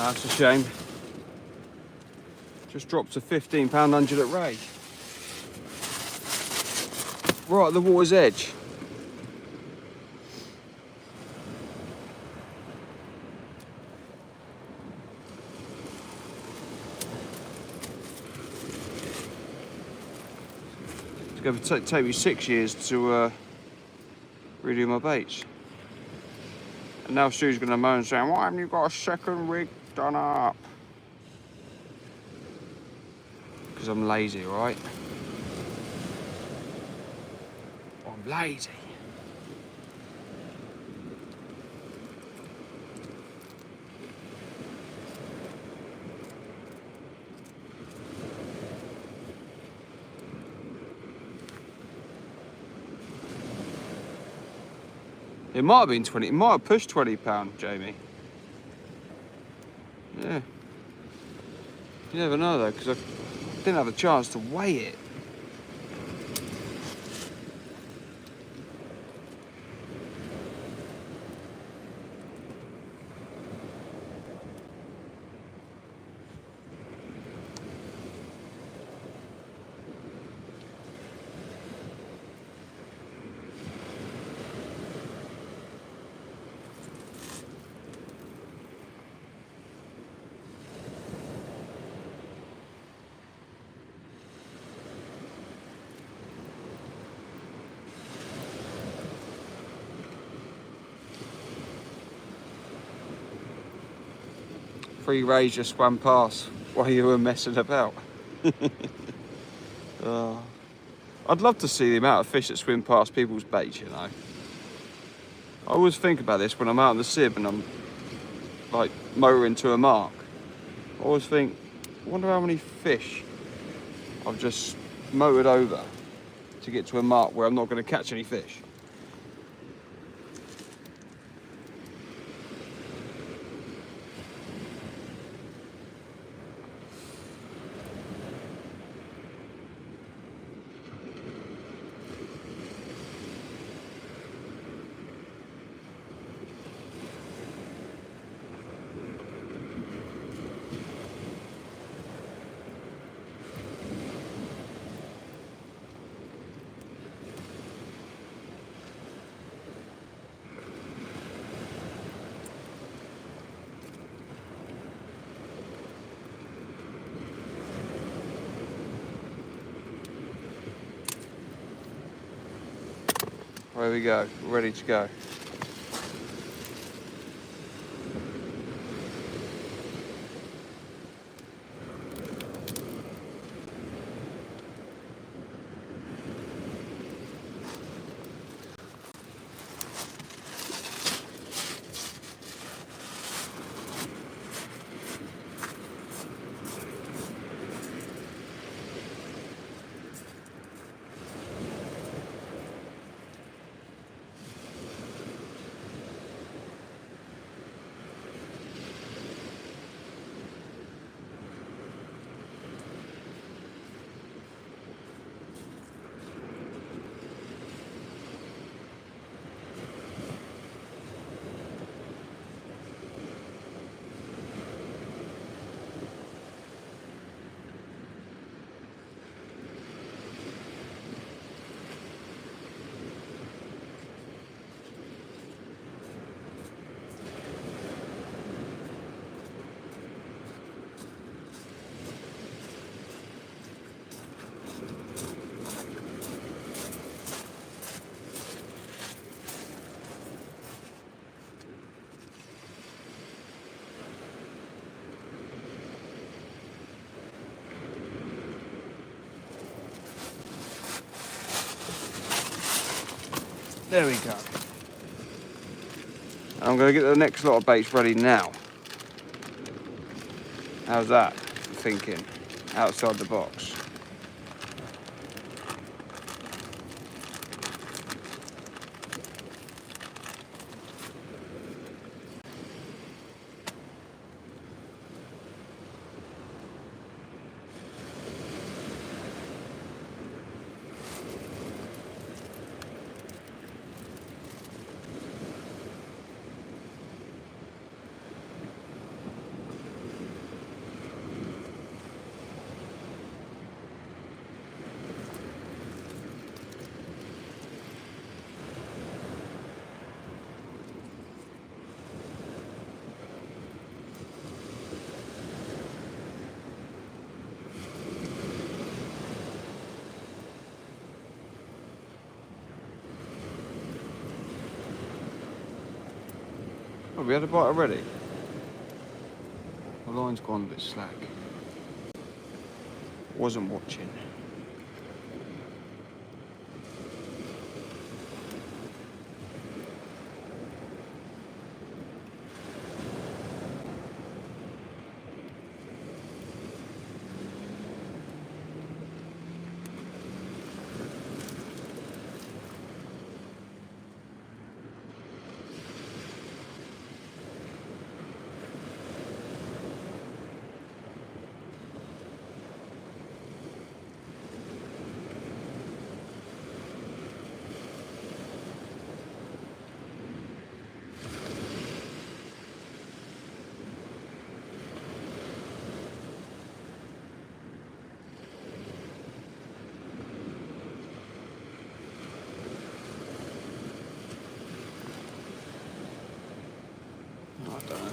That's a shame. Just dropped to £15.100 at Ray. Right at the water's edge. It's going to take me 6 years to redo my baits. And now Stu's going to moan saying, why haven't you got a second rig done up? Because I'm lazy, right? I'm lazy. It might have been 20, it might have pushed £20, Jamie. Yeah. You never know though, because I didn't have a chance to weigh it. Three rays just swam past while you were messing about. I'd love to see the amount of fish that swim past people's baits, you know. I always think about this when I'm out on the sib and I'm like motoring to a mark. I always think, I wonder how many fish I've just motored over to get to a mark where I'm not going to catch any fish. There we go, ready to go. There we go. I'm going to get the next lot of baits ready now. How's that for thinking outside the box? Oh, we had a bite already. The line's gone a bit slack. Wasn't watching. I don't know.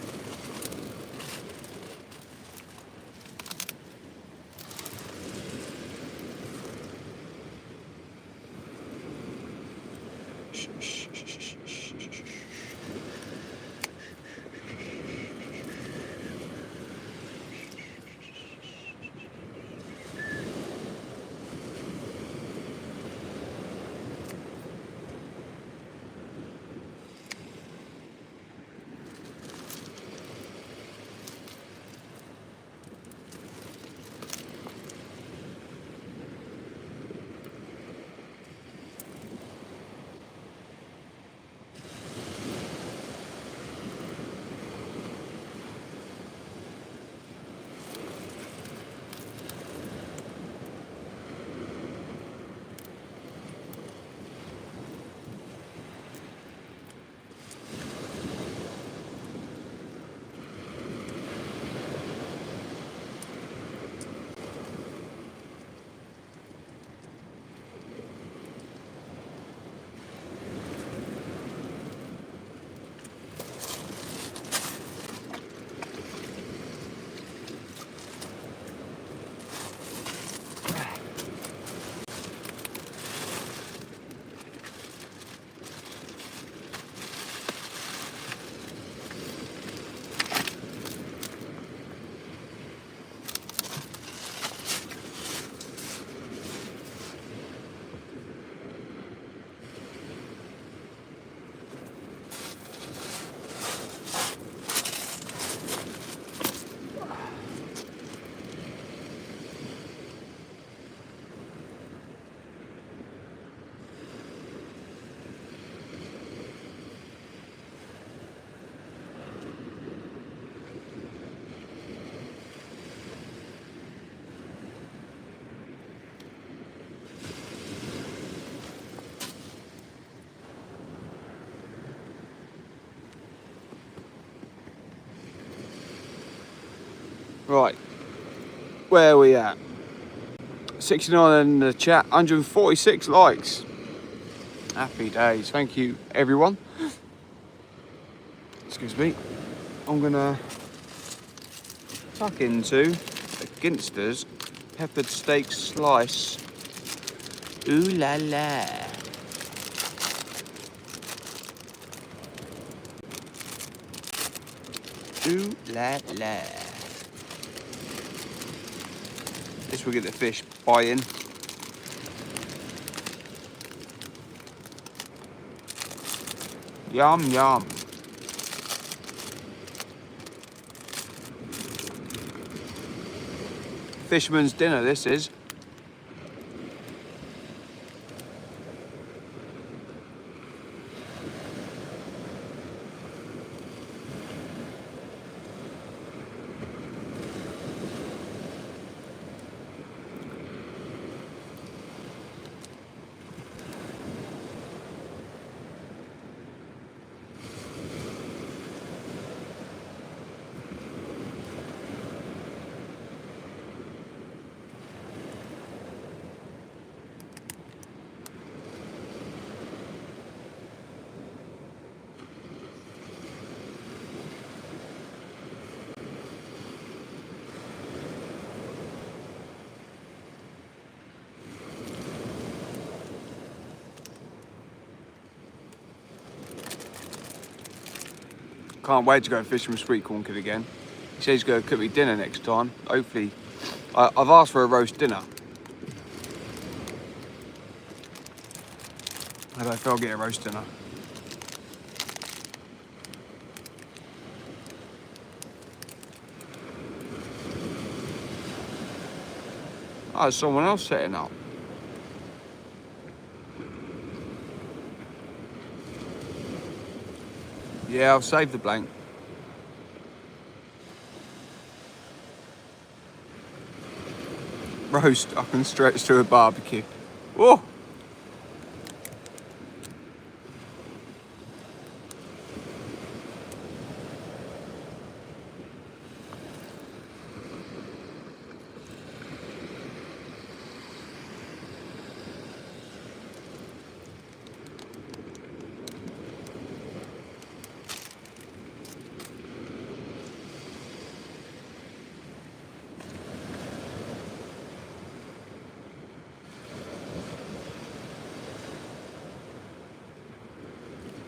Right, where are we at? 69 in the chat, 146 likes. Happy days, thank you everyone. Excuse me. I'm gonna tuck into a Ginster's peppered steak slice. Ooh la la. Ooh la la. This will get the fish biting. Yum yum. Fisherman's dinner this is. can't wait to go fishing with Sweet Corn Kid again. He says he's going to cook me dinner next time. Hopefully, I've asked for a roast dinner. I don't think I'll get a roast dinner. Oh, there's someone else setting up. Yeah, I'll save the blank. Roast, I can stretch to a barbecue. Whoa!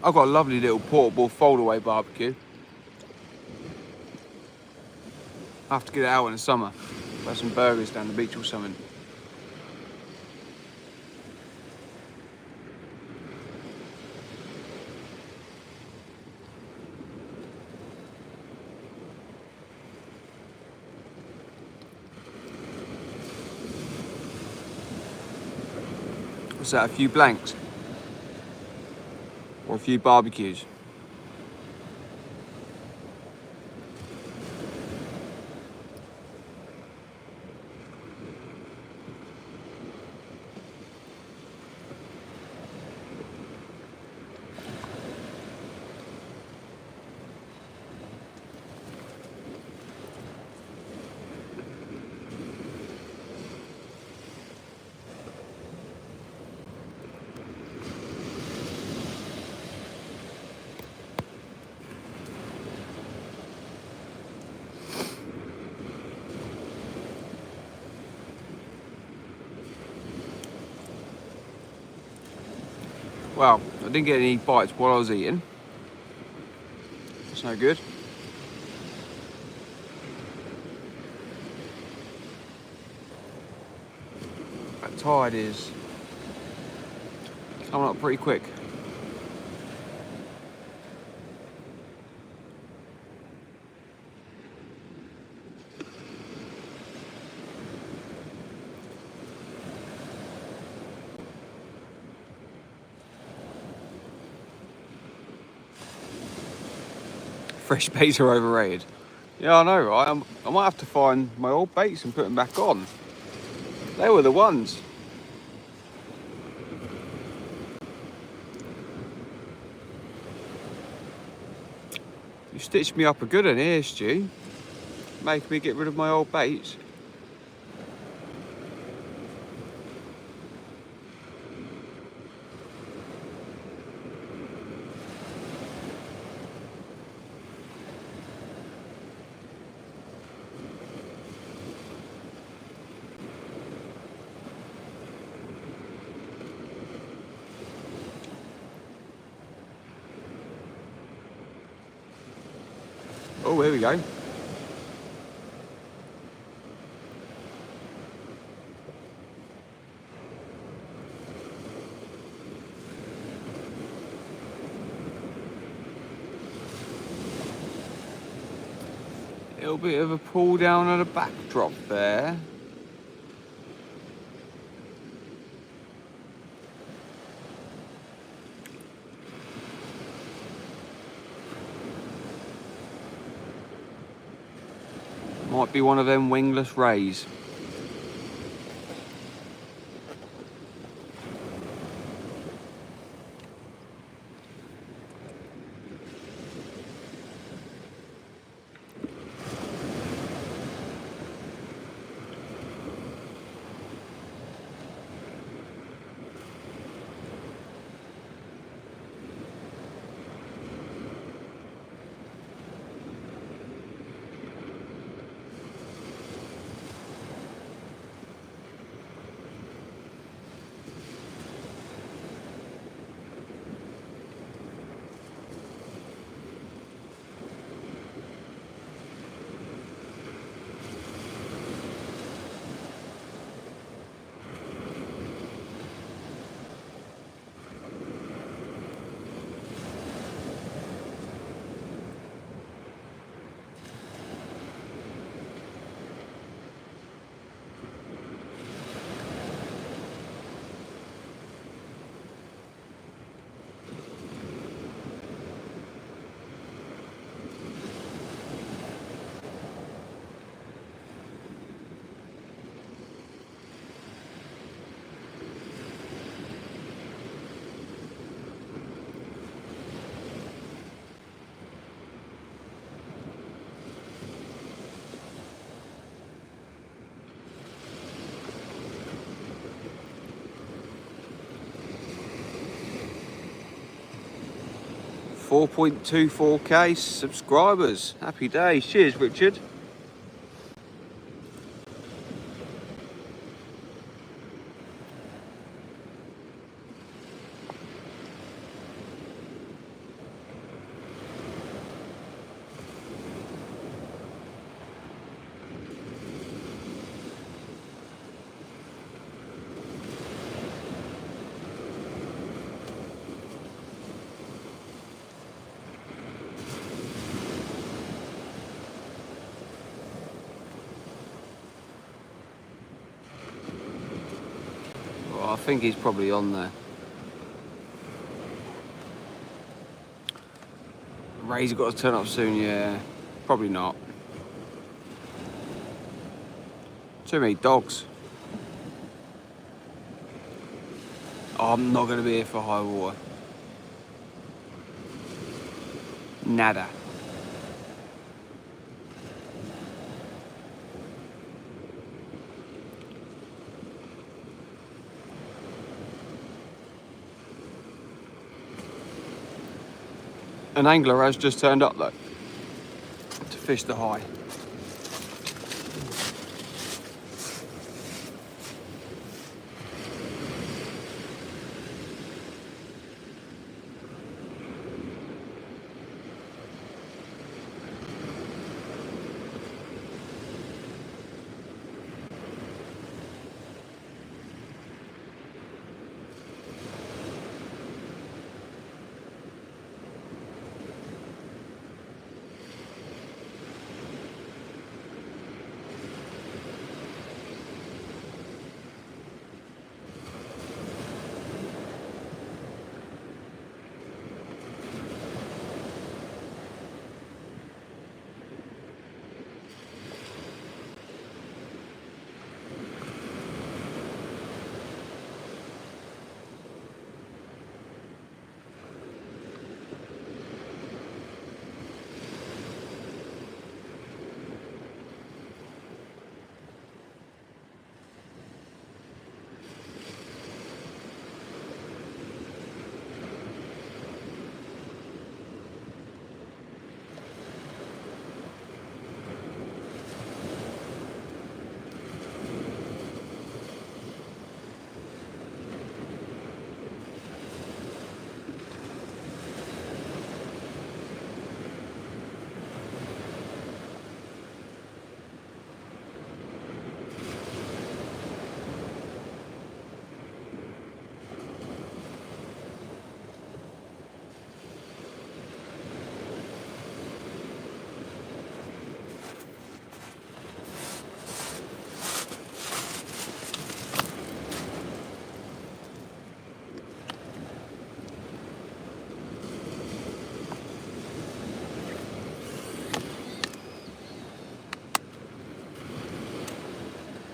I've got a lovely little portable fold-away barbecue. I have to get it out in the summer. Have some burgers down the beach or something. What's that, a few blanks? Or a few barbecues? Well, I didn't get any bites while I was eating. That's no good. That tide is coming up pretty quick. Fresh baits are overrated. Yeah, I know, right? I might have to find my old baits and put them back on. They were the ones. You stitched me up a good one here, Stu. Making me get rid of my old baits. Oh, here we go. A little bit of a pull down on the backdrop there. Might be one of them wingless rays. 4.24k subscribers. Happy days. Cheers, Richard. Well, I think he's probably on there. Ray's got to turn up soon, yeah. Probably not. Too many dogs. Oh, I'm not going to be here for high water. Nada. An angler has just turned up though to fish the high.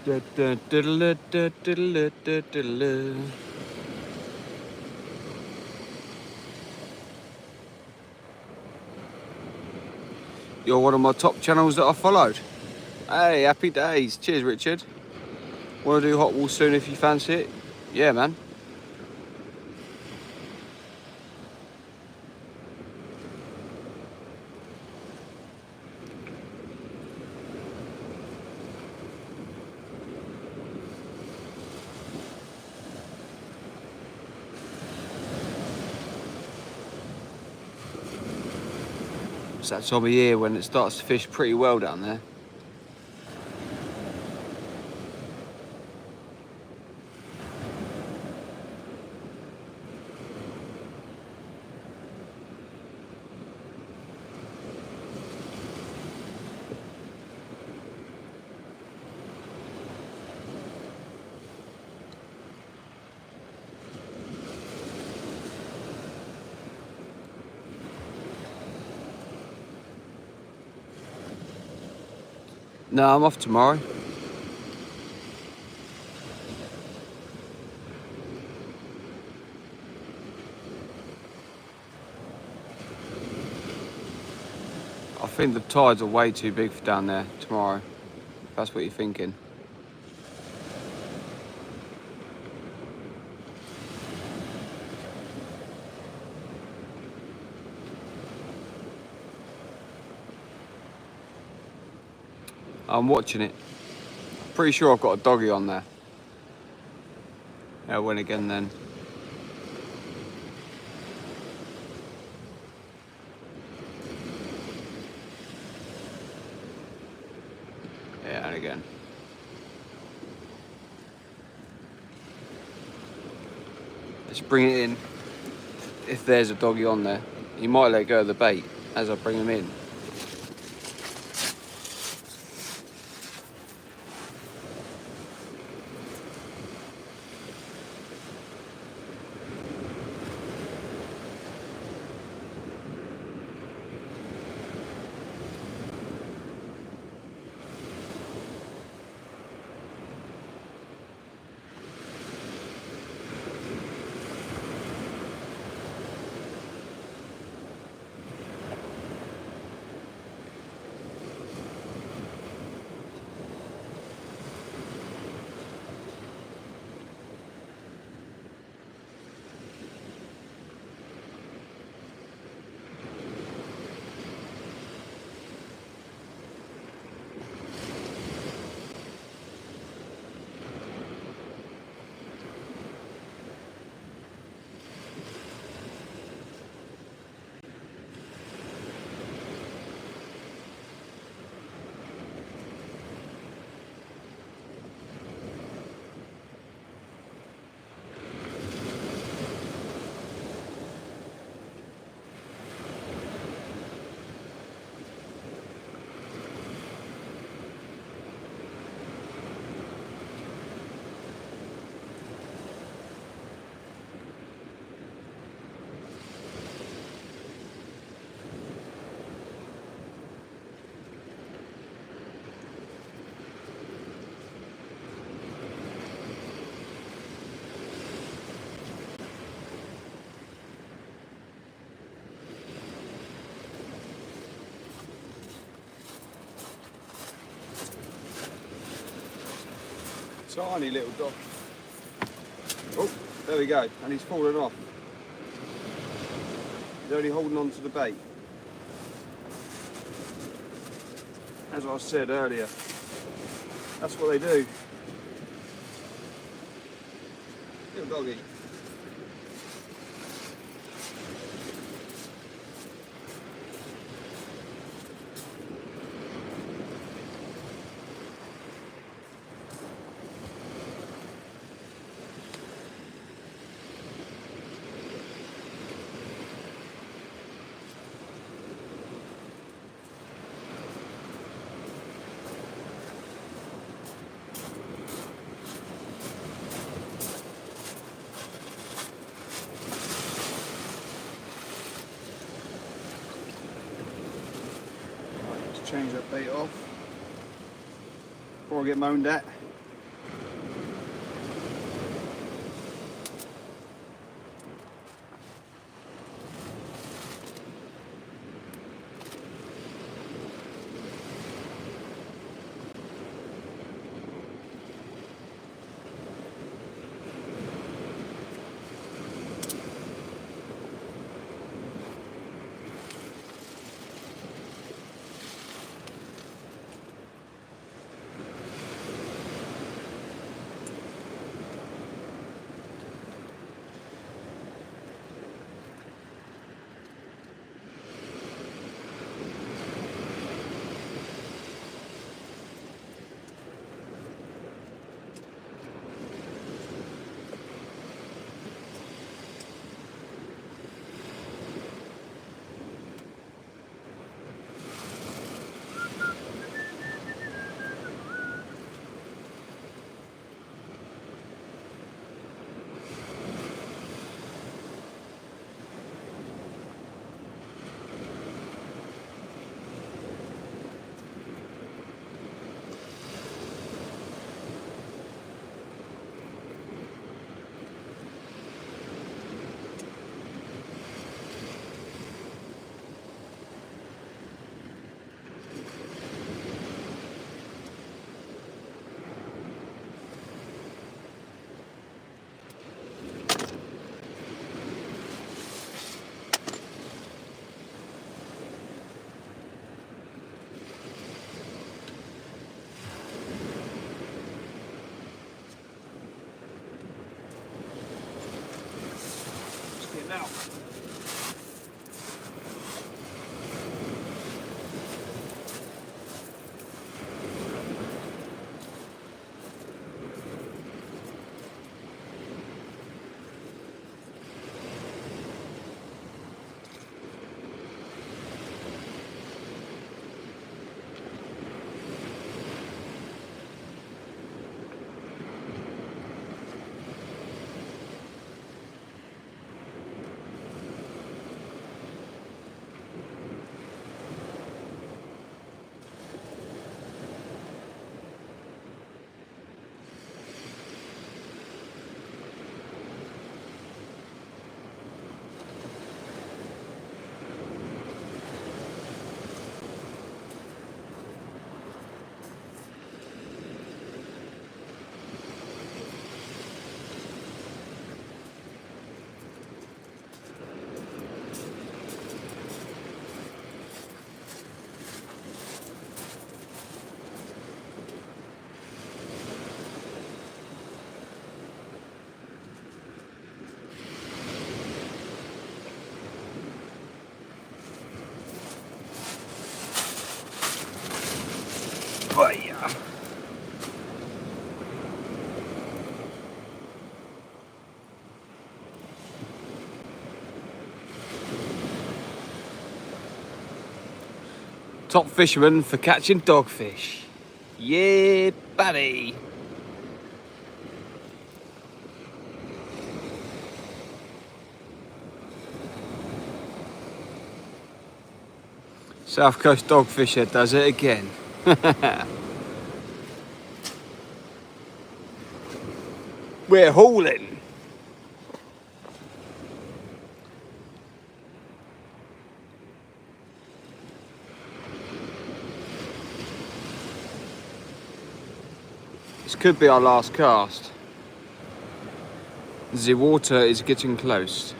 You're one of my top channels that I followed. Hey, happy days. Cheers, Richard. Want to do hot wall soon if you fancy it? Yeah, man. It's that time of year when it starts to fish pretty well down there. No, I'm off tomorrow. I think the tides are way too big for down there tomorrow. If that's what you're thinking. I'm watching it. Pretty sure I've got a doggy on there. Yeah, I went again then. Yeah, and again. Let's bring it in. If there's a doggy on there, you might let go of the bait as I bring him in. Tiny little dog. Oh, there we go, and he's fallen off. He's only holding on to the bait. As I said earlier, that's what they do. Little doggy. Change that bait off before I get moaned at. Now. Oh, yeah. Top fisherman for catching dogfish. Yeah, buddy. South Coast Dogfisher does it again. We're hauling. This could be our last cast. The water is getting close.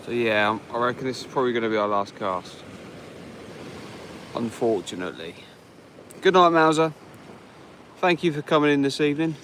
So yeah, I reckon this is probably going to be our last cast. Unfortunately. Good night, Mauser. Thank you for coming in this evening.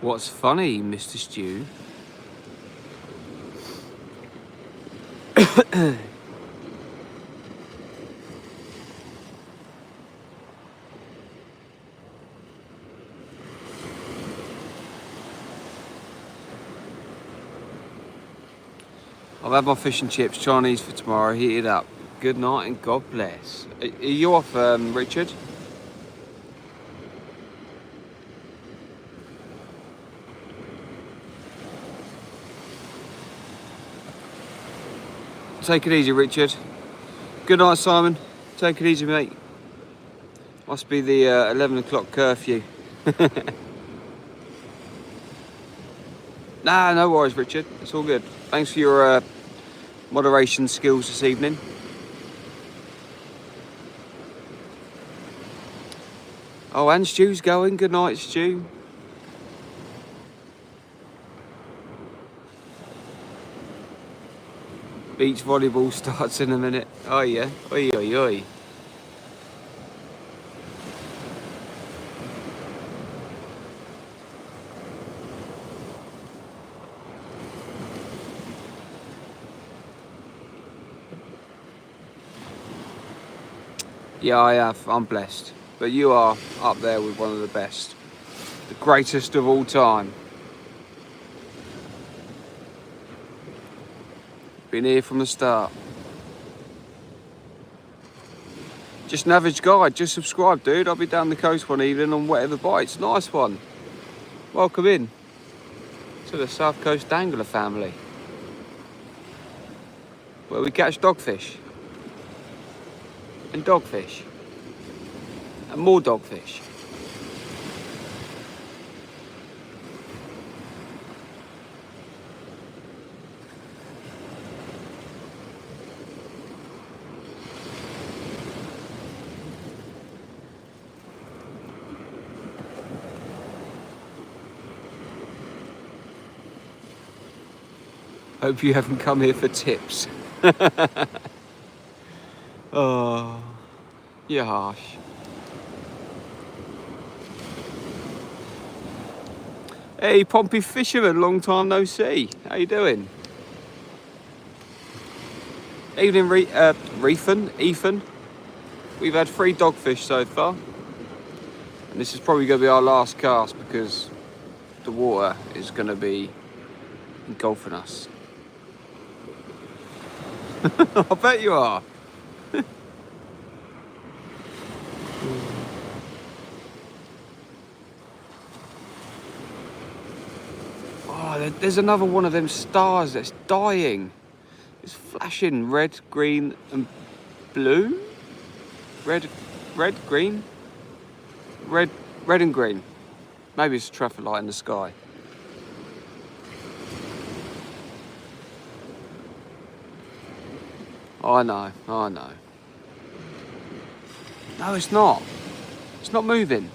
What's funny, Mr. Stew? I've had my fish and chips, Chinese for tomorrow, heated up. Good night and God bless. Are you off, Richard? Take it easy, Richard. Good night, Simon. Take it easy, mate. Must be the 11 o'clock curfew. Nah, no worries, Richard. It's all good. Thanks for your moderation skills this evening. Oh, and Stu's going. Good night, Stu. Beach volleyball starts in a minute. Oh yeah. Oi, oi, oi. Yeah, I have. I'm blessed. but you are up there with one of the best. The greatest of all time. Been here from the start. Just an average guy, just subscribe, dude. I'll be down the coast one evening on whatever bites. Nice one. Welcome in to the South Coast Dangler family, where we catch dogfish and dogfish and more dogfish. Hope you haven't come here for tips. Oh, you're harsh. Hey, Pompey Fisherman, long time no see. How you doing? Evening, Ethan. We've had 3 dogfish so far. And this is probably going to be our last cast because the water is going to be engulfing us. I bet you are. Oh, there's another one of them stars that's dying. It's flashing red, green and blue. Red, green. Red and green. Maybe it's a traffic light in the sky. I know. No, it's not. It's not moving.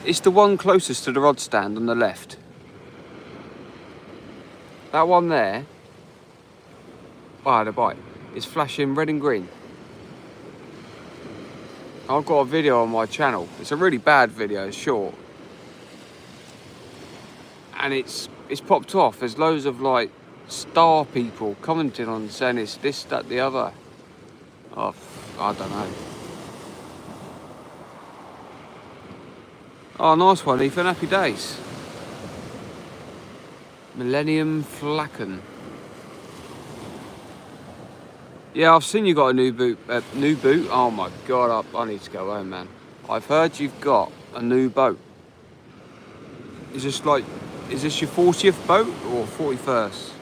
It's the one closest to the rod stand on the left. That one there, oh, the bite, is flashing red and green. I've got a video on my channel. It's a really bad video, it's short. And it's popped off. There's loads of like star people commenting on saying it's this, that, the other. Oh, I don't know. Oh, nice one, Ethan. Happy days. Millennium Flacken. Yeah, I've seen you got a new boot. Oh my God, I need to go home, man. I've heard you've got a new boat. Is this your 40th boat or 41st?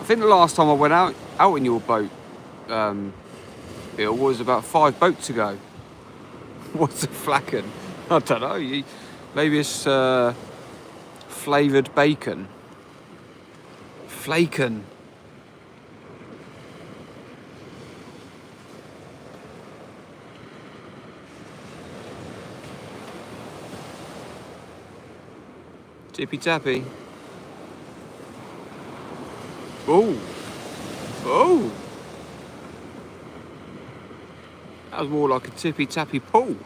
I think the last time I went out in your boat, Bill, was about 5 boats ago. What's a flacken? I don't know. Maybe it's flavoured bacon. Flaken. Tippy tappy. Oh. That was more like a tippy tappy pull.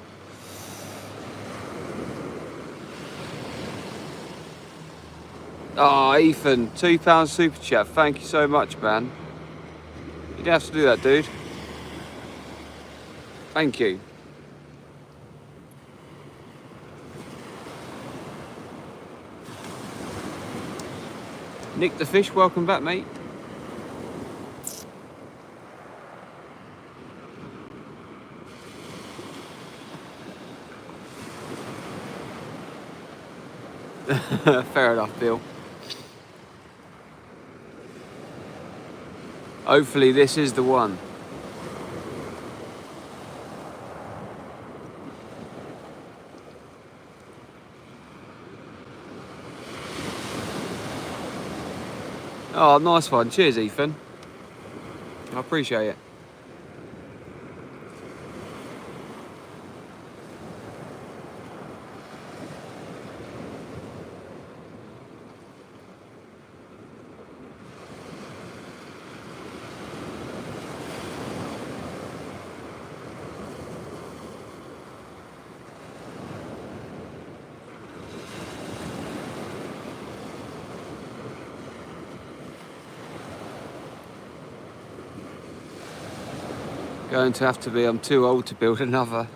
Oh, Ethan, £2 super chat. Thank you so much, man. You didn't have to do that, dude. Thank you. Nick the Fish, welcome back, mate. Fair enough, Bill. Hopefully this is the one. Oh, nice one. Cheers, Ethan. I appreciate it. Going to have to be. I'm too old to build another.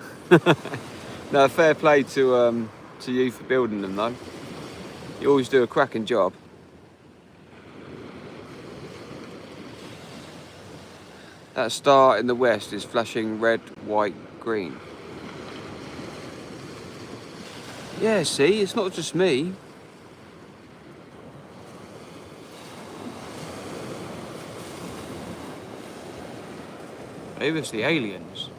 No, fair play to you for building them though. You always do a cracking job. That star in the west is flashing red, white, green. Yeah, see, it's not just me. Maybe it's the aliens.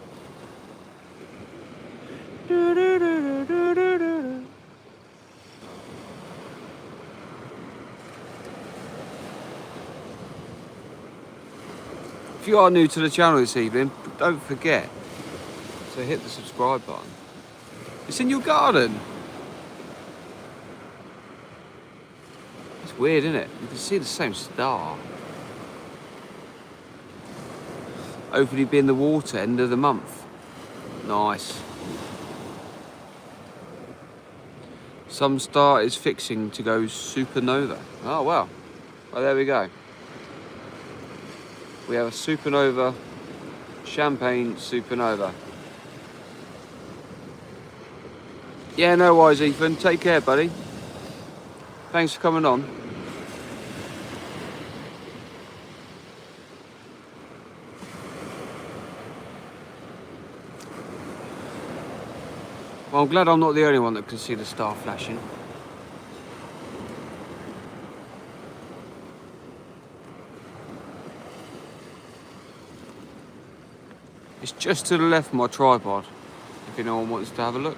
If you are new to the channel this evening, don't forget to hit the subscribe button. It's in your garden. It's weird, isn't it? You can see the same star. Hopefully be in the water end of the month. Nice. Some star is fixing to go supernova. Oh well. Well, there we go. We have a supernova, champagne supernova. Yeah, no worries, Ethan. Take care, buddy. Thanks for coming on. Well, I'm glad I'm not the only one that can see the star flashing. It's just to the left of my tripod, if anyone wants to have a look.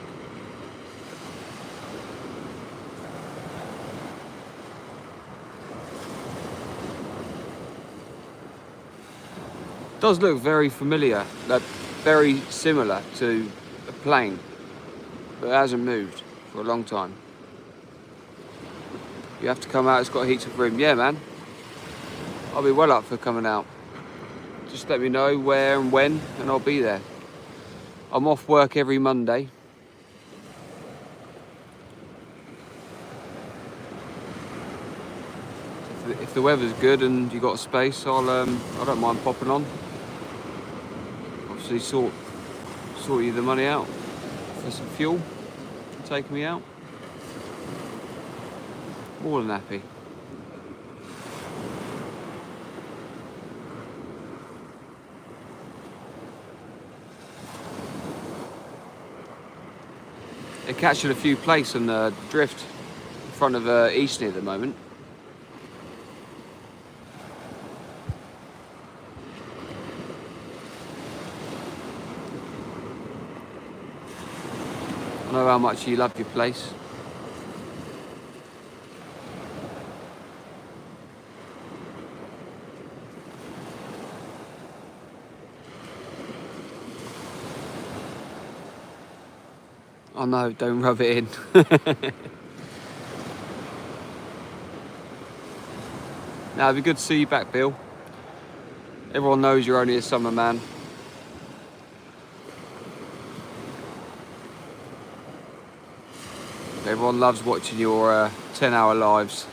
It does look very familiar, very similar to a plane, but it hasn't moved for a long time. You have to come out, it's got heaps of room. Yeah, man. I'll be well up for coming out. Just let me know where and when, and I'll be there. I'm off work every Monday. If the weather's good and you got space, I don't mind popping on. Obviously, sort you the money out for some fuel and taking me out. More than happy. They're catching a few place on the drift in front of Eastney at the moment. I know how much you love your place. Oh no, don't rub it in. Now, it'd be good to see you back, Bill. Everyone knows you're only a summer man. Everyone loves watching your 10-hour lives.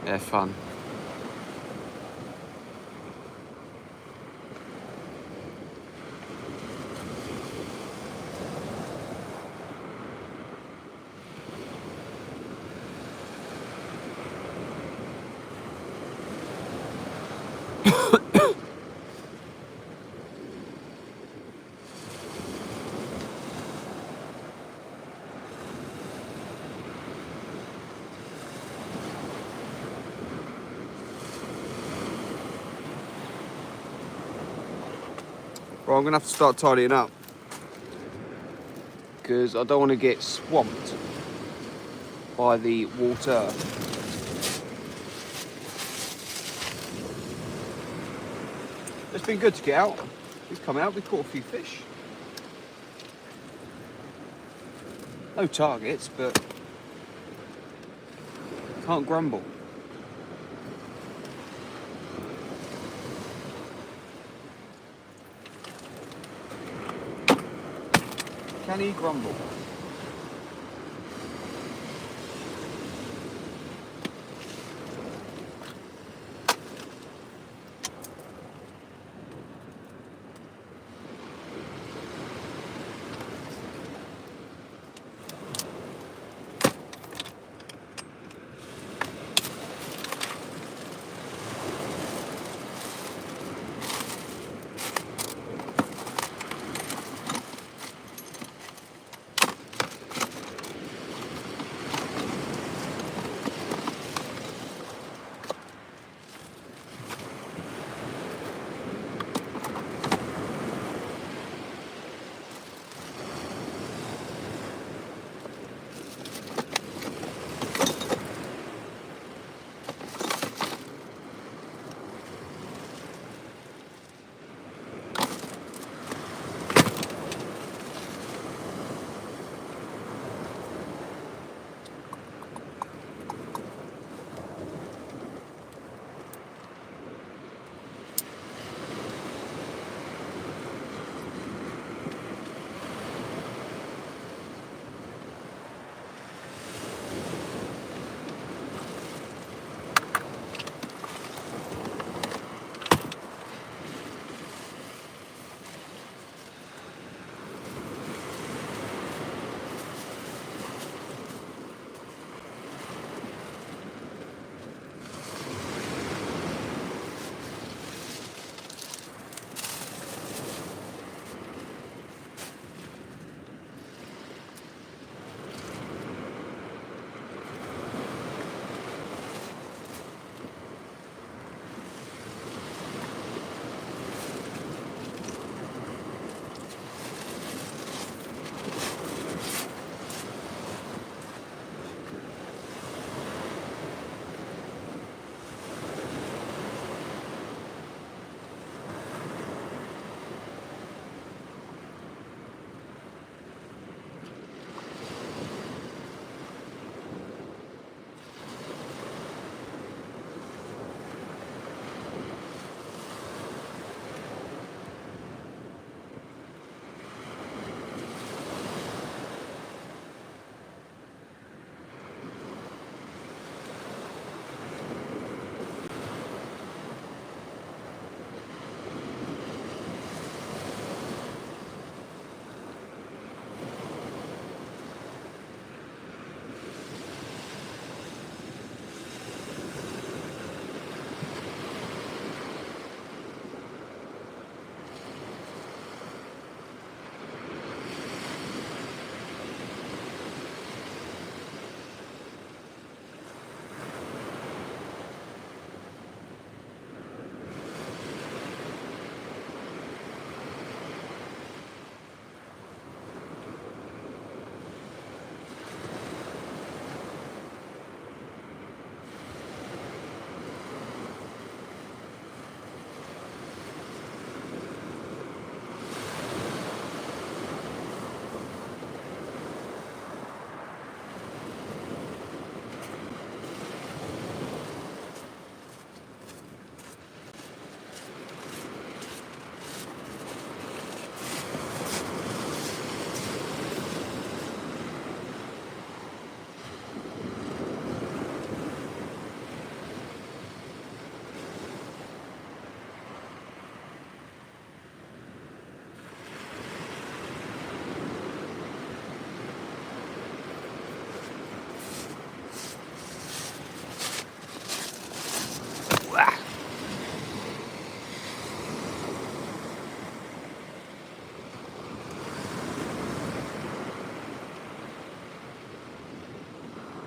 They're fun. Well, I'm going to have to start tidying up because I don't want to get swamped by the water. It's been good to get out. We've come out, we've caught a few fish. No targets, but can't grumble. Can he grumble?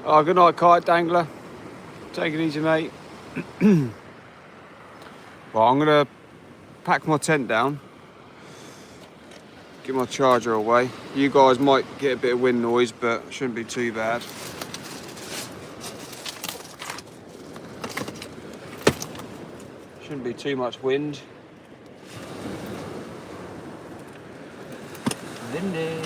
Oh, good night, Kite Dangler. Take it easy, mate. Well, I'm gonna pack my tent down, get my charger away. You guys might get a bit of wind noise, but it shouldn't be too bad. Shouldn't be too much wind. Windy.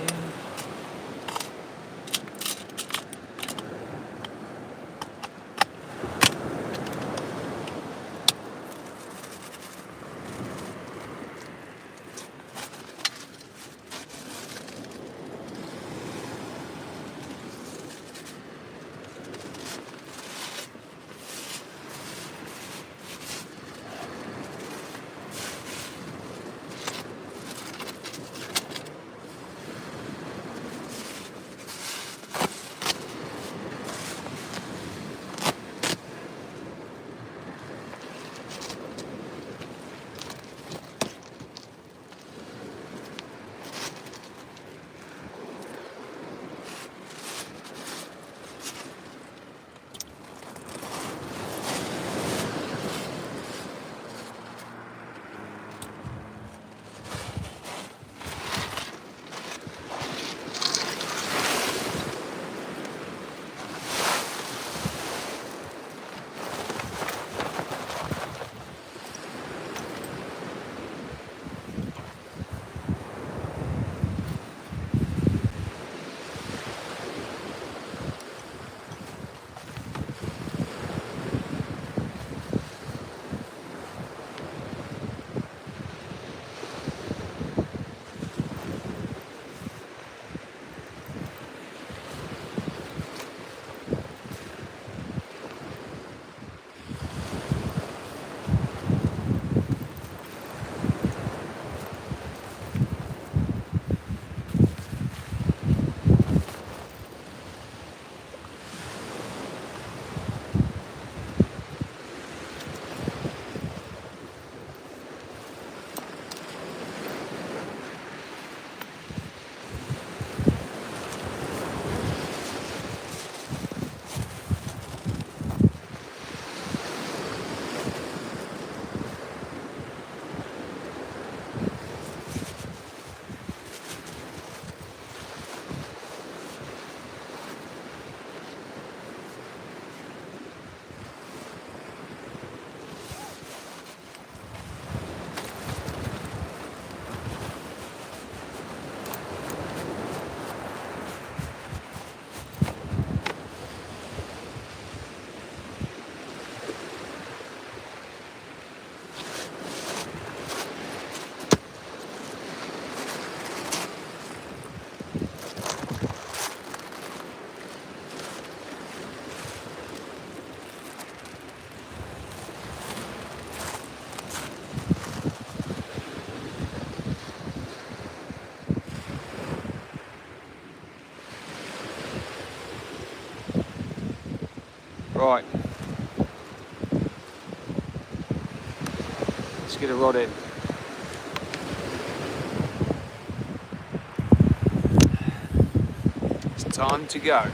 Right. Let's get a rod in. It's time to go.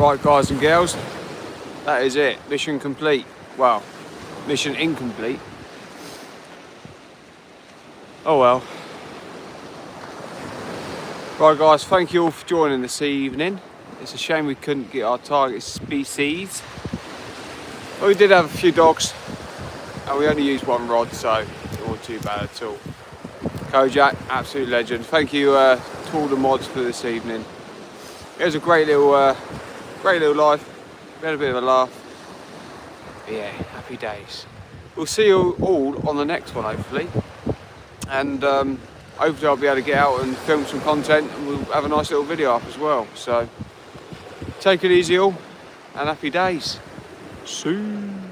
Right, guys and girls, that is it. Mission complete. Well, mission incomplete. Oh well. Right guys, thank you all for joining this evening. It's a shame we couldn't get our target species. But we did have a few dogs and we only used one rod, so it wasn't too bad at all. Kojak, absolute legend. Thank you to all the mods for this evening. It was a great little life. We had a bit of a laugh. But yeah, happy days. We'll see you all on the next one, hopefully. And hopefully I'll be able to get out and film some content, and we'll have a nice little video up as well. So take it easy all, and happy days. See you.